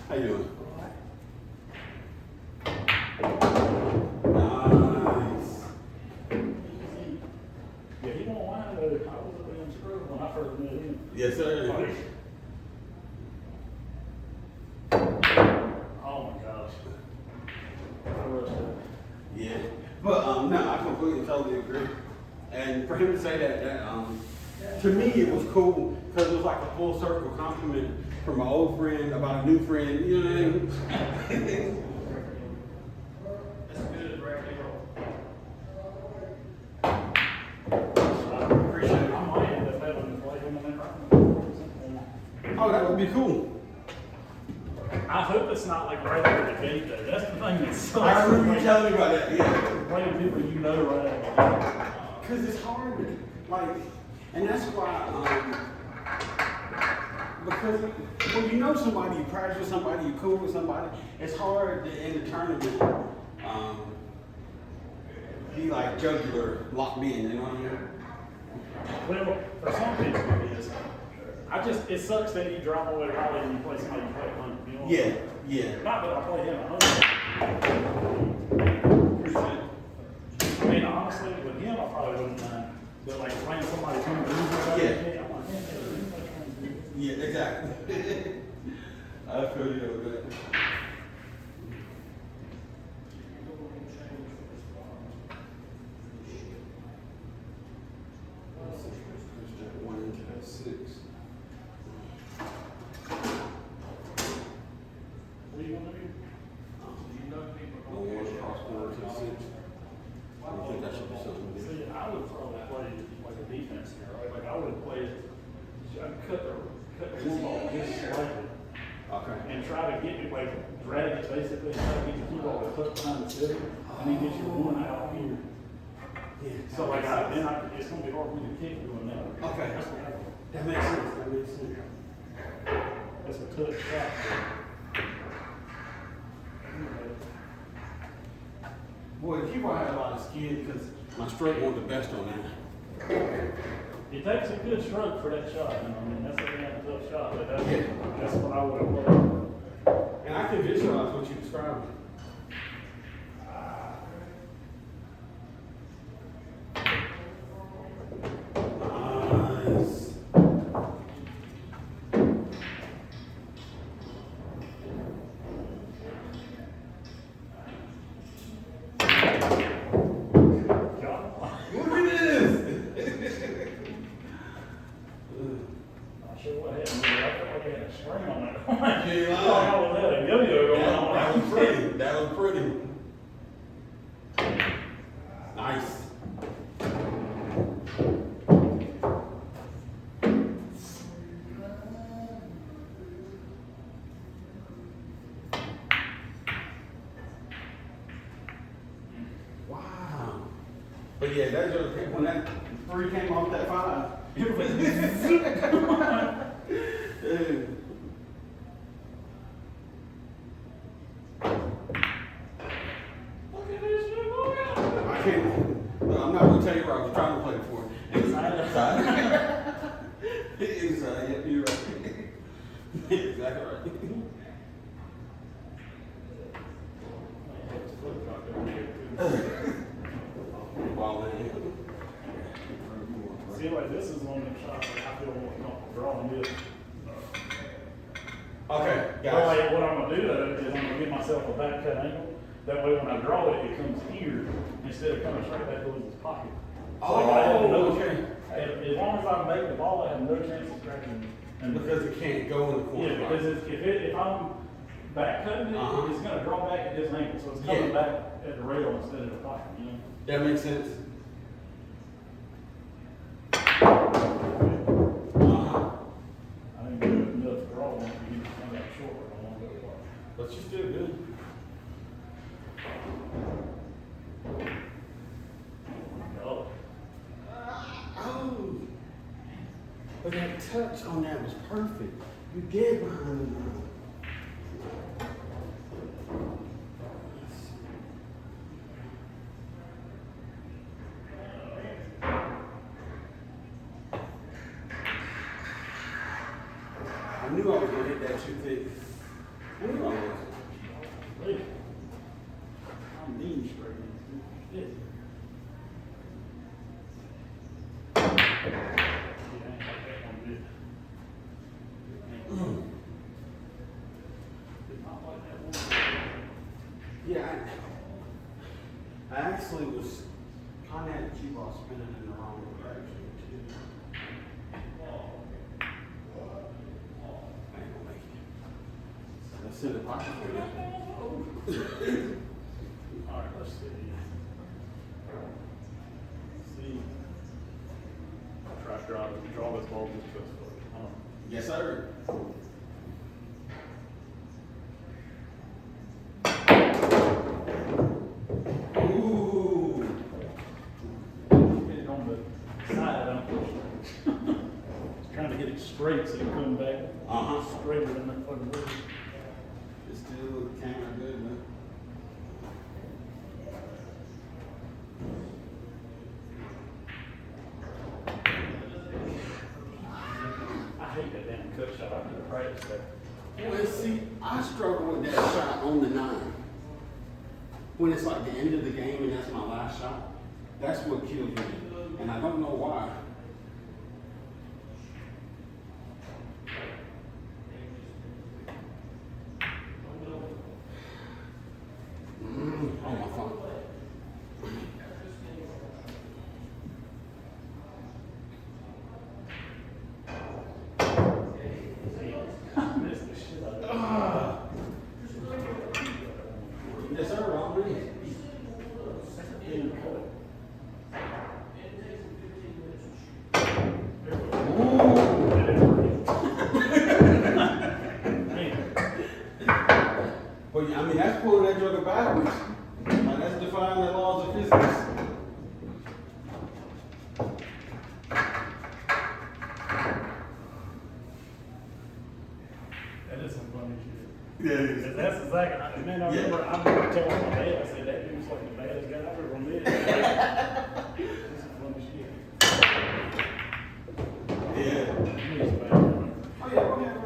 How you doing? Nice. Yeah, he won't mind though. I was a damn screw when I first met him. Yes, sir. Like, oh my gosh. I rushed it. Yeah. But no, I completely totally agree. And for him to say that to me it was cool because it was like a full circle compliment from my old friend about a new friend. You know what I mean? That's good, right there. I appreciate it. I might end up having to play him in that round. Oh, that would be cool. I hope it's not like right over the gate though. That's the thing that sucks. I remember you telling me about that. Yeah. Playing people you know right out of the gate. Because it's hard, like, and that's why, because when you know somebody, you practice with somebody, you cool with somebody, it's hard to, in the tournament, be like jugular, locked in, you know what I mean? Well, for some people it is. It sucks that you drop away to Holly and you play somebody you play 100. You know what Yeah, I mean? yeah. Not that I play him 100. I mean, honestly, with him, I probably wouldn't mind. But like playing somebody coming to Yeah. I'm like, man, Yeah, exactly. I feel you on that. and try to get it, like, drag it basically, try to get the keyboard to tuck behind the stick, and then get your one out here. Yeah. So like, it's gonna be hard for me to kick doing that. Okay. That's what happened. That makes sense. That makes sense. That's a touch shot. Boy, the keyboard had a lot of skin because my stroke wasn't the best on that. It takes a good stroke for that shot, you know, I mean, that's a tough shot, but that's, Yeah. that's what I would have worked. And I can visualize what you described. Nice. Look at this. Not sure what happened, I felt like I had a string on that one. You ain't I thought I was had a yo-yo going on. That was pretty. That was pretty. Nice. Wow. But yeah, that just when that 3 came off that 5. It was Dude. Look at this shit, look at it. I can't. Look, I'm not gonna tell you where I was trying to play it for. Inside. Inside. Yep, you're right. Exactly right. Wow, man. See, like, this is one of the shots that I feel more comfortable drawing this. Okay, But guys. like, what I'm gonna do though is I'm gonna give myself a back cut angle. That way when I draw it, it comes here instead of coming straight back towards his pocket. So like, I have no, okay. as long as I make the ball, I have no chance of scratching. And Because it can't go in the corner. yeah, because if I'm back cutting it, Uh-huh. it's gonna draw back at this angle, so it's coming Yeah. back at the rail instead of the pocket, you know? That makes sense. I didn't do enough drawing for you to come back short, I don't want to go far. But you're still good. Oh. Oh. But that touch on that was perfect. You get behind the line. I knew I was gonna hit that too thick. I knew I was. Hey, I'm mean straight. Yeah. Yeah, I ain't like that one bit. Did not like that one. Yeah, I actually was kind of had the cue ball spinning in the wrong direction too. I ain't gonna make it. Let's see the pocket for you. All right, let's see. See. I'll try to draw this ball just to its foot. Yes, sir. Ooh. Hit it on the side, I'm trying to get it straight so it come back straighter than that fucking wood. It still came out good, man. I hate that damn cut shot. I could have practiced that. Well, see, I struggle with that shot on the 9. When it's like the end of the game and that's my last shot, that's what kills me. And I don't know why. Oh, my phone. I missed the shit out of it. Yes, sir, I'm ready. Damn cut. Well, I mean, that's pulling that joker backwards. Like, that's defying the laws of physics. That is some funny shit. Yeah, it is. That's exactly, man, I remember telling my dad, I said, that dude's like the baddest guy I've ever met. That's some funny shit. Yeah. He's bad. Oh, yeah, oh, yeah.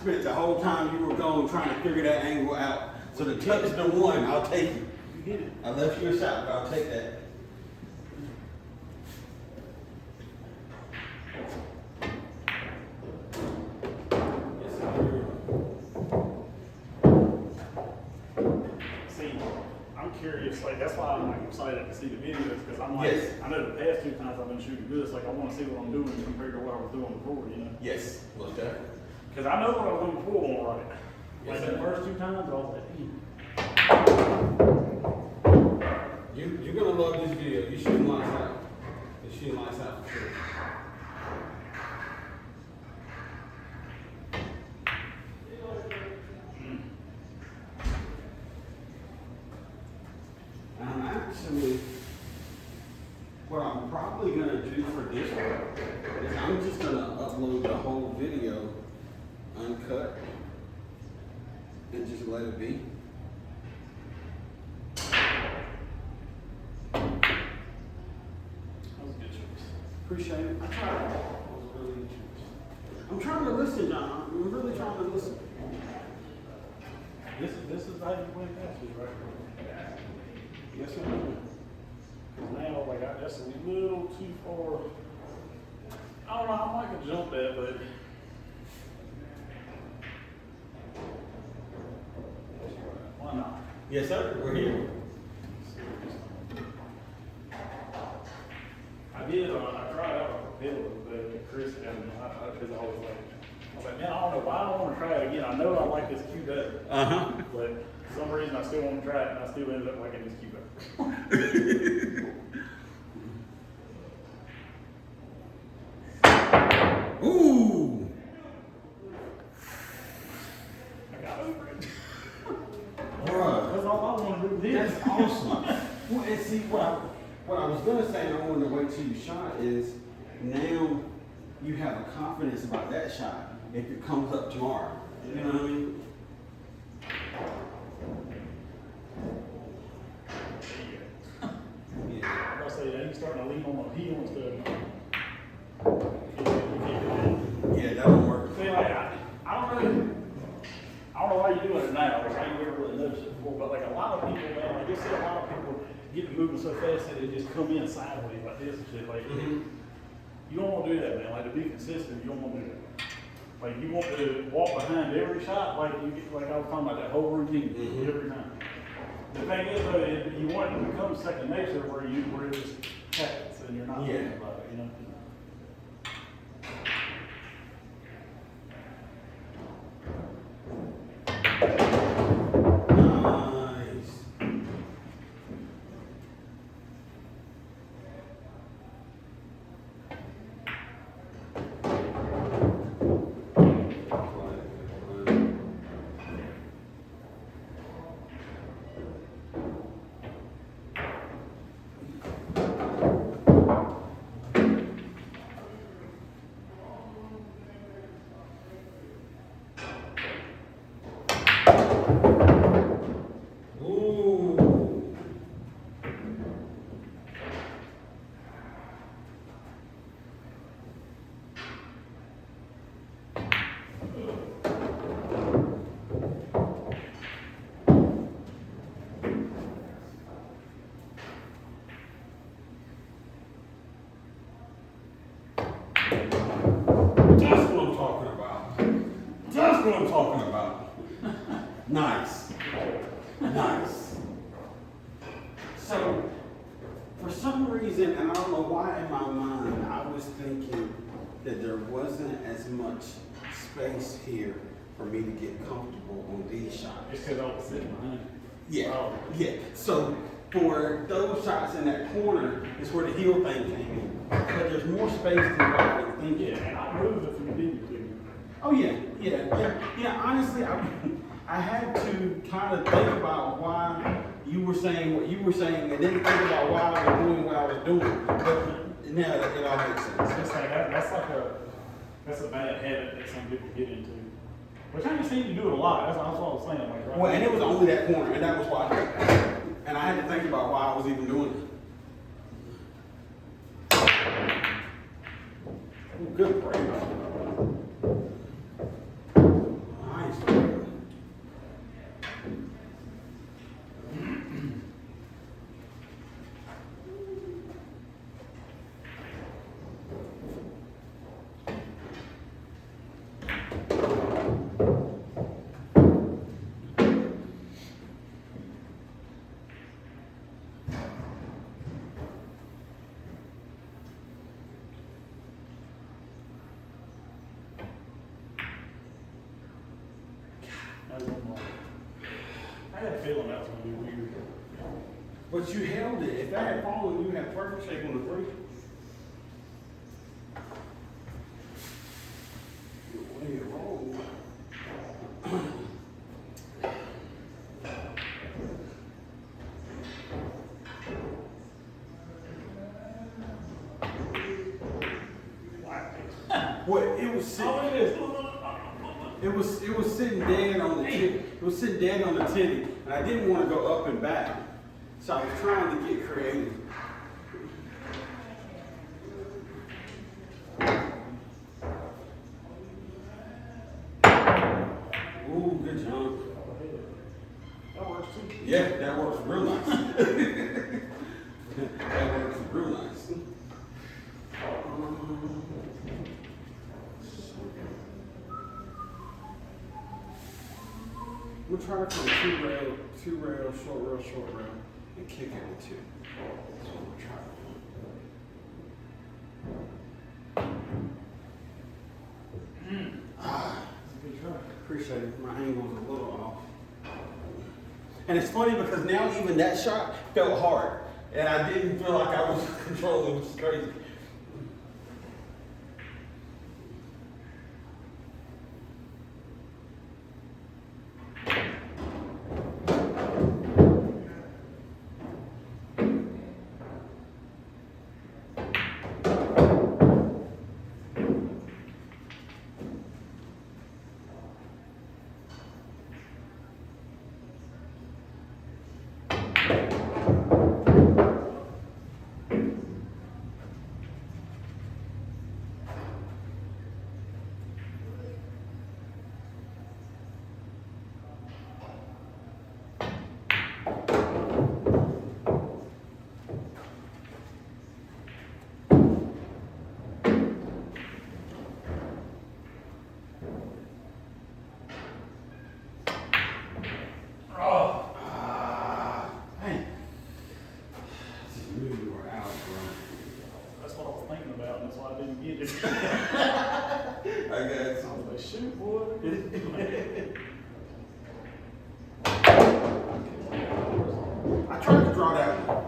Spent the whole time you were gone trying to figure that angle out. So the touch the one, I'll take it. You hit it. I left you a shot, but I'll take that. Yes, sir. See, I'm curious, like, that's why I'm like excited to see the videos, because I'm like, Yes. I know the past 2 times I've been shooting good, it's like, I want to see what I'm doing compared to what I was doing before, you know? Yes, most definitely. Because I know what I was doing before on right. Yes, Like, the sir. first 2 times, I was like, You're gonna love this video. You shooting lights out. You're shooting lights out for sure. I'm actually, what I'm probably gonna do for this one is I'm just gonna upload the whole video uncut and just let it be. that was a good choice. Appreciate it. I tried. That was really good choice. I'm trying to listen, John. I'm really trying to listen. This is how you win passes, right? Yes, sir. Now, like, that's a little too far. I don't know, I might could jump that, but. Why not? Yes, sir. We're here. I did, I tried out a pedal with Chris, and because I was like, man, I don't know why I don't want to try it again. I know I like this cue better, but for some reason I still want to try it, and I still ended up liking this cue better. Ooh. I got over it. Bruh. That's all I want to do. That's awesome. Well, and see, what I was gonna say, and I wanted to wait till you shot, is now you have a confidence about that shot if it comes up tomorrow. You know what I mean? Yeah. I'm gonna say, he's starting to lean on my heel instead of. Yeah, that would work. See, like, I don't know why you're doing it now, like, I ain't never really noticed it before, but like a lot of people, man, like you see a lot of people get to moving moving so fast that it just come in sideways like this and shit. Like, you don't want to do that, man. Like, to be consistent, you don't want to do that. Like, you want to walk behind every shot, like you get, like I was talking about that whole routine every time. The thing is, though, you want it to become second nature where it just happens and you're not thinking about it, you know. Nice. Ooh. That's what I'm talking about. That's what I'm talking about. Nice. Nice. So, for some reason, and I don't know why in my mind, I was thinking that there wasn't as much space here for me to get comfortable on these shots. It's because I was sitting behind you. Yeah, Oh. yeah. So for those shots in that corner is where the heel thing came in. But there's more space than what I was thinking. Yeah, and I moved if you needed to. Oh yeah, yeah. Honestly, I had to kind of think about why you were saying what you were saying, and then think about why I was doing what I was doing. But now it all makes sense. It's like that's a bad habit that some people get into. Which I just seem to do it a lot. That's what I was saying. Like, right? Well, and it was only that corner, and that was why. And I had to think about why I was even doing it. Oh, good break. Nice break. I had a feeling that was going to be weird. But you held it. If that had fallen, you had perfect shape on the three. Way to roll. What it was sitting. Oh, it is. It was sitting dead on the titty. It was sitting dead on the titty, and I didn't want to go up and back, so I was trying to get creative. Ooh, good jump. That works too. Yeah, that works real nice. That works real nice. We'll try to come two rail, short rail, and kick it with two. That's what we'll try to do. Good try. Appreciate it. My angle's a little off. And it's funny because now even that shot felt hard. And I didn't feel like I was controlling, which is crazy. were out, bro. That's what I was thinking about, and that's why I didn't get it. I got I some. was like, shoot, boy. I tried to draw that one.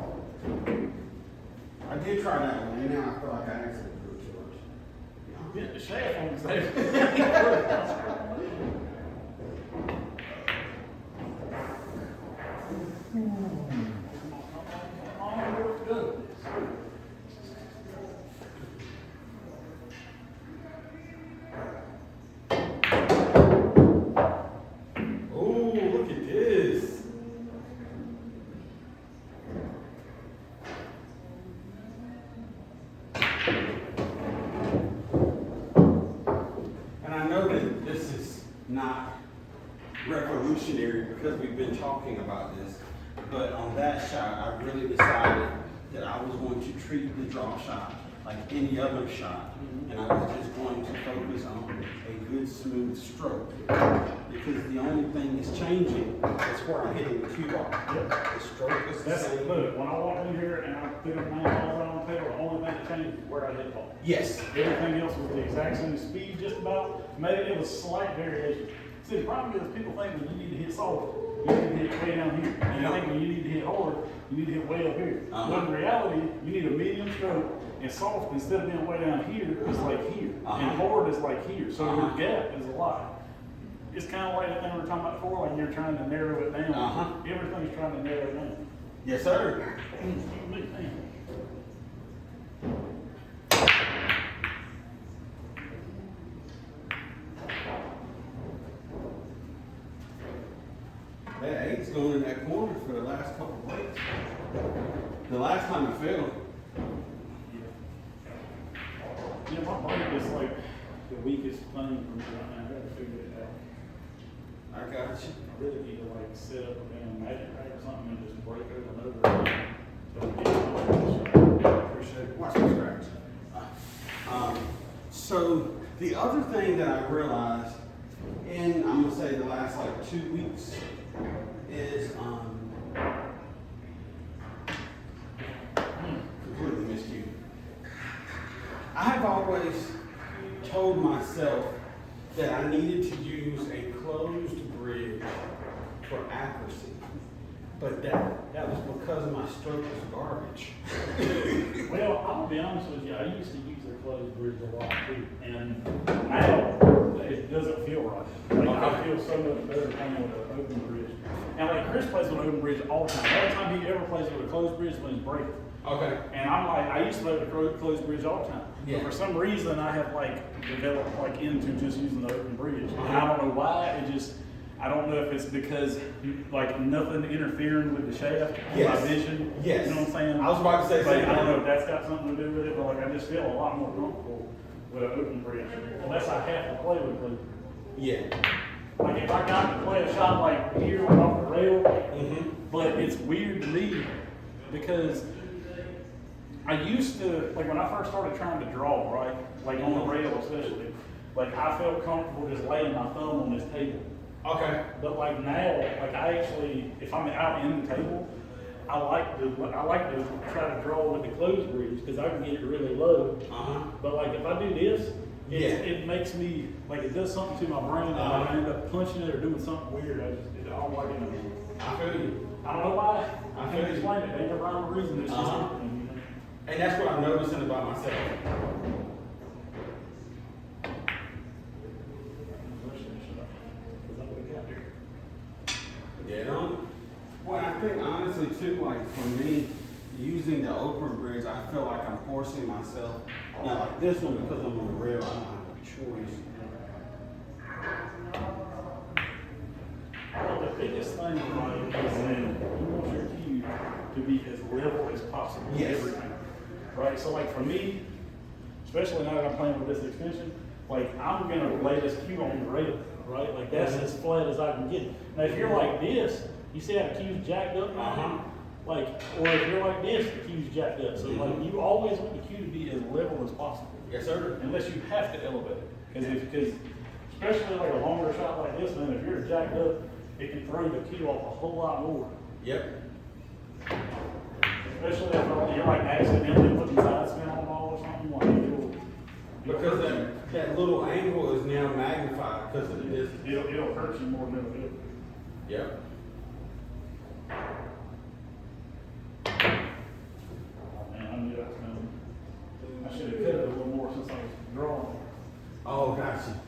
I did try that one, and now I feel like I accidentally drew yours. Get the shaft on the table. Oh, look at this. And I know that this is not revolutionary because we've been talking about this, but on that shot, I really decided that I was going to treat the draw shot like any other shot, and I was just going to focus on a good smooth stroke, because the only thing that's changing is where I'm hitting the cue ball. The stroke is the That's same. look, when I walk in here and I put my balls on the table, the only thing that changed is where I hit the ball. Yes. Everything else was the exact same speed, just about. Maybe it was slight variation. See, the problem is people think when you need to hit soft, you need to hit way down here. And you think when you need to hit hard, you need to hit way up here. But in reality, you need a medium stroke, and soft, instead of being way down here, is like here. And hard is like here. So your gap is a lot. It's kind of like that thing we were talking about before, like you're trying to narrow it down. Everything's trying to narrow it down. Yes, sir. Big thing. That eight's going in that corner for the last couple of plays. The last time it failed. Yeah, my bike is like the weakest thing for me right now. I gotta figure it out. I got you. I really need to like set up a damn magic rack or something and just break over and over again. Till I get it. Appreciate it. Watch my scratch. So the other thing that I realized in, I'm gonna say the last like 2 weeks is completely missed you. I have always told myself that I needed to use a closed bridge for accuracy, but that was because my stroke was garbage. Well, I'll be honest with you, I used to use a closed bridge a lot too, and now it doesn't feel right. Like I feel so much better playing with an open bridge. And like Chris plays with an open bridge all the time. The only time he ever plays with a closed bridge is when he's breaking. Okay. And I'm like, I used to play with a closed bridge all the time. Yeah. But for some reason, I have like developed like into just using the open bridge. And I don't know why. I don't know if it's because like nothing interfering with the shaft, Yes. my vision. Yes. You know what I'm saying? I was about to say Like, same I don't know thing. if that's got something to do with it, but like I just feel a lot more comfortable with an open bridge. Unless I have to play with it. Yeah. Like if I got to play a shot like here, like off the rail, but it's weird to me because I used to, like when I first started trying to draw, right, like on the rail especially, like I felt comfortable just laying my thumb on this table. Okay. But like now, like I actually, if I'm out in the table, I like to try to draw with the closed bridge because I can get it really low. But like if I do this, it makes me, like it does something to my brain and I end up punching it or doing something weird. I don't like it anymore. I feel you. I don't know why. I I feel can't you. explain it. Ain't no rhyme or reason. It's just happening, you know? And that's what I'm noticing about myself. Yeah, well, I think honestly too, like for me, using the open bridge, I feel like I'm forcing myself. Now, like this one, because I'm on the rail, I don't have a choice. Well, the biggest thing right, is that you want your cue to be as level as possible. Yes. Every time. Right? So like for me, especially now that I'm playing with this extension, like I'm gonna lay this cue on the rail, right? Like that's as flat as I can get it. Now if you're like this, you see how the cue's jacked up right now? Like, or if you're like this, the cue's jacked up. So like you always want the cue to be as level as possible. Yes, sir. Unless you have to elevate it. Because especially like a longer shot like this, man, if you're jacked up, it can throw the cue off a whole lot more. Yep. Especially if you're like accidentally putting side spin on the ball or something, like it'll Because hurt you. that little angle is now magnified because of the distance. It'll hurt you more than it'll do. Yep. Man, I knew that was coming. I should have cut it a little more since I was drawing. Oh, gotcha.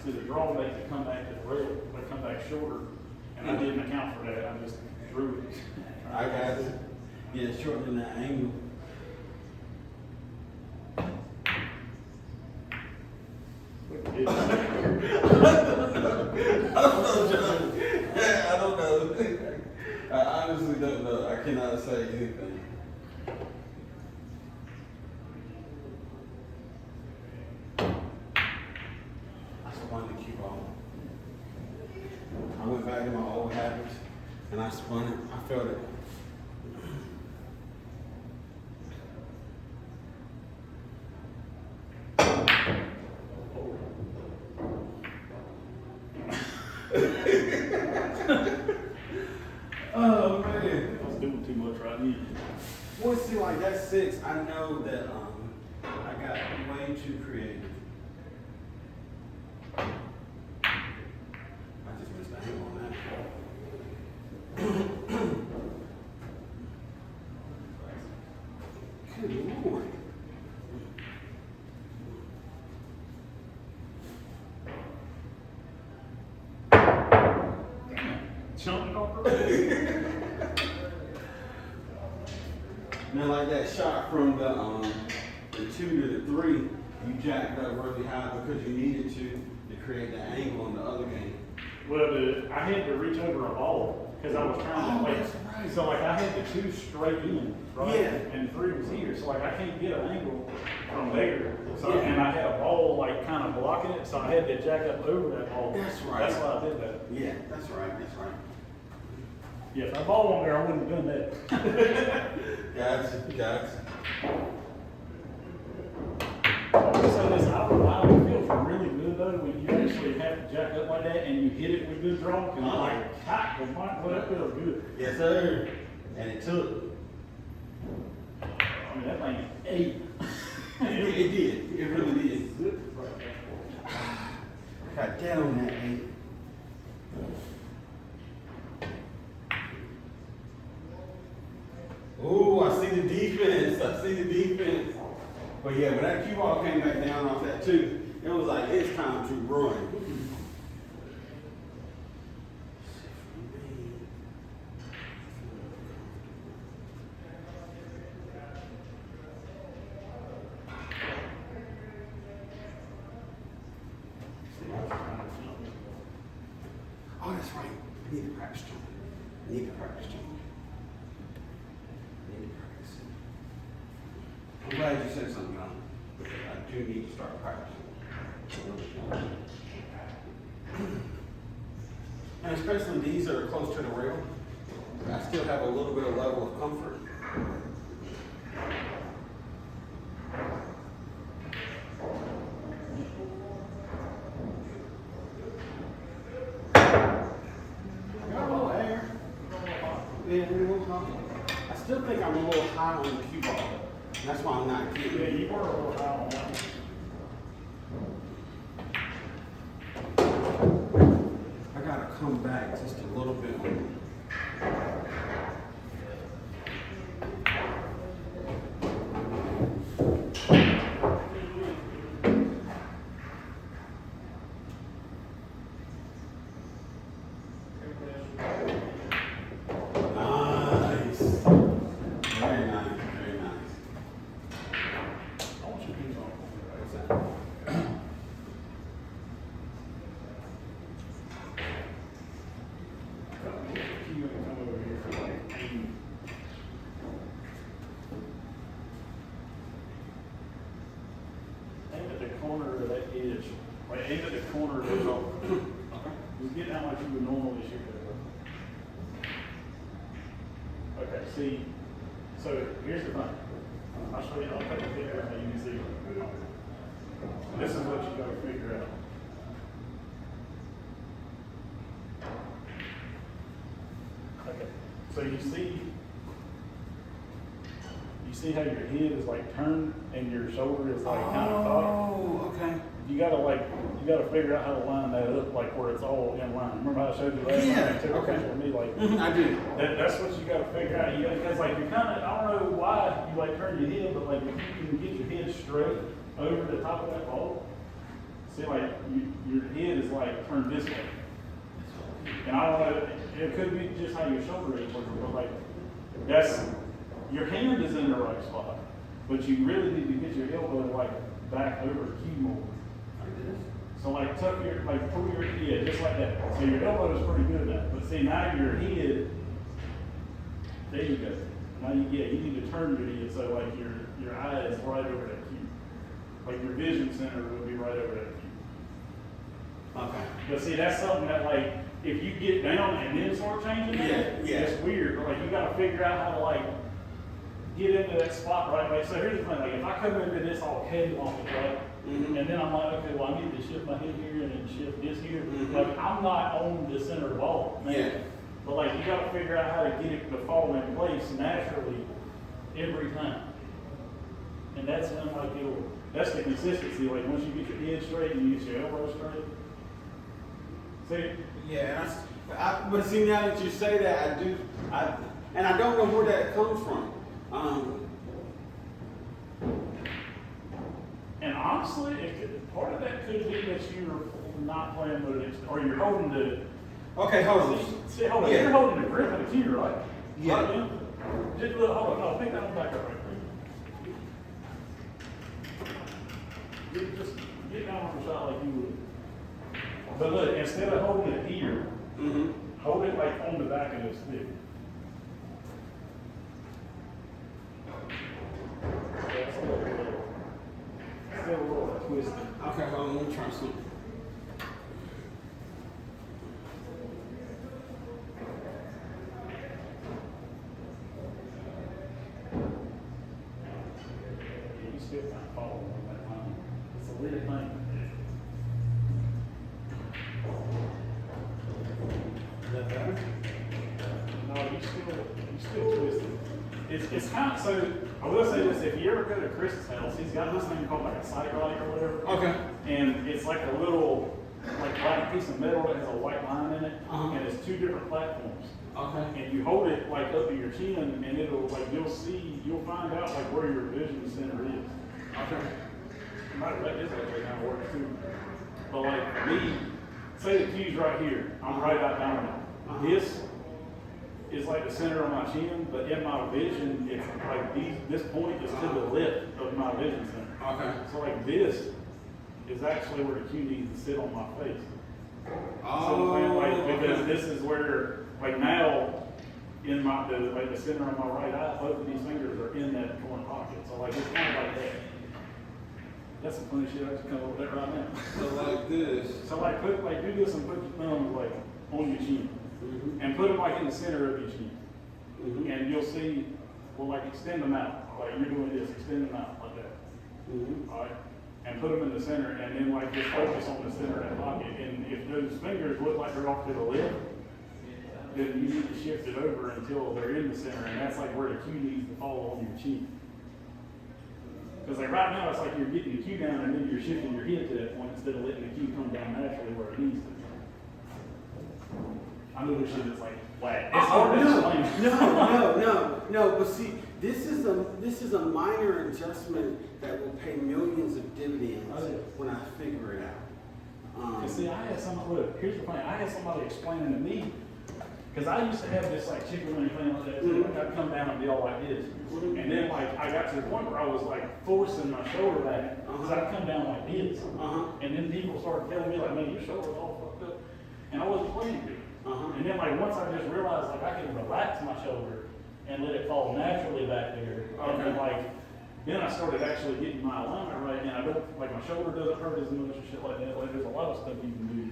See, the draw makes it come back to the rail, they come back shorter, and I didn't account for that, I just drew it. I got it. Yeah, shortening that angle. It- I don't know, John. I don't know. I honestly don't know. I cannot say anything. I spun the cue ball. I went back to my old habits and I spun it. I felt it. Oh man. I was doing too much right now. Well, see, like that's 6. I know that I got way too creative. I just missed the angle on that. Good Lord. Jumping off the rail. Now, like that shot from the 2 to the 3, you jacked up really high because you needed to create the angle in the other game. Well, I had to reach over a ball, because I was trying to, Oh, like, that's right. so like I had the 2 straight in, right? Yeah. And 3 was here, so like I can't get an angle from there. So, Yeah. and I had a ball like kind of blocking it, so I had to jack up over that ball. That's right. That's why I did that. Yeah, that's right, that's right. Yeah, if that ball on there, I wouldn't have done that. Gotcha, gotcha. So this out feels really good though when you actually have to jack up like that and you hit it with good draw. Cause I'm like, God, well, that feels good. Yes, sir. And it took. I mean, that thing ate. It did. It really did. Good right there. Got that on that 8. Ooh, I see the defense. I see the defense. But yeah, when that cue ball came back down off that 2, it was like, it's time to run. Oh, that's right. I need to practice jumping. I need to practice jumping. I need to practice. I'm glad you said something, John. Because I do need to start practicing. And especially these that are close to the rail, I still have a little bit of level of comfort. Got a little air. Yeah, a little high. I still think I'm a little high on the cue ball. And that's why I'm not Yeah, getting. you were a little high on that one. I gotta come back just a little bit more. Nice. Very nice, very nice. I want your keys on. What's that? You ain't come over here for like aim. Aim at the corner of that edge. Like aim at the corner of the edge. Just get down like you would normally shoot it. Okay, see, so here's the thing. I'll show you, I'll take a picture so you can see. This is what you gotta figure out. Okay, so you see see how your head is like turned and your shoulder is like kind of cocked? Oh, okay. You gotta figure out how to line that up, like where it's all in line. Remember how I showed you last Yeah, time? I took a okay. picture of me, like, I do. that's what you gotta figure out. Because like you're kind of, I don't know why you like turn your head, but like if you can get your head straight over the top of that ball, see like your head is like turned this way. And I don't know, it could be just how your shoulder is working, but like that's, your hand is in the right spot, but you really need to get your elbow like back over the cue more. So like tuck your, like pull your head just like that. So your elbow is pretty good at that. But see now your head, there you go. Now you need to turn your head so like your eye is right over that cue. Like your vision center would be right over that cue. Okay. But see that's something that like if you get down and then start changing it, Yeah. it's weird. But like you gotta figure out how to like get into that spot right. Like so here's the thing, like if I come into this all cattywampus, right? Mm-hmm. And then I'm like, okay, well, I need to shift my head here and then shift this here. Mhm. Like, I'm not on the center of the ball, man. Yeah. But like, you gotta figure out how to get it to fall in place naturally every time. And that's when like that's the consistency. Like once you get your head straight and you get your elbow straight. See? Yeah, but see now that you say that, and I don't know where that comes from. And honestly, part of that could be that you're not playing with it, or you're holding the. Okay, hold on. See, hold on. Yeah. You're holding the grip of the cue, right? Yeah. Right, just look, hold on. No, pick that one back up right quick. Just get down on the shot like you would. But look, instead of holding it here, Mm-hmm. hold it like on the back of this stick. That's still a little twisted. Okay, hold on. Let me try something. You still kind of follow on that line. It's a weird thing. Is that better? No, you still twisted. It's kind of, so, I will say this, if you ever go to Chris's house, he's got this thing called like a sight rod or whatever. Okay. And it's like a little, like black piece of metal that has a white line in it, Uh-huh. and it's two different platforms. Okay. And you hold it like up to your chin, and it'll, like, you'll find out like where your vision center is. Okay. Matter of fact, this actually kind of works too. But like me, say the cue's right here, I'm right out down there. Uh-huh. This is like the center of my chin, but in my vision, it's like this point is to the left of my vision center. Okay. So like this is actually where the cue needs to sit on my face. So like because this is where like now in my the center of my right eye, both of these fingers are in that corner pocket. So like it's kind of like that. That's some funny shit I just come up with that right now. So like this. So like do this and put your thumbs like on your chin. Mm-hmm. And put them like in the center of your chin. Mm-hmm. And you'll see, well, like extend them out. Like you're doing this, extend them out like that. Mm-hmm. All right? And put them in the center, and then like just focus on the center of that pocket. And if those fingers look like they're off to the left, then you need to shift it over until they're in the center, and that's like where the cue needs to fall on your chin. Because like right now, it's like you're getting the cue down, and then you're shifting your head to that point instead of letting the cue come down naturally where it needs to. I know this shit is like whack. It's hard to explain. No. But see, this is a minor adjustment that will pay millions of dividends Oh, yeah. when I figure it out. And see, I had somebody, look, here's the thing, I had somebody explaining to me, because I used to have this like chicken wing thing like that too, like I'd come down and be all like this. And then like I got to the point where I was like forcing my shoulder back, because I'd come down like this. And then people started telling me like, man, your shoulder's all fucked up. And I wasn't playing good. And then like once I just realized like I can relax my shoulder and let it fall naturally back there. And then then I started actually getting my alignment right, and I don't, like my shoulder doesn't hurt as much and shit like that. Like there's a lot of stuff you can do.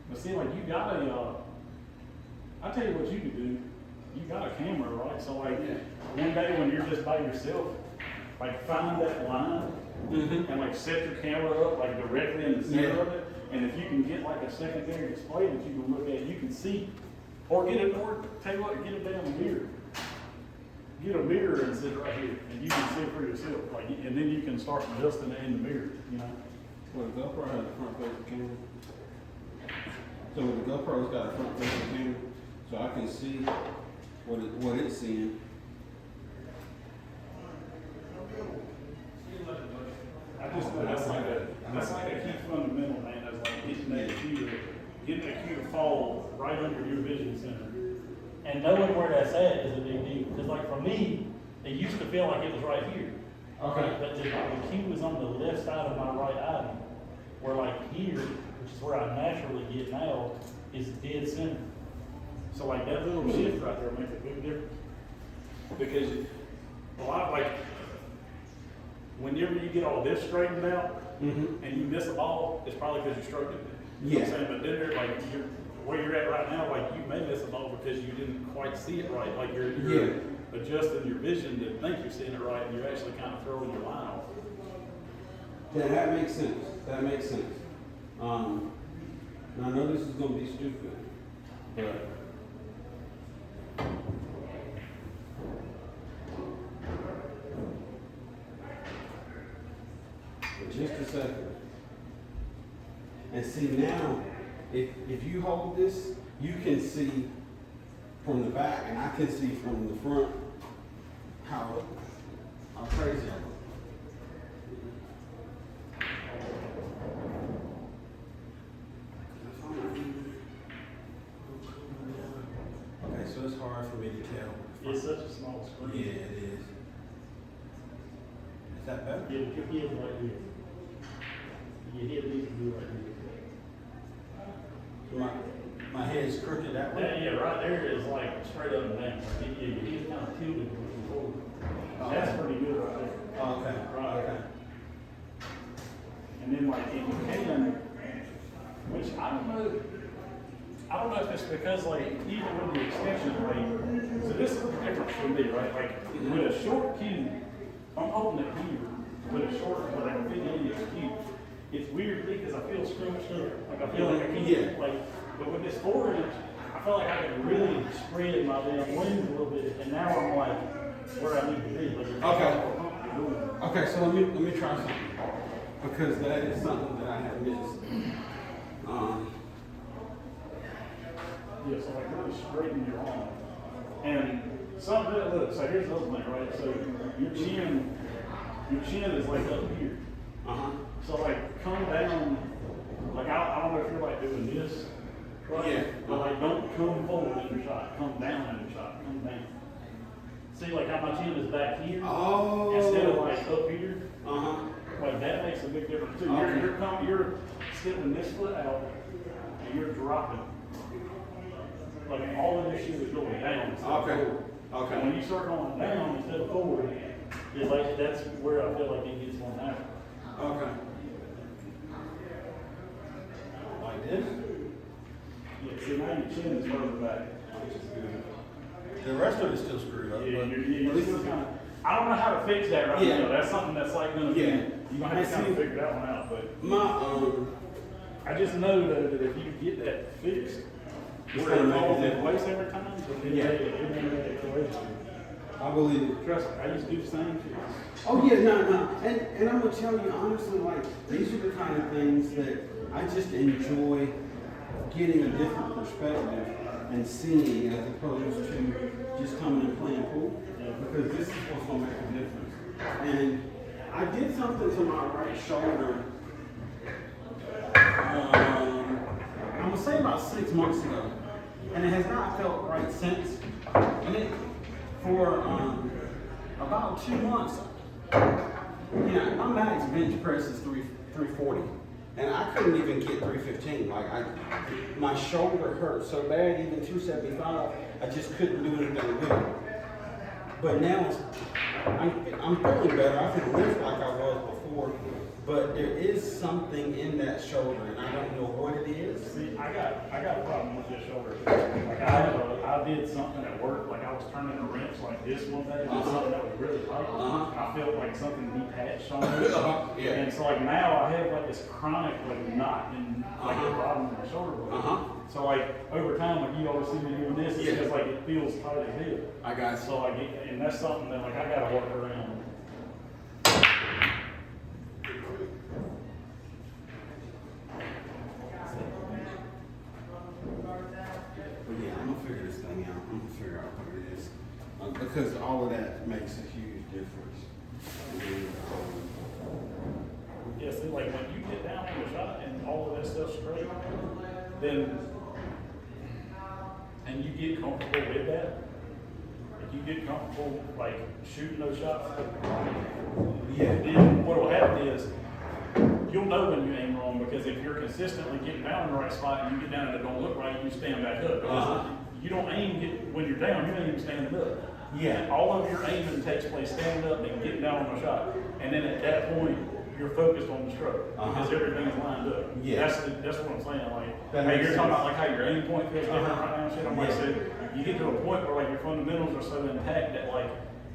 But see, like you got I tell you what you can do. You got a camera, right? So like one day when you're just by yourself, like find that line and like set your camera up like directly in the center of it. And if you can get like a secondary display that you can look at, you can see Or tell you what, get a damn mirror. Get a mirror and sit right here, and you can see it for yourself, like, and then you can start adjusting it in the mirror, you know? Well, the GoPro has a front facing camera. So the GoPro's got a front facing camera, so I can see what it's seeing. I just think that's like a key fundamental, man, that's like getting that cue to fall right under your vision center. And knowing where that's at is a big deal. Because like for me, it used to feel like it was right here. Okay. But the cue is on the left side of my right eye. Where like here, which is where I naturally get now, is dead center. So like that little shift right there makes a big difference. Because a lot, like, whenever you get all this straightened out, and you miss a ball, it's probably because you stroked it. You know what I'm saying? But then there, like, where you're at right now, like, you may miss a ball because you didn't quite see it right. Like, you're adjusting your vision to think you're seeing it right, and you're actually kind of throwing your line off. Yeah, that makes sense. That makes sense. And I know this is gonna be stupid, but just a second. And see now, if you hold this, you can see from the back, and I can see from the front how crazy I look. Okay, so it's hard for me to tell. It's such a small screen. Yeah, it is. Is that better? Your head right here. Your head needs to be right here. So my head's crooked that way? Yeah, right there is like straight up and down. Your head's kind of tilted moving forward. That's pretty good right there. Oh, okay. Right. Okay. And then like if you can, which I don't know if it's because like even with the extension rate, so this is the difference for me, right? Like with a short cue, I'm holding it here, with a short, with like a 50-inch cue, it's weird because I feel scrunched up. Like I feel like I can't, like, but with this 4-inch, I feel like I can really spread my damn wings a little bit, and now I'm like where I need to be. Like, Okay, so let me try something. Because that is something that I have missed. Yeah, so like really straighten your arm. And something that, look, so here's the other thing, right? So your chin is like up here. So like come down, like I don't know if you're like doing this, right? Yeah. But like don't come forward in your shot, come down in your shot, come down. See like how my chin is back here? Oh. Instead of like up here? Like that makes a big difference too. Okay. You're stepping this foot out and you're dropping. Like all of this shit is going down instead of forward. Okay. And when you start going down instead of forward, it's like that's where I feel like it gets more natural. Okay. Like this? Yeah, see now your chin is further back. Which is good. The rest of it's still screwed up. Yeah, but you're this still is kind of, I don't know how to fix that right Yeah. now. That's something that's like gonna be, Yeah. you're gonna have to kind of figure that one out. But my I just know though that if you get that fixed, It's where gonna it make a falls in difference. place every time, Yeah. it won't make that correction. I believe it. Trust me, I used to do the same shit. Oh yeah, no, and I'm gonna tell you honestly, like these are the kind of things that I just enjoy getting a different perspective and seeing as opposed to just coming and playing pool, because this is what's gonna make a difference. And I did something to my right shoulder. I'm gonna say about 6 months ago, and it has not felt right since. And it, for about 2 months, my max bench press is 340, and I couldn't even get 315. Like my shoulder hurt so bad, even 275, I just couldn't do anything with it. But now I'm feeling better. I can lift like I was before, but there is something in that shoulder, and I don't know what it is. See, I got a problem with this shoulder. Like I did something at work, like I was turning a wrench like this one day, did something that was really tight. I felt like something detached on it. Yeah. And so like now I have like this chronic like knot in like the bottom of my shoulder blade. So like over time, like you always see me doing this, it's just like it feels tight as hell. I got So like, and that's something that like I gotta work around. But yeah, I'm gonna figure this thing out. I'm gonna figure out what it is. Because all of that makes a huge difference. And, Yeah, see, like when you get down on the shot and all of that stuff's straight, then, and you get comfortable with that, if you get comfortable like shooting those shots, then what will happen is you'll know when you aim wrong, because if you're consistently getting down in the right spot and you get down and it don't look right, you stand back up. Because you don't aim when you're down, you aim standing up. Yeah. All of your aiming takes place standing up and getting down on the shot. And then at that point, you're focused on the stroke because everything's lined up. Yeah. That's what I'm saying. Like, That hey, makes you're talking sense. about like how your aim point feels different right now and shit. I'm like, Yeah. so you get to a point where like your fundamentals are so intact that like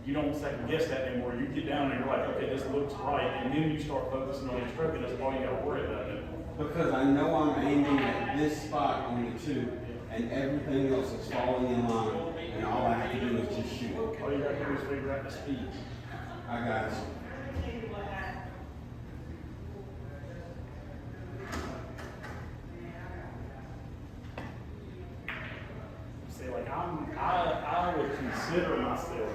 you don't second guess that anymore. You get down and you're like, okay, this looks right, and then you start focusing on your stroke, and that's all you gotta worry about now. because I know I'm aiming at this spot on the 2, and everything else is falling in line, and all I have to do is just shoot. All you gotta do is figure out the speed. I got you. See, like I would consider myself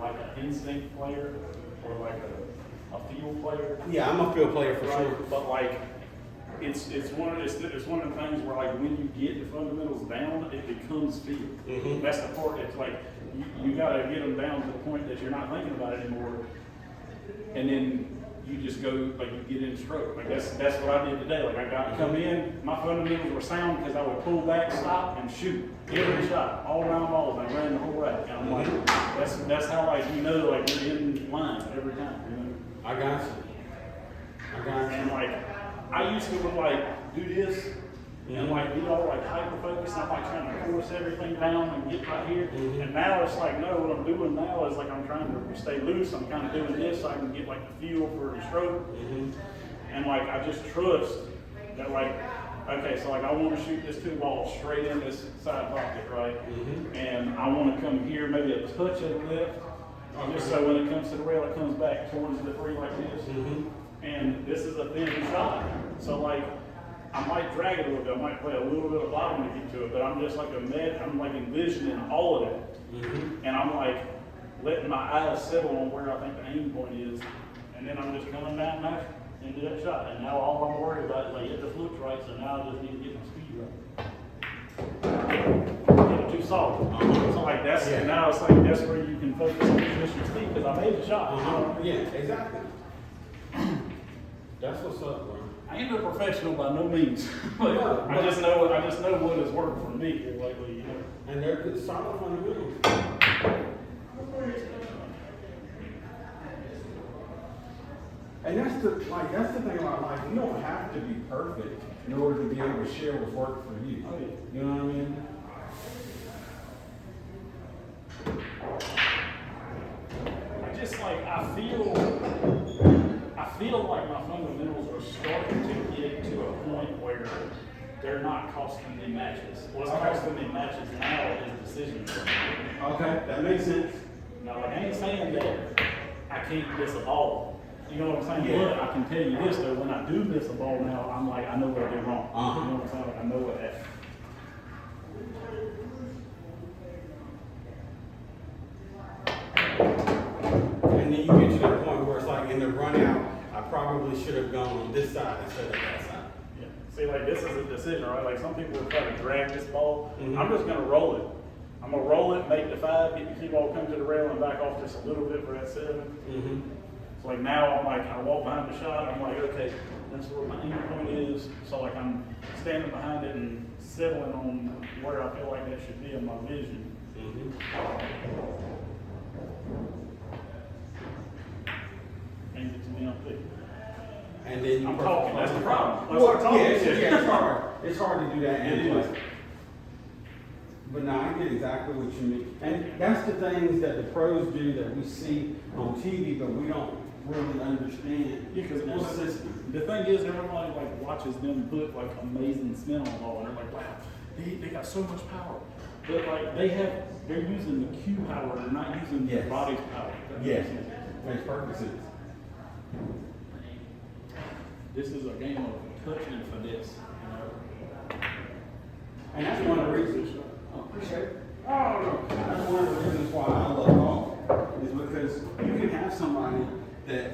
like an instinct player or like a field player. Yeah, I'm a field player for Right? sure. But like, it's one of the things where like when you get the fundamentals down, it becomes field. Mhm. That's the part. It's like you gotta get them down to the point that you're not thinking about it anymore, and then you just go like you get in stroke. Like that's what I did today. Like I got to come in, my fundamentals were sound because I would pull back, stop, and shoot every shot, all around balls. I ran the whole rack, and I'm like, that's how like you know like you're in line every time. You know? I got you. I got And you. like, I used to would like do this and like be all like hyper focused. I'm like trying to force everything down and get right here. And now it's like, no, what I'm doing now is like I'm trying to stay loose. I'm kind of doing this so I can get like the feel for the stroke. And like I just trust that like, okay, so like I want to shoot this 2 balls straight in this side pocket, right? And I want to come here, maybe a touch of the lift. Just so when it comes to the rail, it comes back towards the 3 like this. And this is a thin shot. So like, I might drag it a little bit. I might play a little bit of bottom to get to it, but I'm just like I'm like envisioning all of that. And I'm like letting my eyes settle on where I think the aim point is. And then I'm just coming down natural into that shot. And now all I'm worried about is like, it just looks right, so now I just need to get my speed right. Get it too solid. So like that's, and now it's like, that's where you can focus on position speed, because I made the shot. You know? Yeah, exactly. That's what's up, bro. I ain't no professional by no means. But No, I just know what has worked for me here lately, you know. And they're good, solid fundamentals. And that's the thing about life. You don't have to be perfect in order to be able to share what's worked for you. Oh, yeah. You know what I mean? I feel like my fundamentals are starting to get to a point where they're not costing me matches. What's costing me matches now is decision making. Okay, that makes sense. Now, like, I ain't saying that I can't miss a ball. You know what I'm saying? Yeah. But I can tell you this though, when I do miss a ball now, I'm like, I know what I did wrong. Uh-huh. You know what I'm saying? Like, I know what happened. And then you get to that point where it's like in the run out, I probably should have gone on this side instead of that side. Yeah. See, like this is a decision, right? Like some people will try to drag this ball. Mhm. I'm just gonna roll it. I'm gonna roll it, make the 5, get the cue ball, come to the rail, and back off just a little bit for that 7. Mm-hmm. So like now I'm like, I walk behind the shot, I'm like, okay, that's where my aim point is. So like I'm standing behind it and settling on where I feel like that should be in my vision. Mm-hmm. Hands it to me, I'll pick it. And then you I'm talking, that's the problem. Let's Well, start talking. it's hard. It's hard to do that anyway. But no, I get exactly what you mean. And that's the things that the pros do that we see on TV, but we don't really understand Yeah, because the system. the thing is, everybody like watches them put like amazing spin on the ball, and they're like, wow, they got so much power. But like they're using the cue power, they're not using their Yes. body's power. Yeah, makes perfect sense. This is a game of touch and finesse, you know. And that's one of the reasons. Oh, appreciate it. Oh, no. That's one of the reasons why I love golf, is because you can have somebody that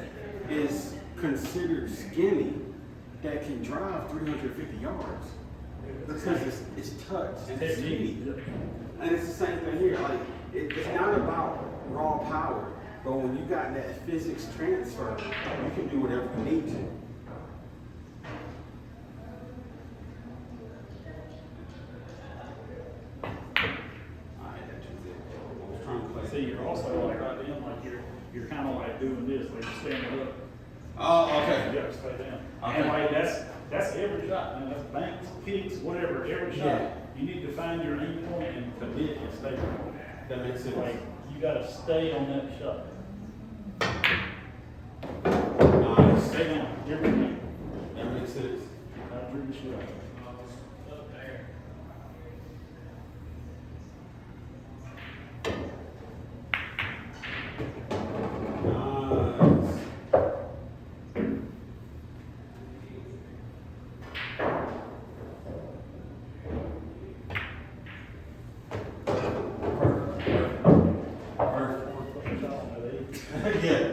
is considered skinny that can drive 350 yards because it's touch and it's speed. And it's the same thing here. Like it's not about raw power, but when you got that physics transfer, you can do whatever you need to. See, you're also like right in, like you're kind of like doing this, like you're standing up. Oh, You okay. gotta stay down. Okay. And like that's every shot, man. That's banks, kicks, whatever. Every shot, Yeah. you need to find your aim point and commit and stay there. That makes sense. Like you gotta stay on that shot. Nice. Stay down. Every time. That makes sense. Not dream the shot. Nice. Yeah.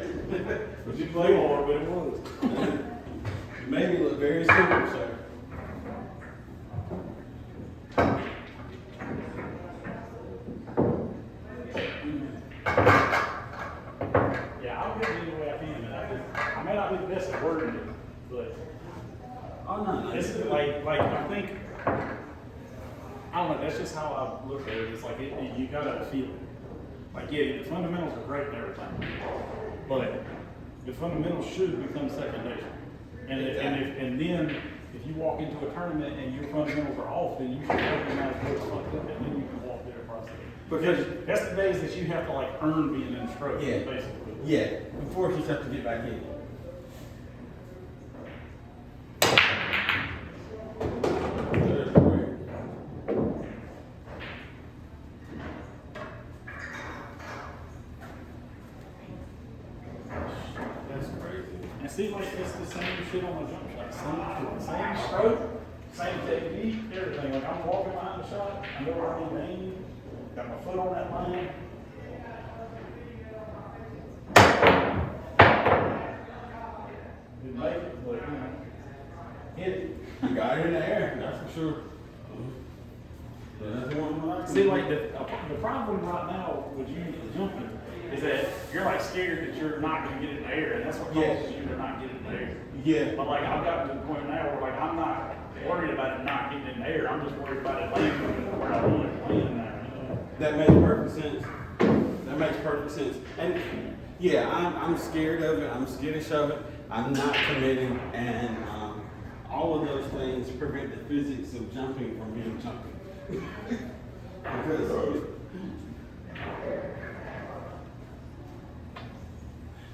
But you play hard, but it was. You made me look very simple, sir. Yeah, I'll get it any way I can, man. I may not be the best at wording it, but Oh, no, no. this is like I think, I don't know, that's just how I look at it. It's like you gotta feel it. Like, yeah, the fundamentals are great and everything, but the fundamentals should become second nature. And then if you walk into a tournament and your fundamentals are off, then you should recognize what's fucked up, and then you can walk there across it. Because that's the days that you have to like earn being instructed, Yeah. basically. Yeah. Before you have to get back in. That's crazy. And see, like, it's the same shit on the jump shot. Same stroke, same technique, everything. Like, I'm walking behind the shot, I know where I need to aim, got my foot on that line. Didn't make it, but, you know, hit it. You got it in the air, that's for sure. That's the one I See, like, the problem right now with you jumping is that you're, like, scared that you're not going to get it in the air, and that's what Yeah. causes you to not get it in the air. Yeah. But like I've gotten to the point now where like I'm not worried about it not getting in the air. I'm just worried about it landing where I want it to land now. You know? That makes perfect sense. That makes perfect sense. And yeah, I'm scared of it. I'm skittish of it. I'm not committing, and all of those things prevent the physics of jumping from being jumping. Because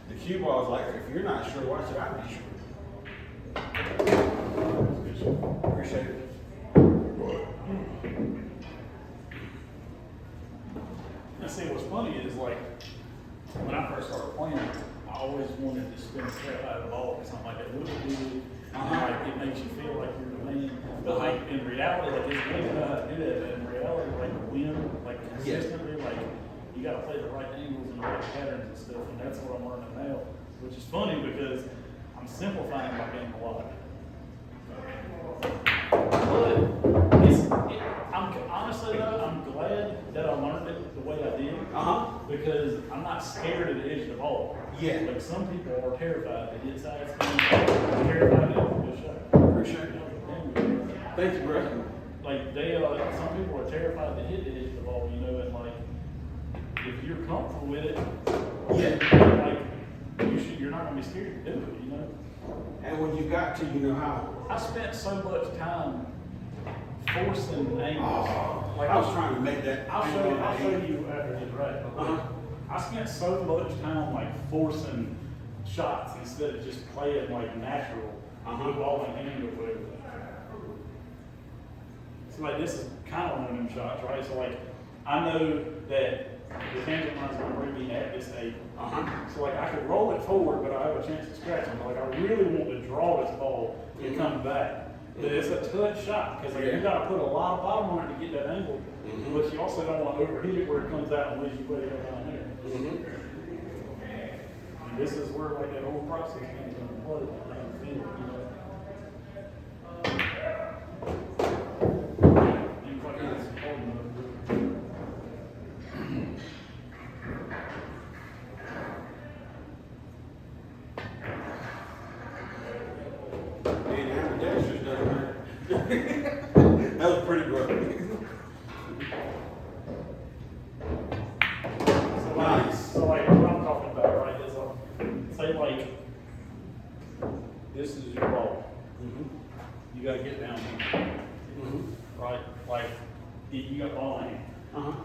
the cue ball is like, if you're not sure, why should I be sure? Appreciate it. And see, what's funny is like when I first started playing, I always wanted to spin the crap out of the ball or something like that. Looks good, like it makes you feel like you're the man. But like in reality, like it's amazing how I do that. But in reality, like the win, like consistently, like you got to play the right angles and the right patterns and stuff. And that's what I'm learning now, which is funny because I'm simplifying my game a lot. But honestly though, I'm glad that I learned it the way I did. Because I'm not scared of the edge of the ball. Yeah. Like some people are terrified to hit side spin, terrified to hit a good shot. Appreciate it. Thank you, bro. Like they some people are terrified to hit the edge of the ball, you know, and like if you're comfortable with it, Yeah. like you're not gonna be scared to do it, you know. And when you got to, you know how. I spent so much time forcing angles. Like I was trying to make that. I'll show you after it's right. Uh-huh. I spent so much time like forcing shots instead of just playing like natural, with ball in hand or whatever. So like this is kind of one of them shots, right? So like I know that the tangent line's going to bring me at this eight. So like I could roll it forward, but I have a chance of scratching. But like I really want to draw this ball and come back. But it's a touch shot because like you got to put a lot of bottom on it to get that angle. But you also don't want to overheat it where it comes out and lose you way down there. And this is where like that whole process comes into play. That was pretty rough. So like what I'm talking about, right, is say like this is your ball. You gotta get down here. Right? Like you got ball in hand.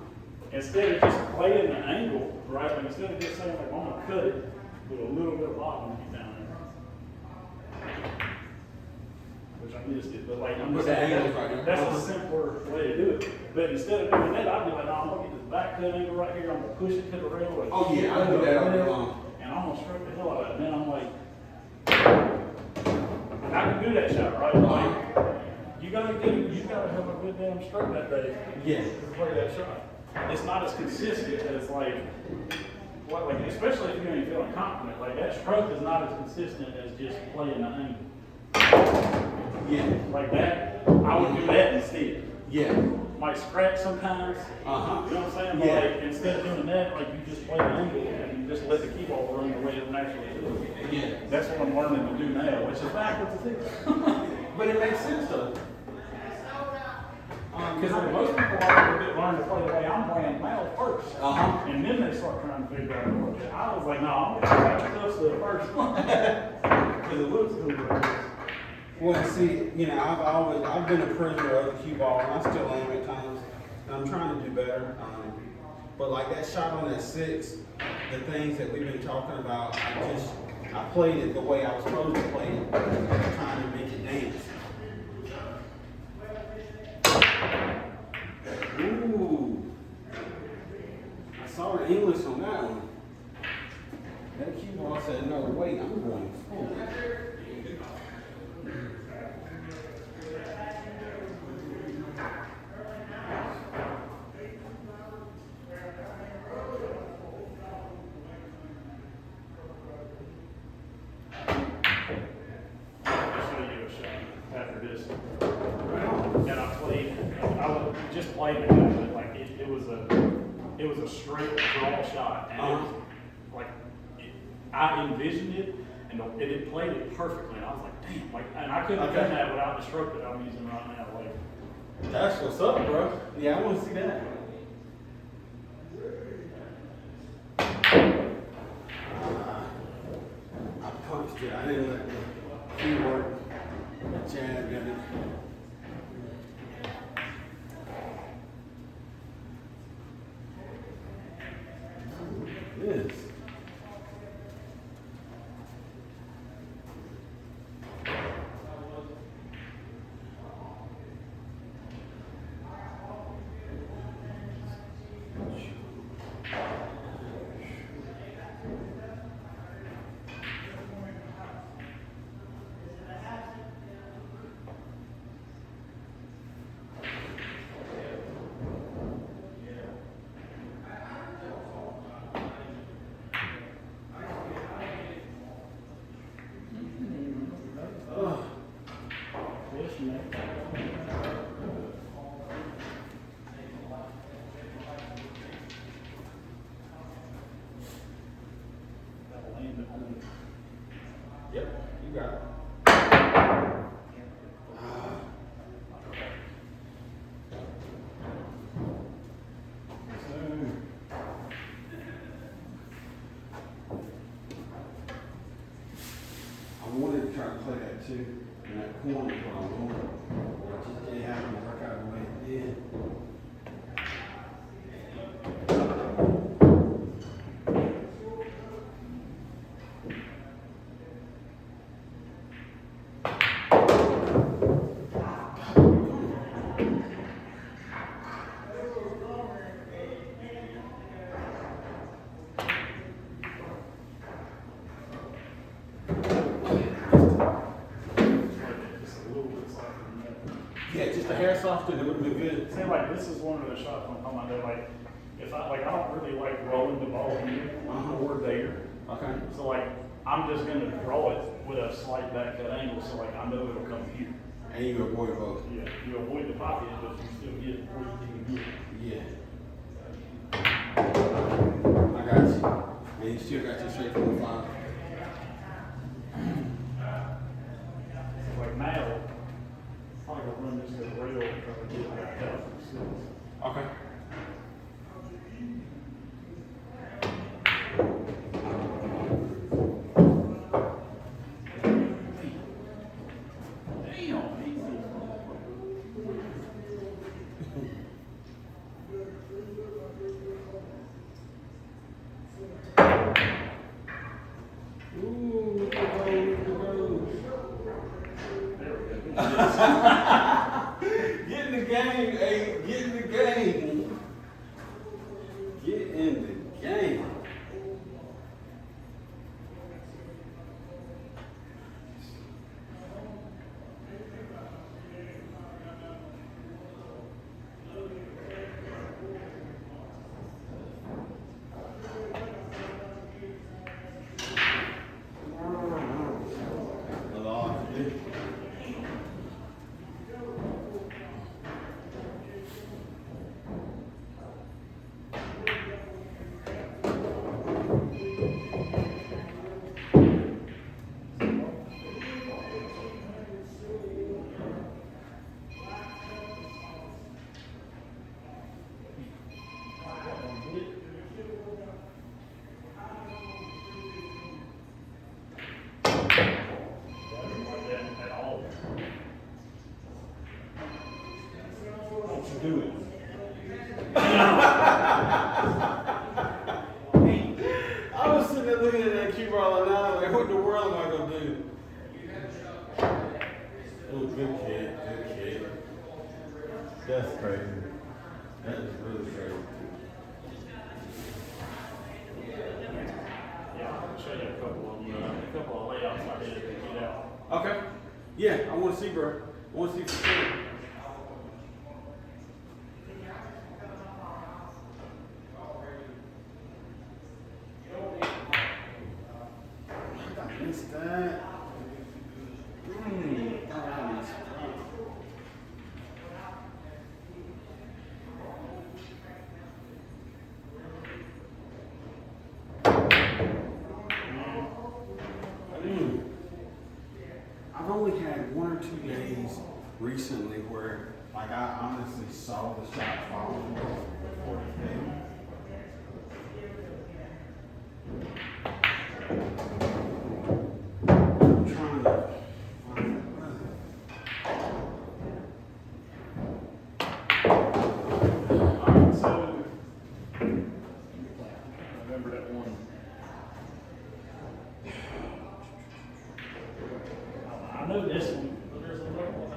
Instead of just playing the angle, right? Like instead of just saying like I'm gonna cut it with a little bit of bottom to get down there. Which I missed it, but like I'm just saying that's a simpler way to do it. But instead of doing that, I'd be like, no, I'm gonna get this back cut angle right here, I'm gonna push it to the rail. Like, Oh yeah, I do that all day long. And I'm gonna stroke the hell out of it. And then I'm like, I can do that shot, right? Like, you gotta have a good damn stroke that day. Yeah. To play that shot. It's not as consistent as like, what, like especially if you're feeling confident. Like that stroke is not as consistent as just playing the angle. Yeah. Like that, I would do that instead. Yeah. Might scratch sometimes. You know what I'm saying? But like instead of doing that, like you just play the angle and you just let the key ball run the way it naturally does. Yeah. That's what I'm learning to do now, which is backwards as hell. But it makes sense though. Because most people learn to play the way I'm playing now first. And then they start trying to figure out what. I was like, no, I'm going to try to stuff first. Because it looks good. Well, see, you know, I've been a prisoner of the cue ball, and I still am at times. And I'm trying to do better. But like that shot on that 6, the things that we've been talking about, I played it the way I was supposed to play it, trying to make it dance. Ooh. I saw the English on that one. That cue ball said, no, wait, I'm going forward. It was a straight draw shot, and it was like I envisioned it, and it played it perfectly. And I was like, damn, like, and I couldn't have done that without the stroke that I'm using right now. Like, that's what's up, bro. Yeah, I want to see that. I punched it. I didn't let the key work. Jab got it. Yes. Yep, you got it. I wanted to try to play that too, in that corner for a moment. It just didn't happen to work out the way it did. say like this is one of the shots I'm talking about that like if I don't really like rolling the ball here or there. Okay. So like I'm just gonna draw it with a slight back cut angle so like I know it'll come here. And you avoid both. Yeah. You avoid the pocket but you still get it before you can get it. Yeah. I got you. And you still got your straight from the 5. So like now, I'm gonna run this to the rail and try to get it back out from the 6. Okay. Get in the game, hey, get in the game. Get in the game. Do it. I was sitting there looking at that cue ball and I was like, what in the world am I gonna do? Oh, good kid, good kid. That's crazy. That is really crazy. Yeah, I'll show you a couple of layouts I did to get out. Okay. Yeah, I want to see, bro. I want to see for sure. I missed that. I missed that. I've only had 1 or 2 days recently where, like, I honestly saw the shot falling before the game. I'm trying to find it. Alright, so remember that one. I know this one, but there's another one.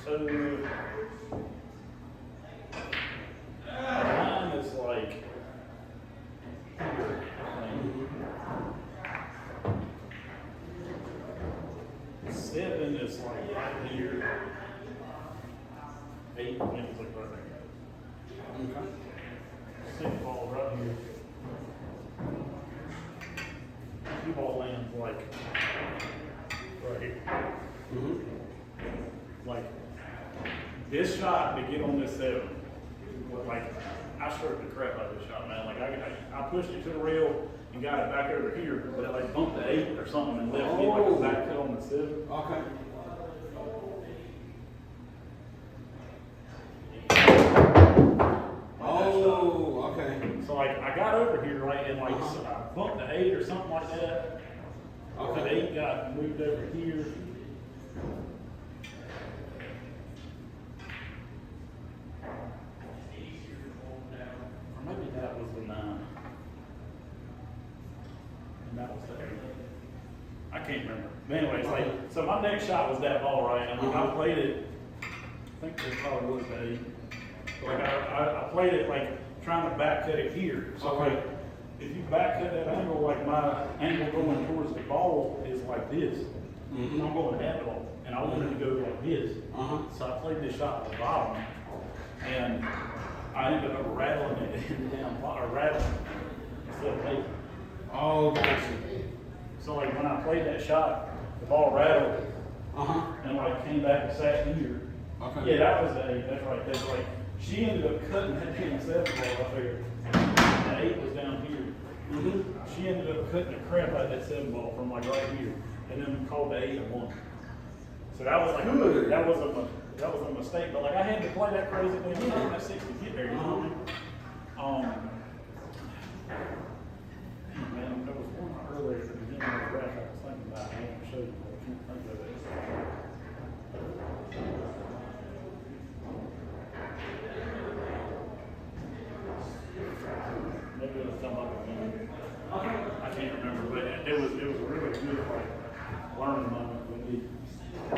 So mine is like 7 is like right here. 8 is like right there. Okay. 6 ball right here. 2 ball lands like right here. Like this shot to get on this 7. Like I struck the crap out of this shot, man. Like I pushed it to the rail and got it back over here, but it like bumped the 8 or something and left me like a back cut on the 7. Okay. Oh, okay. So like I got over here, right, and like so I bumped the 8 or something like that. Okay. The 8 got moved over here. Or maybe that was the 9. And that was the 8. I can't remember. But anyways, like, so my next shot was that ball, right? And like I played it, I think it probably was the 8. Like I played it like trying to back cut it here. So like if you back cut that angle, like my angle going towards the ball is like this. and I'm going handball, and I wanted to go like this. So I played this shot at the bottom, and I ended up rattling it in the damn pot, or rattling instead of making. Oh, gotcha. So like when I played that shot, the ball rattled, and like came back and sat here. Okay. Yeah, that was a, that's right, that's like, she ended up cutting that damn 7 ball up there. The 8 was down here. She ended up cutting the crap out of that 7 ball from like right here, and then called the 8 and 1. So that was like, Good. that was a mistake, but like I had to play that crazy thing, you know, that 6 to get there, you know what I mean? Man, there was one earlier at the beginning of the graph I was thinking about, I want to show you, but I can't think of it. Maybe it'll come up again. I can't remember, but it was a really good like learning moment with me. I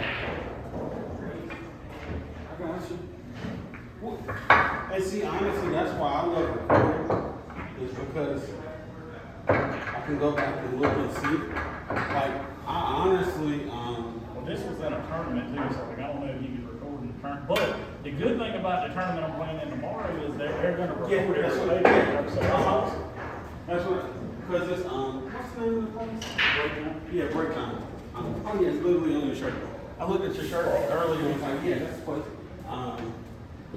got you. Well, and see, honestly, that's why I love recording, is because I can go back and look and see. Like, I honestly, Well, this was in a tournament too, so like I don't know if you can record in the tournament. But the good thing about the tournament I'm playing in tomorrow is they're going to record that's every what, play. So that's awesome. that's what, because it's, what's the name of the place? Breakdown. Yeah, break time. Oh yeah, it's literally on your shirt. I looked at your shirt earlier and was like, yeah, that's the place.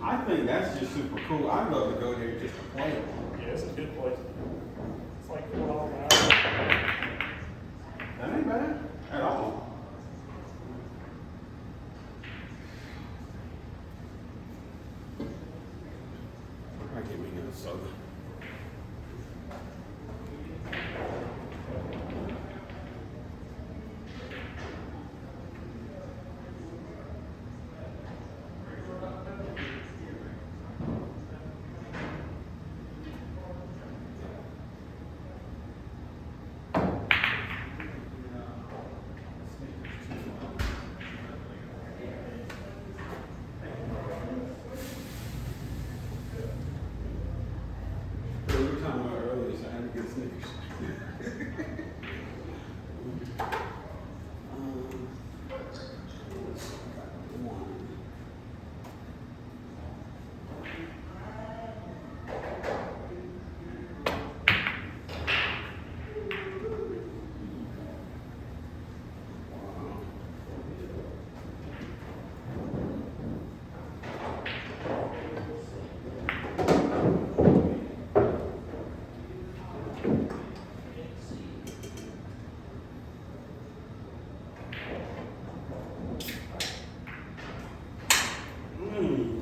I think that's just super cool. I'd love to go there just to play it. Yeah, it's a good place. It's like $4 an hour. That ain't bad at all. I get me another soda. We were talking about earlier, so I had to get Snickers. One.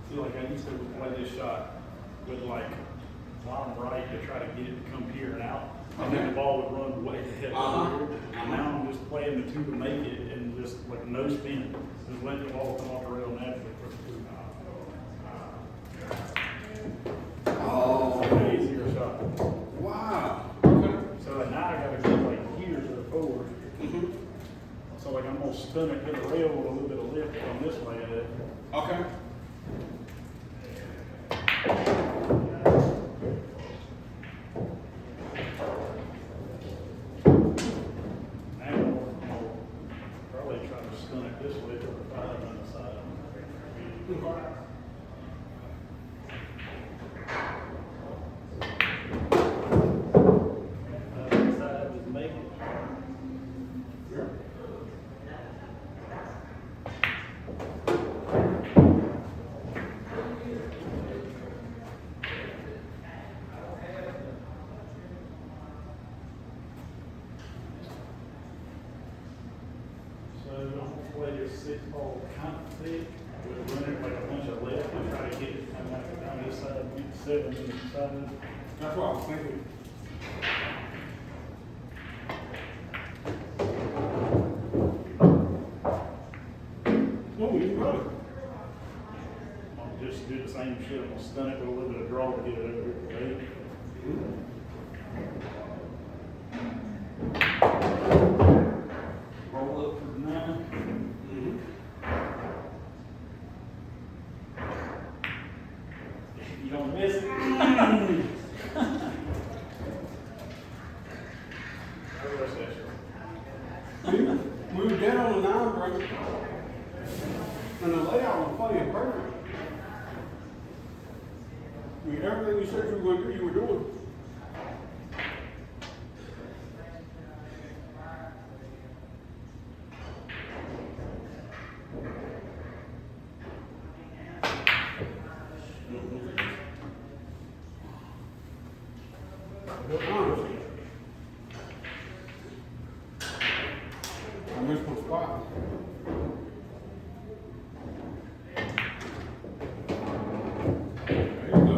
feel like I used to play this shot with like bottom right to try to get it to come here and out. And then the ball would run way ahead. And now I'm just playing the two to make it and just like no spin. Just let the ball come off the rail naturally. Oh. It's an easier shot. Wow. Okay. So like now I gotta get like here to the forward. So like I'm gonna spin it to the rail with a little bit of lift on this way of it. Okay. Now I'll probably try to spin it this way to the 5 on the side. Side is making it. all kind of thick. We're running like a bunch of left and try to get it on this side, get 7 on the side. That's what I was thinking. Oh, you got it. I'll just do the same shit. I'm gonna stun it with a little bit of draw to get it over here. Roll up for 9. You don't miss it. We were dead on the 9, brother. And the layout was funny and perfect. I mean, everything you said you were going to do, you were doing. I missed my spot. There you go.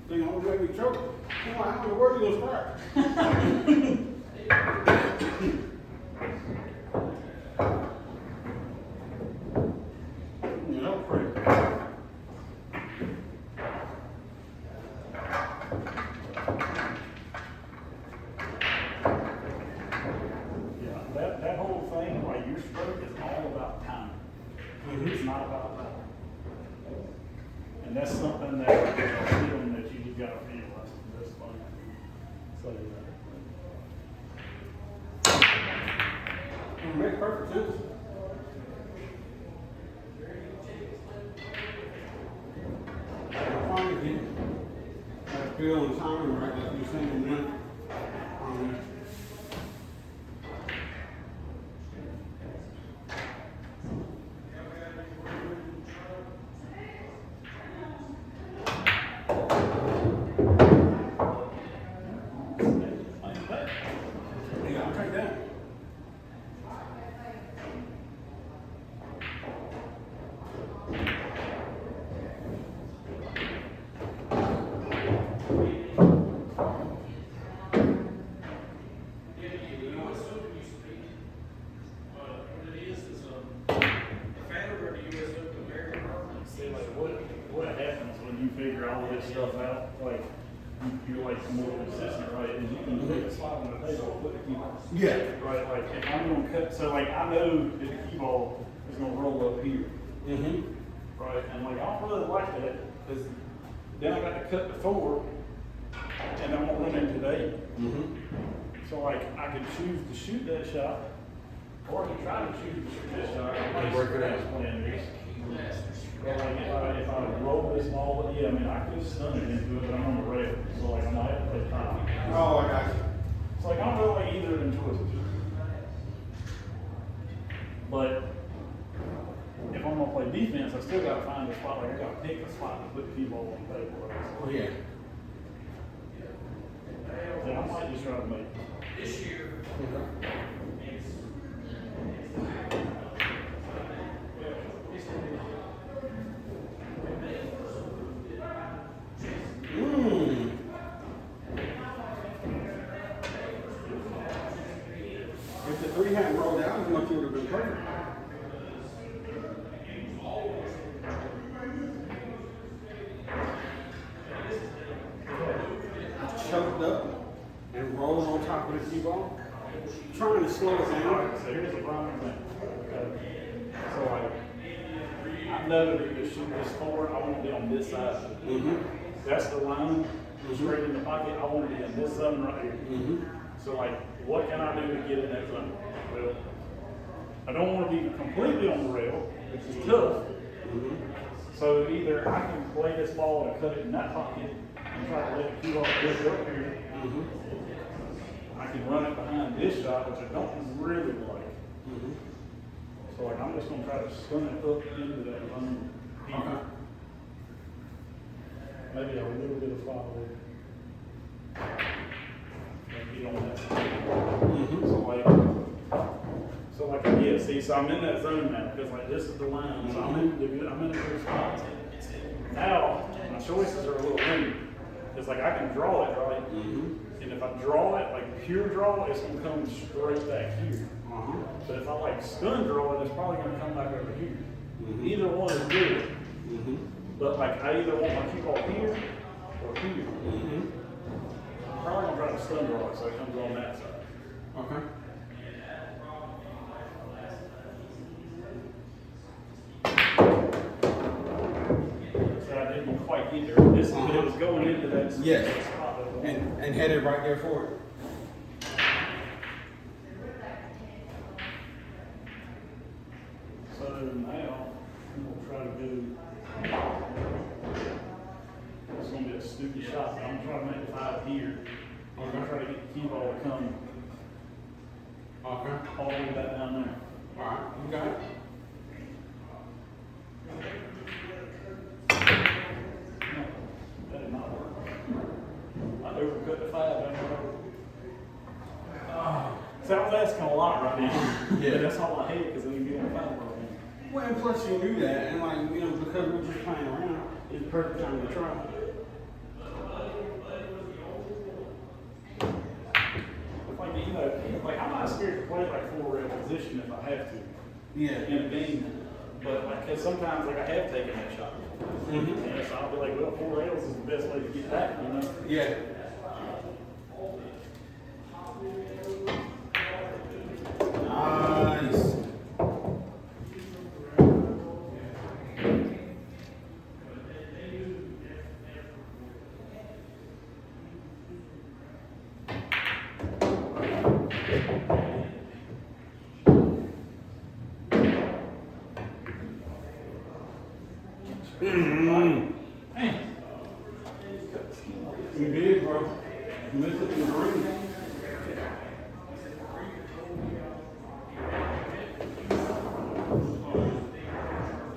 Thing almost made me choke. Come on, how many words you gonna start? You know, pretty. Yeah, that whole thing, like your stroke is all about time. It's not about power. And that's something that a feeling that you just gotta feel. That's fun. So, It makes perfect sense. I finally get that feel and timing right that you're saying, man. Yeah, I'll take that. see, like, what happens when you figure all this stuff out? Like, you're like more consistent, right? And you can take a slide on the table, put the key on. Yeah. Right, like if I'm gonna cut, so like I know that the key ball is gonna roll up here, right? And like I don't really like that because then I got to cut the 4 and I'm gonna run into the 8. So like I could choose to shoot that shot, or I could try to choose to shoot that shot. And work it out. Plan this. But like if I roll this ball, yeah, I mean I could stun it into it, but I'm on the rail, so like I'm not have to play time. Oh, I got you. So like I don't really like either of them choices. But if I'm gonna play defense, I still gotta find a spot. Like I gotta pick a spot to put the key ball on the table. Right? Oh, yeah. So I might just try to make this year. If the 3 hadn't rolled out as much, it would have been perfect. Choked up and rolled on top of the key ball. Trying to slow it down. So here's the problem thing. So like I know that to shoot this forward, I want to be on this side. That's the line straight in the pocket. I want to be in this zone right here. So like, what can I do to get in that zone? Well, I don't want to be completely on the rail, which is tough. So either I can play this ball and cut it in that pocket and try to let the key ball push up here. I I can run it behind this shot, which I don't really like. Mm-hmm. So like, I'm just gonna try to stun it up into that run here. Okay. Maybe a little bit of follow. Maybe on that side. Mm-hmm. So like, yeah, see, so I'm in that zone now, because like, this is the line, so I'm in a good spot. Now, my choices are a little limited. It's like, I can draw it, right? Mm-hmm. And if I draw it, like pure draw, it's gonna come straight back here. Uh-huh. But if I like stun draw it, it's probably gonna come back over here. Mm-hmm. Either one is good. Mm-hmm. But like, I either want my cue ball here or here. Mm-hmm. I'm probably gonna try to stun draw it so it comes on that side. Okay. So I didn't quite get there. This it was going into that Yes. spot. That was And headed right there for it. So now I'm gonna try to do. It's gonna be a stupid shot, but I'm gonna try to make 5 here. I'm gonna try to get the cue ball to come Okay. all the way back down there. Alright, you got it. No, that did not work. I overcut the 5. That didn't work. So I was asking a lot right now. Yeah. But that's all I hate because then you get in a 5 ball game. Well, and plus you do that, and like, you know, because we're just playing around, it's the perfect time to try. Like, you know, like I'm not scared to play like 4 rail position if I have to Yeah. in a game. But like, cause sometimes like I have taken that shot. Mm-hmm. And so I'll be like, well, 4 rails is the best way to get back, you know? Yeah. Nice. Mm-hmm. You did, bro. You missed it in the ring.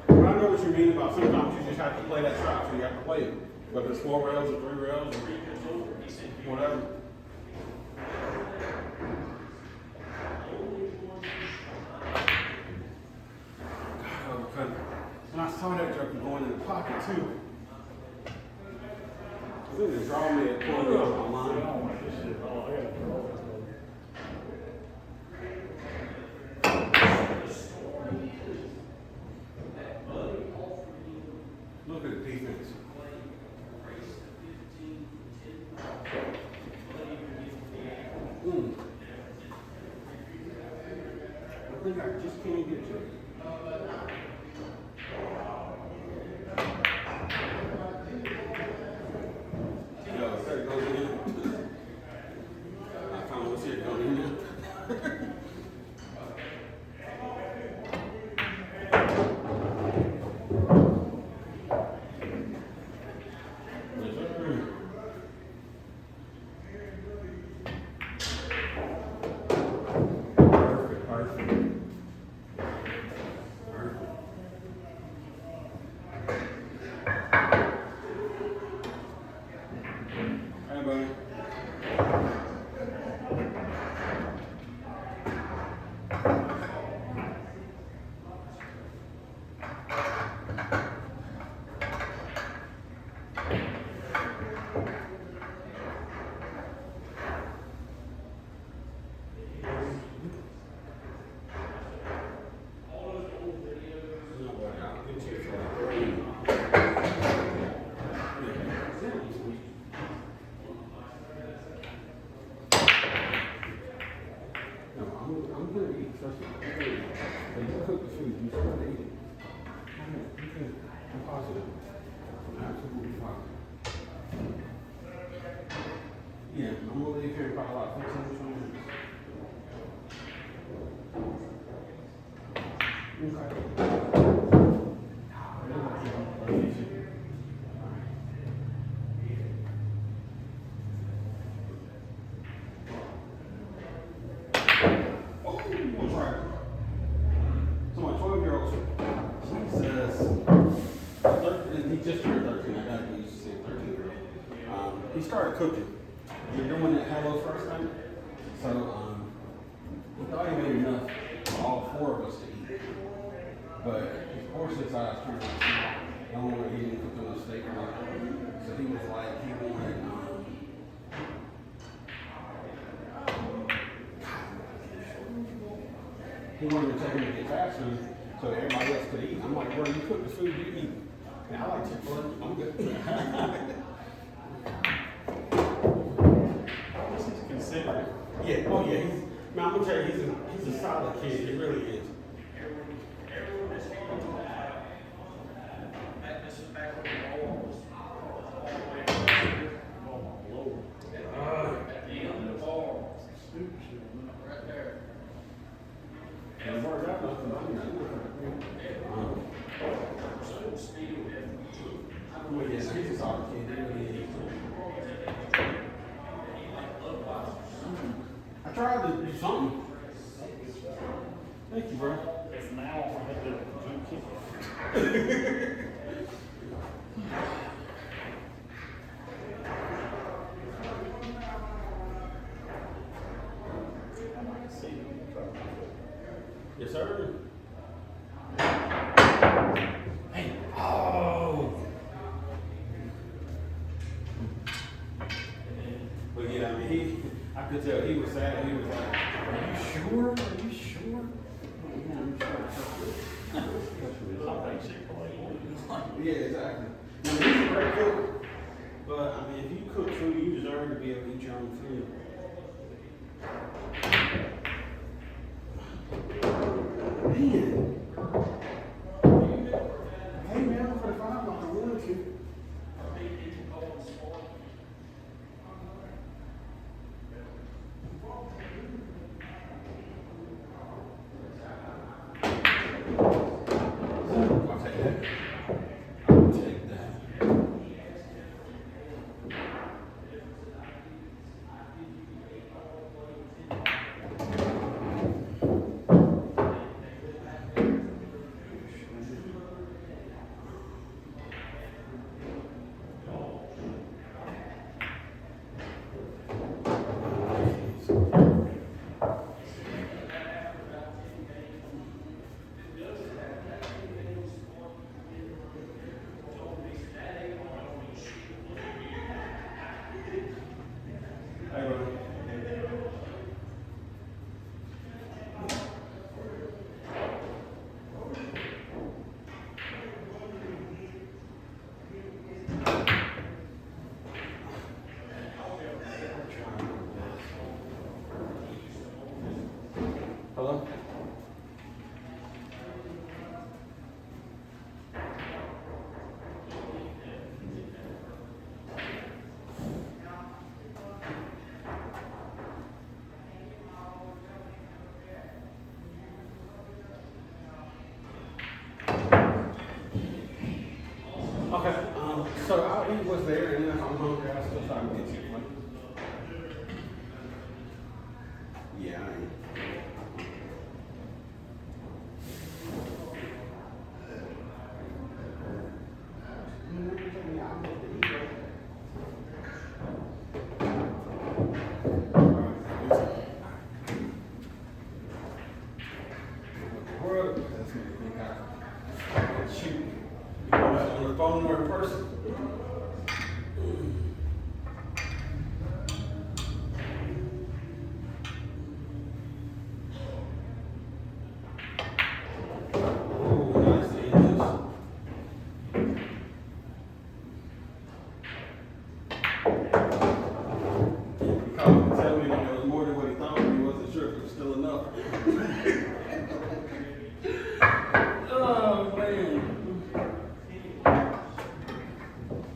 I know what you mean about sometimes you just have to play that shot, so you have to play it. Whether it's 4 rails or 3 rails or whatever. God, and I saw that joker going in the pocket too. It didn't draw me a corner of my line. Oh, this shit. Oh, I gotta throw this. Look at the defense. I think I just can't get to it. Yo, if that goes in, I found what's here going in. Yes, sir. Perfect, perfect. Perfect. Hey, buddy. I'm gonna eat, trust me. When you cook the food, you still gotta eat it. I'm positive. I'm absolutely positive. Yeah, I'm gonna leave here in probably about 15 to 20 minutes. he started cooking. We're doing that Hello Fresh thing. So, he thought he made enough for all 4 of us to eat. But his portion size turned out small. The only way he didn't cook enough steak on it. So he was like, he wanted, he wanted to take him to get fast food so everybody else could eat. I'm like, bro, you cook the food, you eat. And I like Chick-fil-A. I'm good. This is considerate. Yeah, oh yeah, man, I'm gonna tell you, he's a solid kid, he really is. And as far as that goes, well, yeah, he's a solid kid, he really is. I tried to do something. Thank you, bro. If now I had to keep Yes, sir. Hey, oh. But yeah, I mean, I could tell he was sad. He was like, "Are you sure? Are you sure?" Yeah, exactly. I mean, he's a great cook, but I mean, if you cook food, you deserve to be able to eat your own food. Man. Hey man, for the 5 like I wanted to. I'll take that. I'll take that. Hey, bro. Hello? Okay, so I'll eat what's there, and then if I'm hungry, I'll still try to get you one. Yeah, I am. Shoot. On the phone or in person. Oh, nice English. He called to tell me that there was more than what he thought, but he wasn't sure if it was still enough. Oh, man.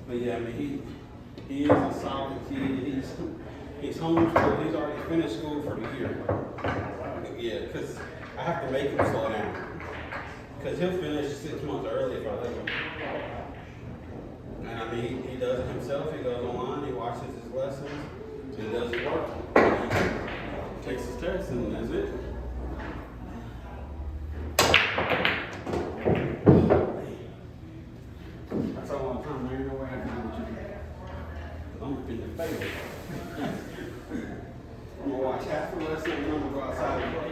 But yeah, I mean, he is a solid kid. He's homeschooled. He's already finished school for the year. Yeah, because I have to make him slow down. Because he'll finish 6 months early if I let him. And I mean, he does it himself. He goes online, he watches his lessons, he does his work. He takes his test, and that's it. That's all I'm trying to learn. No way I can do what you do. I'm in the face. the last time I'm gonna go outside and play.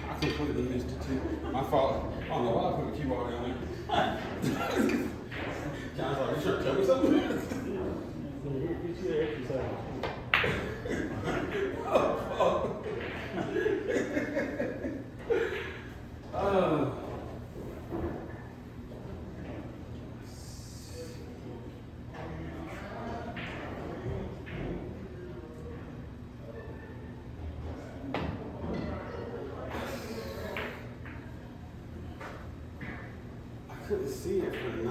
I completely missed it too. My fault. I don't know why I put the keyboard down there. John's like, you trying to tell me something? I couldn't see it for 9.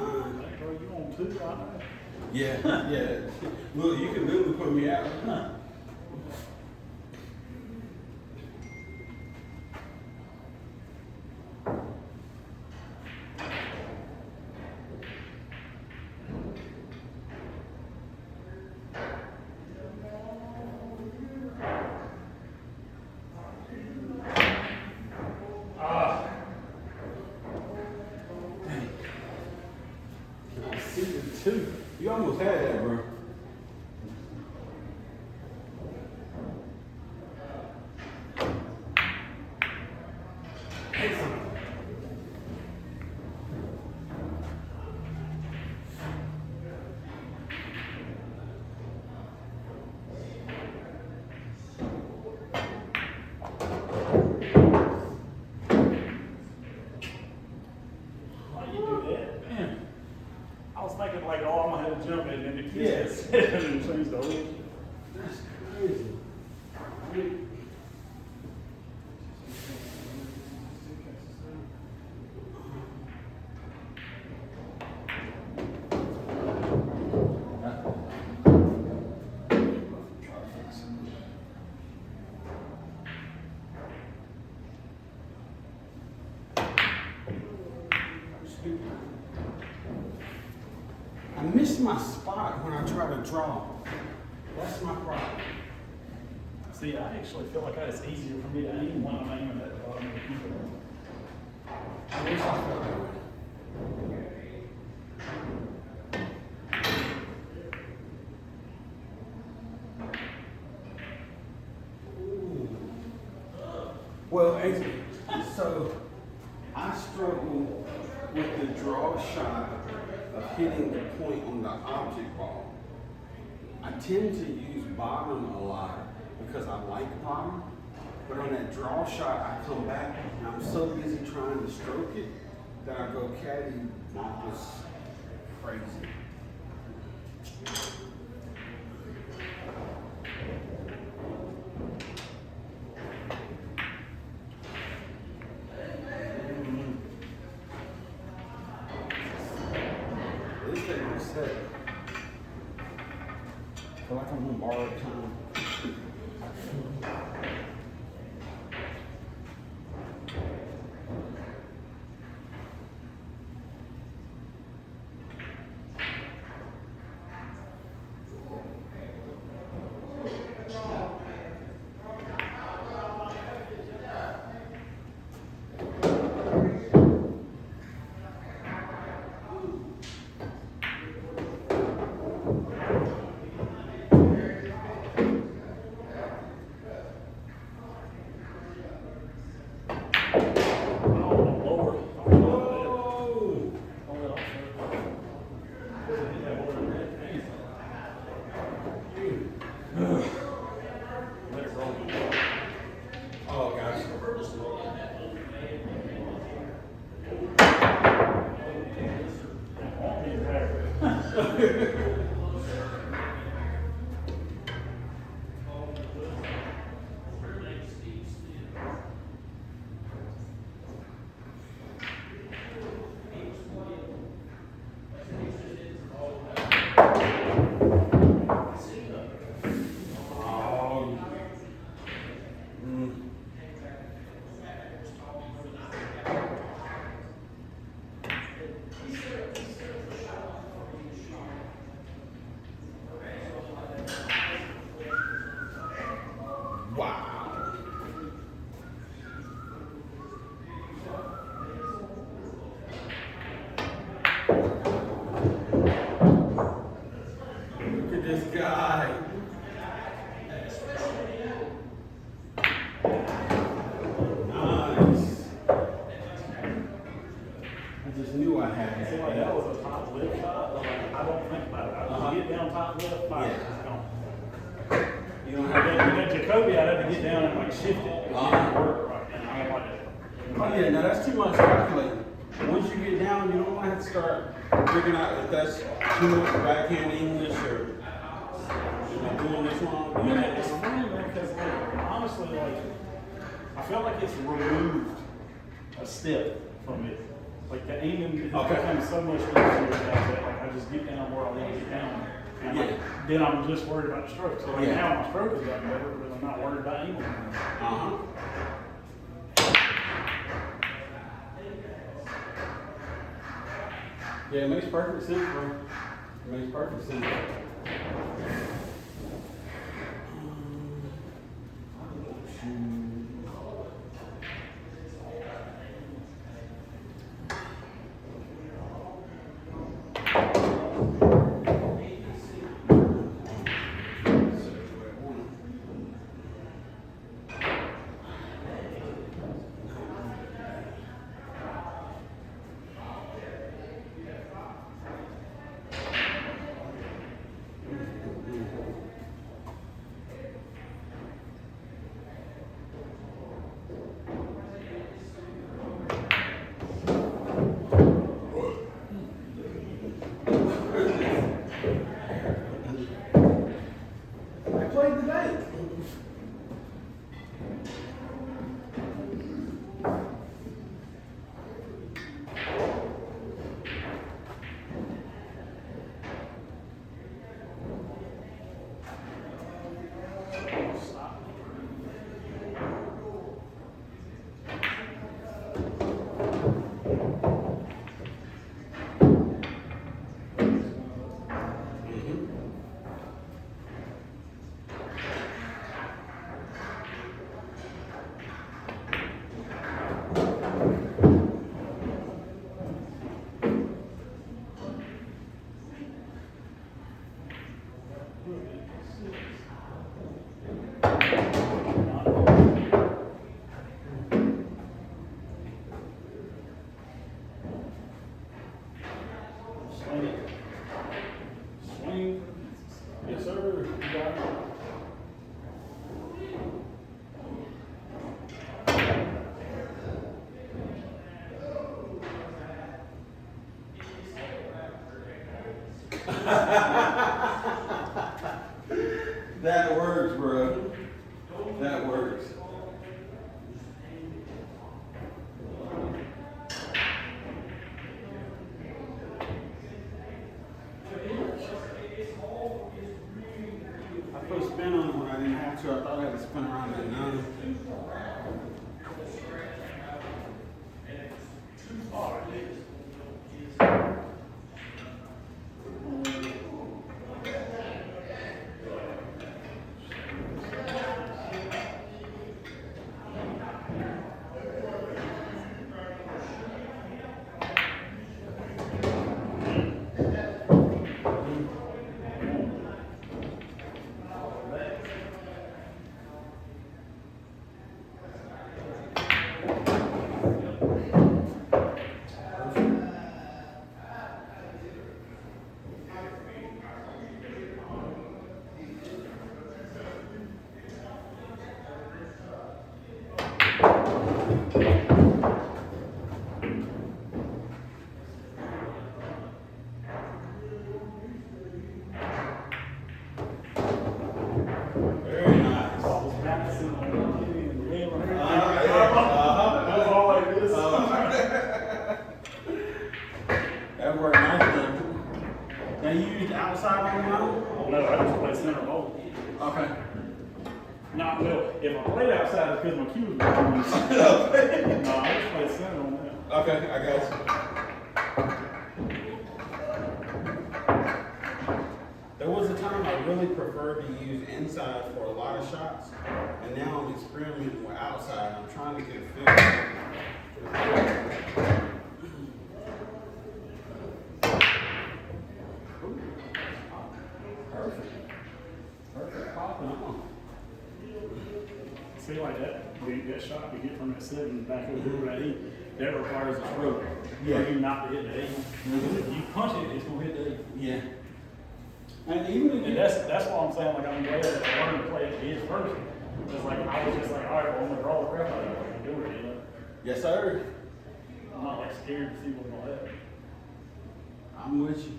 Bro, you on 2 right now? Yeah, yeah. Look, you can literally put me out. I see it too. You almost had that, bro. Why you do that? Man, I was thinking like, oh, I'm gonna have to jump in and the kids Yes. had 7 and change the rules. That's crazy. I miss my spot when I try to draw. That's my problem. See, I actually feel like it's easier for me to aim when I'm aiming at the bottom of the keyboard. I wish I felt that way. Ooh. Well, so I struggle with the draw shot of hitting the point on the object ball. I tend to use bottom a lot because I like bottom, but on that draw shot, I come back and I'm so busy trying to stroke it that I go caddy bonkers crazy. This thing was set. I feel like I'm on borrowed time. Oh, Lord. Oh! Let it roll. Oh, gosh. Won't be there. Yeah, now that's too much calculating. Once you get down, you don't want to have to start figuring out if that's too much backhand English or doing this wrong. Doing Yeah, that it's wrong. funny, man, because like, honestly, like, I feel like it's removed a step from it. Like the aiming has become so much easier now that like I just get down where I want to get down. And like, then I'm just worried about the stroke. So like now my stroke has gotten better, but I'm not worried about aiming. Yeah, it makes perfect sense, bro. It makes perfect sense. I played today. Swing it. Swing. Yes, sir. You got it. That works, bro. That works. I put a spin on it when I didn't have to. I thought I had to spin around at 9. Very nice. I was bouncing on the kitty and laying on her. Yeah. It was all like this. That worked nicely. Now you used outside on the mound? No, I just play center bowl. Okay. Not well. If I played outside, it's because my cue was going. No, I just play center on that. Okay, I got you. There was a time I really preferred to use inside for a lot of shots, and now I'm experimenting with outside. I'm trying to get a feel. Perfect. Perfect popping on. See, like that shot we get from that 7 back over to that 8, that requires a stroke. Yeah. For you not to hit the 8. If you punch it, it's going to hit the 8. Yeah. And even if And that's why I'm saying, like, I'm glad that I learned to play at the edge first. Because, like, I was just like, all right, well, I'm going to draw the crap out of it. I can do it, you know? Yes, sir. I'm not like scared to see what's gonna happen. I'm with you.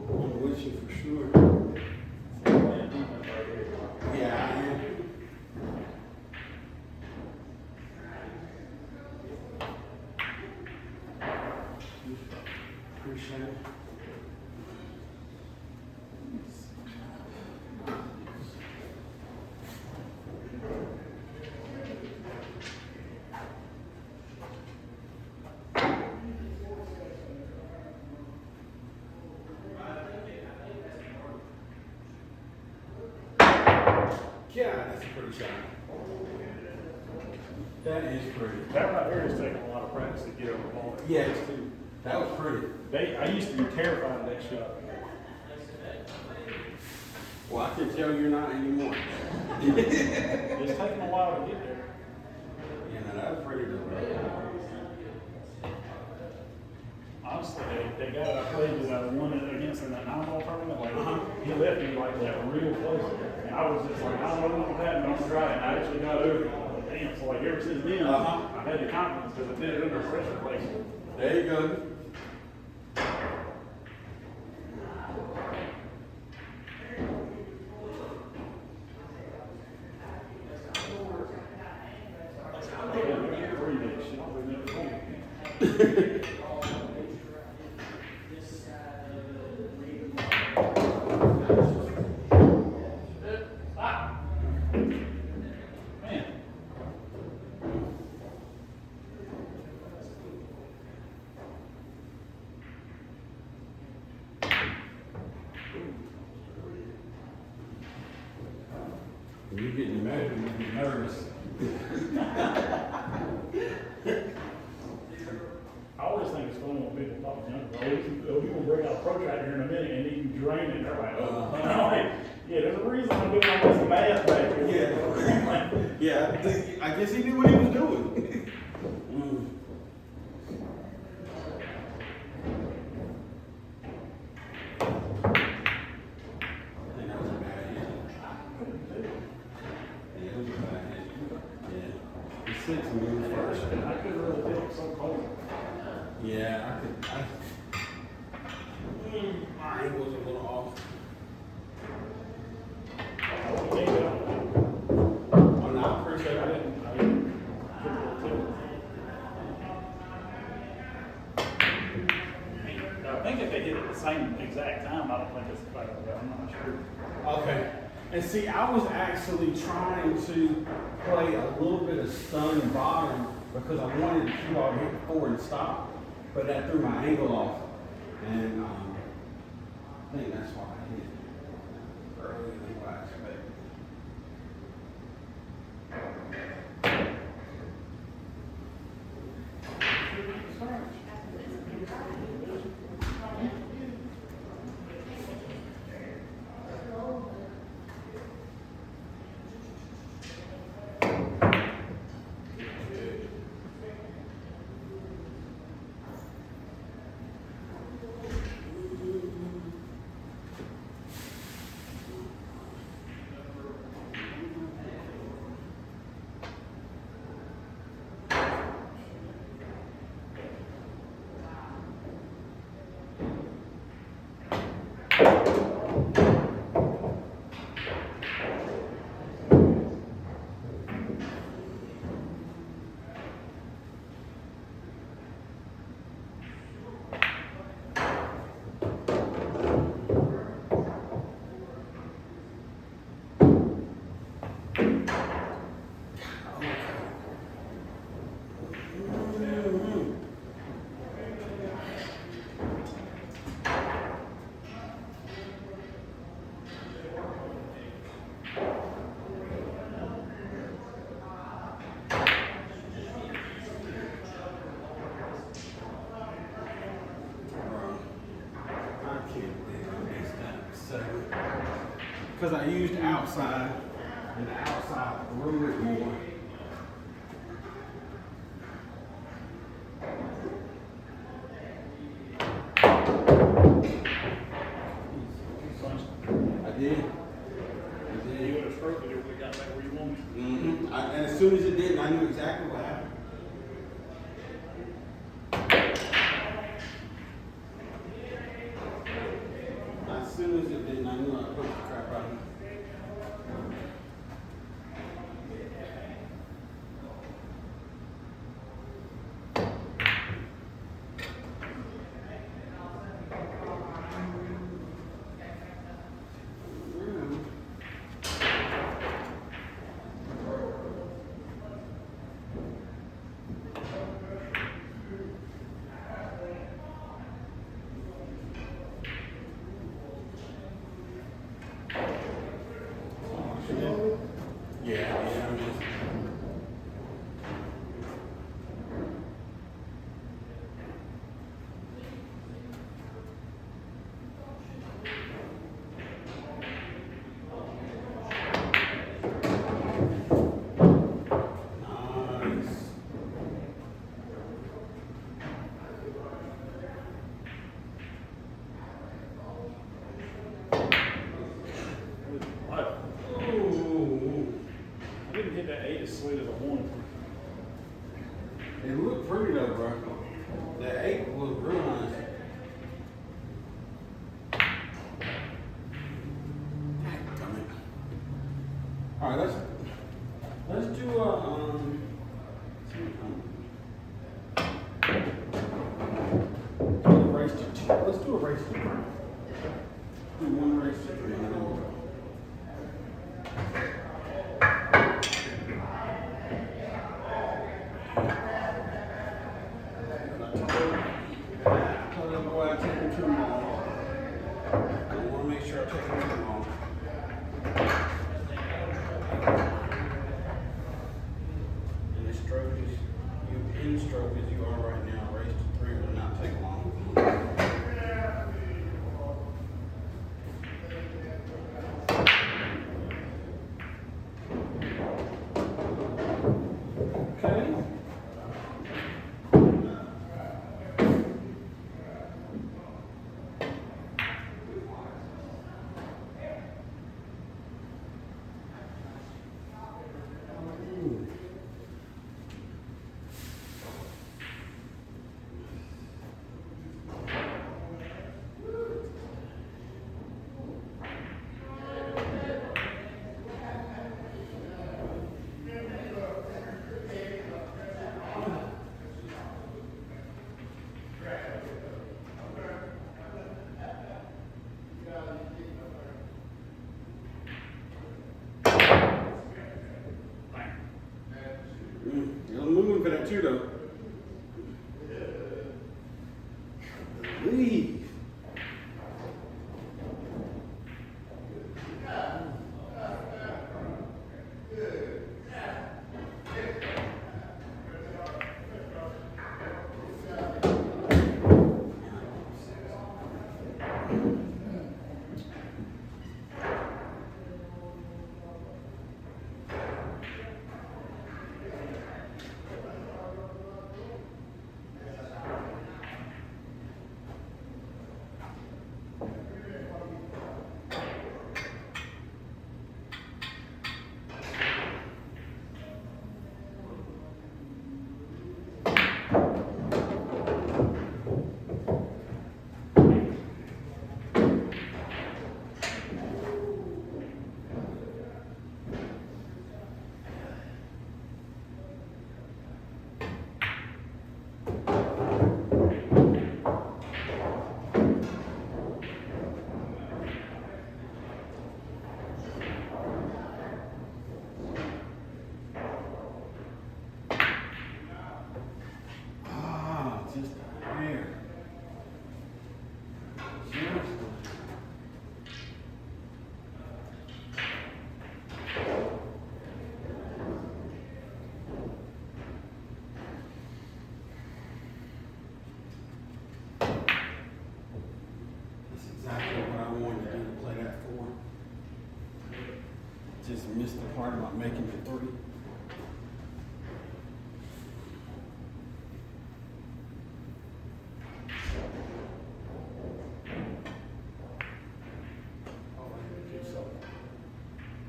I'm with you for sure. Yeah, I am. Appreciate it. Yeah, that's a pretty shot. That is pretty. That right there is taking a lot of practice to get over the ball. Yeah, that was pretty. I used to be terrified of that shot. Well, I can tell you're not anymore. It's taking a while to get there. Yeah, no, that was pretty good. Honestly, they got it. I played with one against in that 9-ball tournament. Like, he left me like that real close. And I was just like, I don't know what happened, but I'm gonna try it. And I actually got over it. Like, damn. So like ever since then, I've had the confidence because I did it under pressure place. There you go. When you get married, you get nervous. I always think it's funny when people talk younger. Oh, you gonna bring out a protractor here in a minute and you can drain it. They're like, oh. And I'm like, yeah, there's a reason I'm doing all this math back here. Yeah, I guess he knew what he was doing. I think that was a bad hit. Yeah, it was a bad hit. Yeah. The 6 moved first. I couldn't really tell it was so cold. Yeah, my angle was a little off. Oh, no, I appreciate it. I think if they hit it at the same exact time, I don't think it's quite right. I'm not sure. Okay. And see, I was actually trying to play a little bit of stun bottom because I wanted to cue all hit forward and stop, but that threw my angle off. And I think that's why I hit earlier than what I expected. Because I used outside, and the outside threw it more. I did. You would have stroke it, it would've got back where you wanted. And as soon as it did, I knew exactly what happened. As soon as it did, I knew I put the crap out of it. Yeah, I'm just. Nice. What? Ooh. I didn't hit that 8 as sweet as I wanted. It looked pretty though, bro. The 8 looked real nice. All right, let's do a race to 2. Let's do a race to 3. Do one race to 3. And then we'll go. Tell them boy I take them too long. I want to make sure I take them too long. And the stroke is, you in stroke as you are right now. Race to 3 will not take long. Okay. You're moving for that too, though. Leave. Just there. Seriously. That's exactly what I wanted to do to play that for. Just missed the part about making the 3.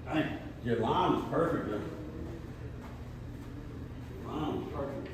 Dang. Your line is perfect, though. Line is perfect.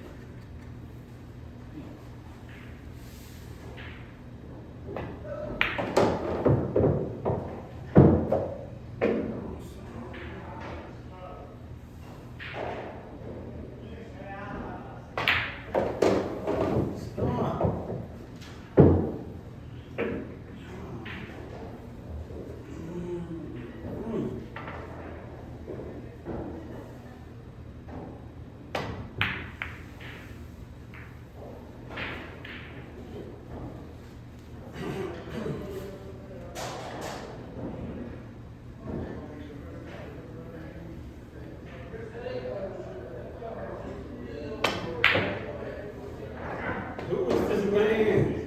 Who is this man?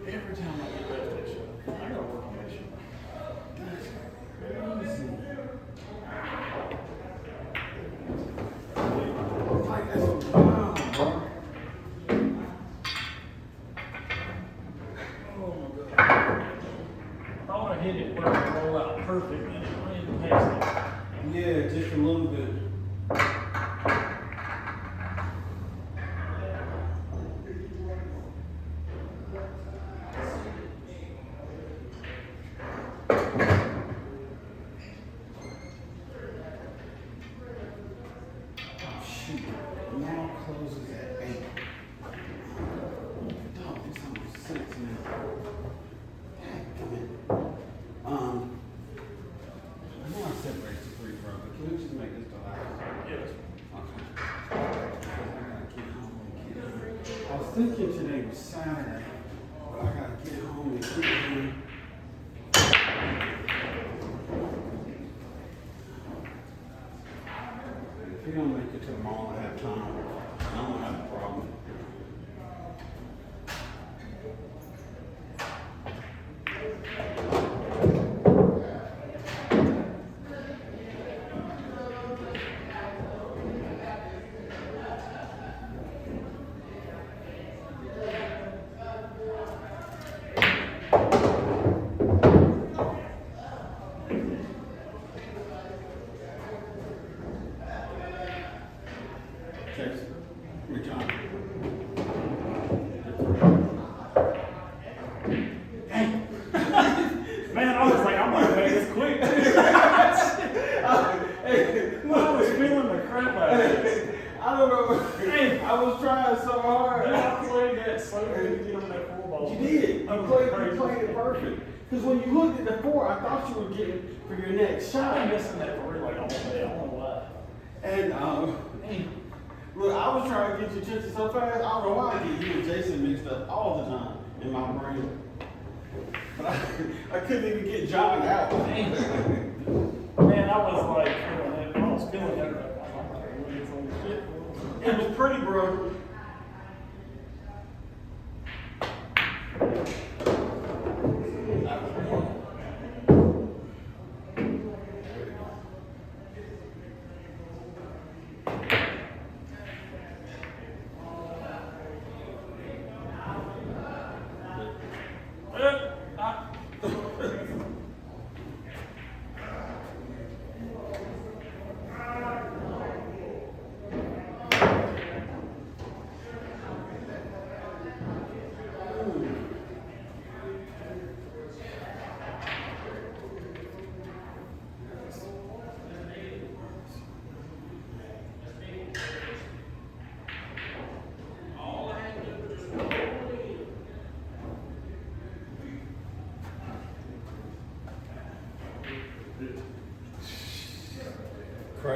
Every time I get back to that shit, I gotta work on that shit. Like, that's wild, bro. Oh my god. I thought I hit it where it roll out perfect and it ran past Yeah, just a little bit. Oh, shoot. Now closes at 8. Dog, it's almost 6 now. Dang, come in. I know I separated the 3, bro, but can we just make this the last? Yes. Okay. I gotta get home and get home. I was thinking today was Saturday, but I gotta get home and get home. If you don't make it to the mall and have time, I don't have a problem. Chase, your time. Man, I was like, I'm gonna make this quick. I was feeling the crap out of it. I don't know. Hey. I was trying so hard. I played that so good to get on that 4 ball. You did. That You was played it perfect. Because when you looked at the 4, I thought you were getting for your next I've been shot. missing that for real, like all day. I don't know why. And look, I was trying to get your attention so fast. I don't know why I get you and Jason mixed up all the time in my brain. But I couldn't even get John out. Man, I was like, I was feeling that. It was pretty, bro.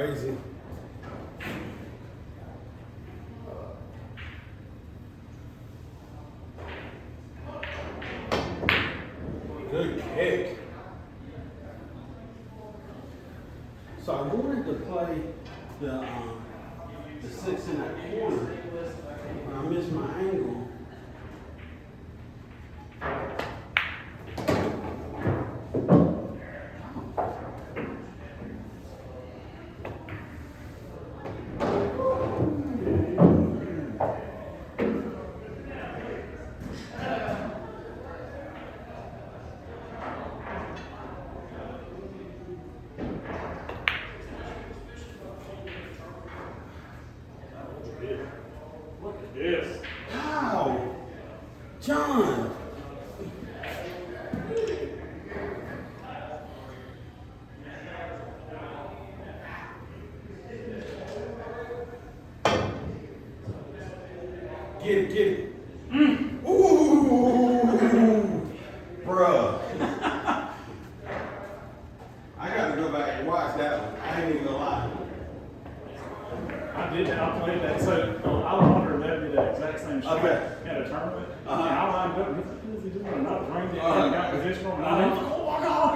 crazy. Good kick. So I wanted to play the 6 in that corner, but I missed my angle. Look at this. How? John! Get it, get it. Ooh! Bruh. I gotta go back and watch that one. I ain't even gonna lie. I played that. So I wonder if that'd be the exact same shot Okay. at a tournament. Uh-huh. And I lined up, what is he doing? And I was ranged it, and got positional, and I was like, oh my God!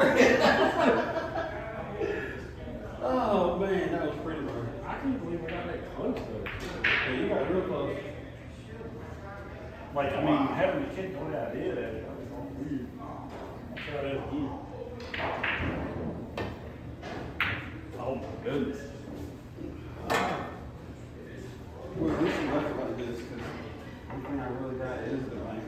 Oh man, that was pretty much. I can't believe I got that close though. Yeah, you got real close. Like, I mean, having the kick the way I did at it, I was all weird. I'll try that again. Oh my goodness. Well, this is left like this because one thing I really got is the bank.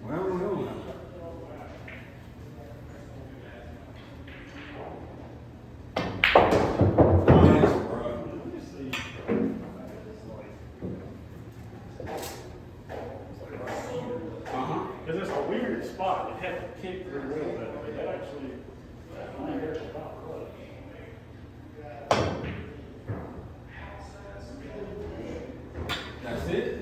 Well. Nice, bro. Let me see. Uh-huh. Because it's a weird spot. It had to kick through real bad. But that actually, I mean, there's about close. That's it?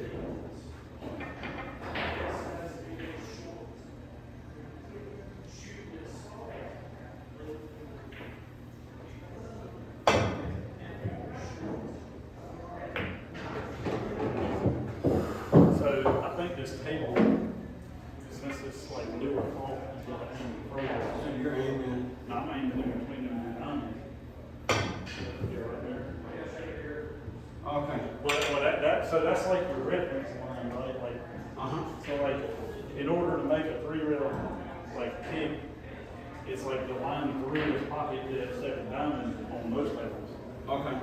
So I think this table, since it's like newer fault, you got to aim further. So you're aiming. No, I'm aiming in between them and diamonds. Yeah, right there. Okay. So that's like your reference line, right? Like, Uh-huh. so like, in order to make a 3-rail like kick, it's like the line through his pocket to that second diamond on most tables. Okay.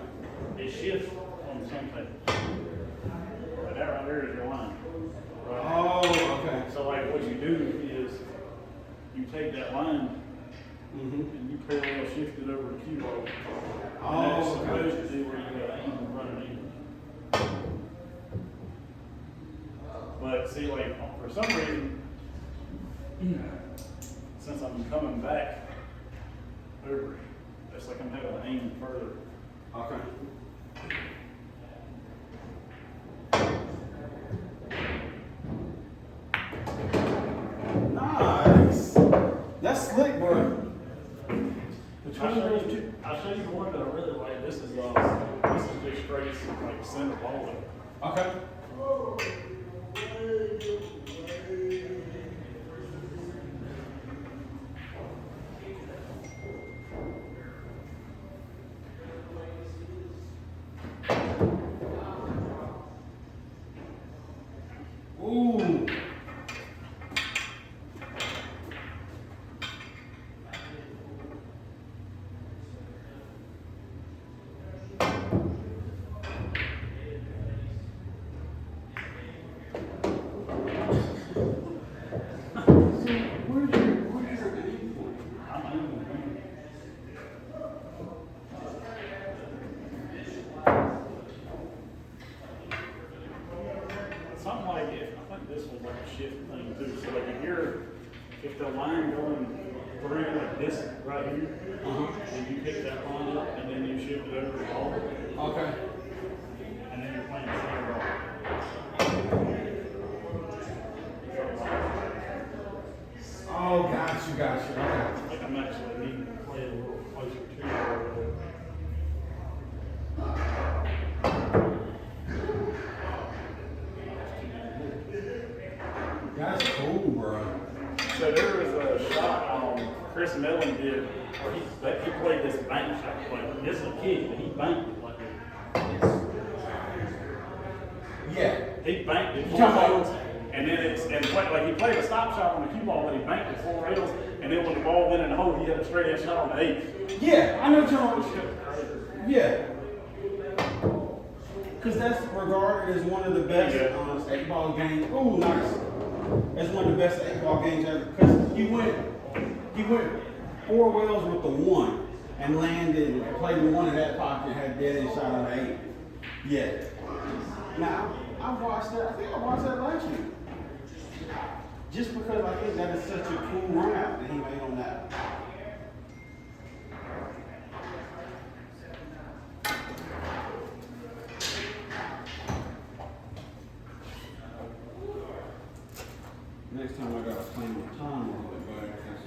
It shifts on some tables. But that right there is your line. Right? Oh, okay. So like what you do is you take that line Mm-hmm. and you parallel shift it over to cue ball. Oh, And that's okay. supposed to do where you got aim and run it in. But see, like, for some reason, since I'm coming back over, it's like I'm having to aim further. Okay. Nice. That's slick, bro. I'll show you the one that I really like. This is just straight like center ball. Okay. Ooh. Something like I think this was like a shift thing too. So like if the line going through like this right here, then you pick that line up and then you shift it over the ball, Okay. and then you're playing center ball. Got you, got you. Okay. I think I'm actually needing to play a little closer to it. That's cool, bro. So there was a shot Chris Mellon did where he played this bank shot. Like, this is a kid, but he banked it like Yeah. he banked it You 4 talking rails, about- and then like he played a stop shot on the cue ball, but he banked it 4 rails, and then when the ball went in the hole, he had a straight edge shot on the 8th. Yeah, I know what you're That talking shit about. was crazy. Yeah. Because that's regarded as one of the best Yeah. 8-ball games. Ooh, nice. That's one of the best 8-ball games ever. Because he went 4 wells with the 1 and landed, played the 1 in that pocket, had dead end shot on the 8. Yeah. Now, I've watched that. I think I watched that last year. Just because I think that is such a cool run out that he made on that. Next time I gotta plan my time a little bit better, because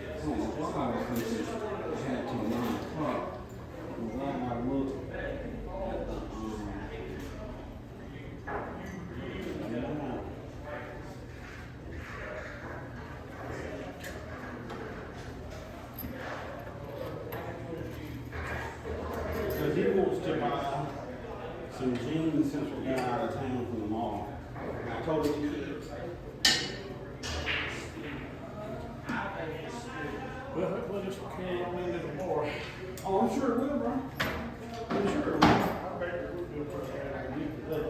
I don't know why I was thinking I had till 9 o'clock. Because I gotta look at the, because he wants to buy some jeans since we're going out of town from the mall. And I told him he could. Well, we'll just carry on into the bar. Oh, I'm sure it will, bro. I'm sure it will. I bet we'll do a first half review today.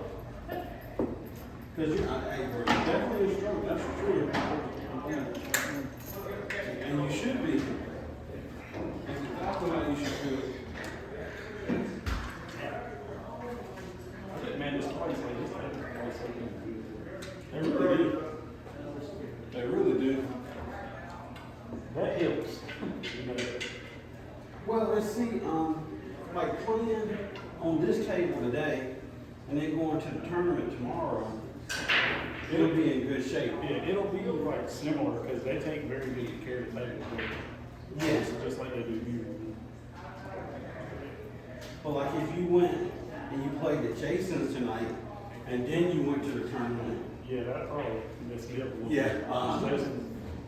Because you're definitely strong, that's for sure. And you should be. That's exactly how you should feel. Man, this place, like, this place, so good. They really do. They really do. That helps. Well, let's see, like playing on this table today and then going to the tournament tomorrow, it'll be in good shape. Yeah, it'll be like similar because they take very good care of the table. Yes. Just like they do here. But like if you went and you played at Jason's tonight and then you went to the tournament. Yeah, that probably messed me up a little Yeah, bit.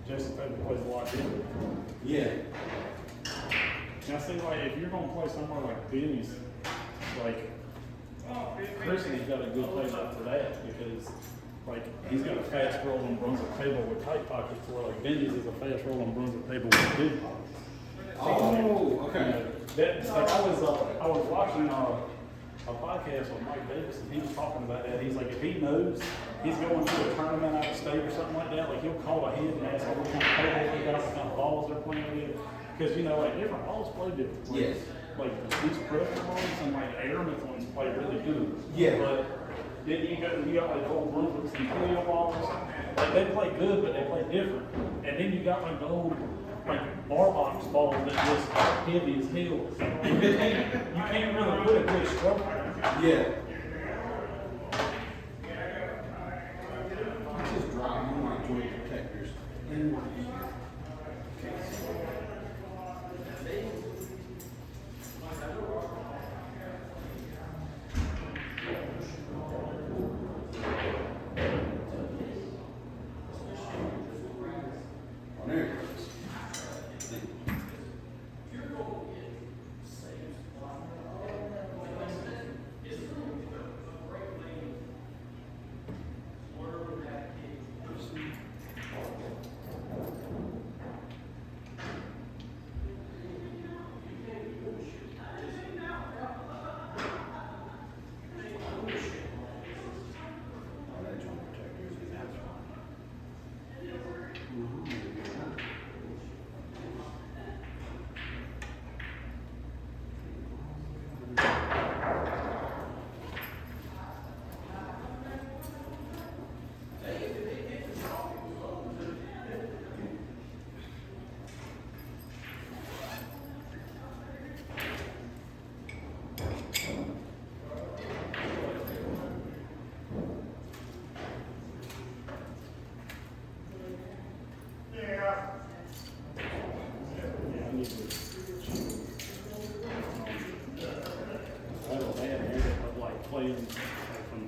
Jason's table plays a lot different. Yeah. Now, see, like, if you're gonna play somewhere like Benny's, like, Chrissy's got a good table for that because, like, he's got a fast rolling Brunswick table with tight pockets where, like, Benny's is a fast rolling Brunswick table with big pockets. Oh, okay. That, like, I was watching a podcast with Mike Davis, and he was talking about that. He's like, if he knows he's going to a tournament out of state or something like that, like he'll call ahead and ask what kind of table they got, what kind of balls they're playing with. Because, you know, like different balls play different. Like, Yes. Like these pressure balls and like airman ones play really good. Yeah. But then you got like old Brunswicks and Imperial balls. Like they play good, but they play different. And then you got like the old like bar box balls that just heavy as hell. And you can't really put a good stroke on it. Yeah. I just dropped one of my joint protectors in my case. Oh, there it goes.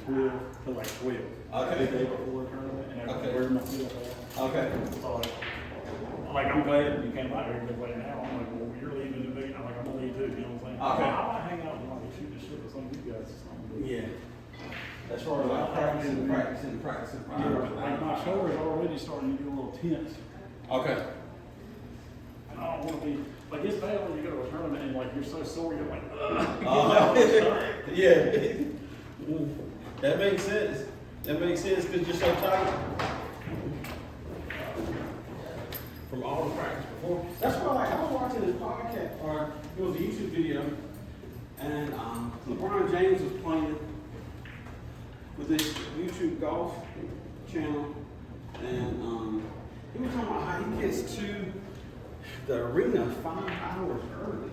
12 to like 12. Okay. The day before the tournament, and Okay. where's my field at? Okay. So, like, I'm glad you came out here and play now. I'm like, well, you're leaving the big. I'm like, I'm gonna leave too. You know what I'm saying? Okay. I might hang out and like shoot the shit with some of you guys or something. Yeah. As far as like practicing. Yeah, like my shoulder's already starting to get a little tense. Okay. And I don't want to be like it's bad when you go to a tournament and like you're so sore you're like, Yeah. That makes sense. That makes sense because you're so tired. From all the practice before. That's why like, I was watching this podcast or it was a YouTube video and LeBron James was playing with this YouTube golf channel and he was talking about how he gets to the arena 5 hours early.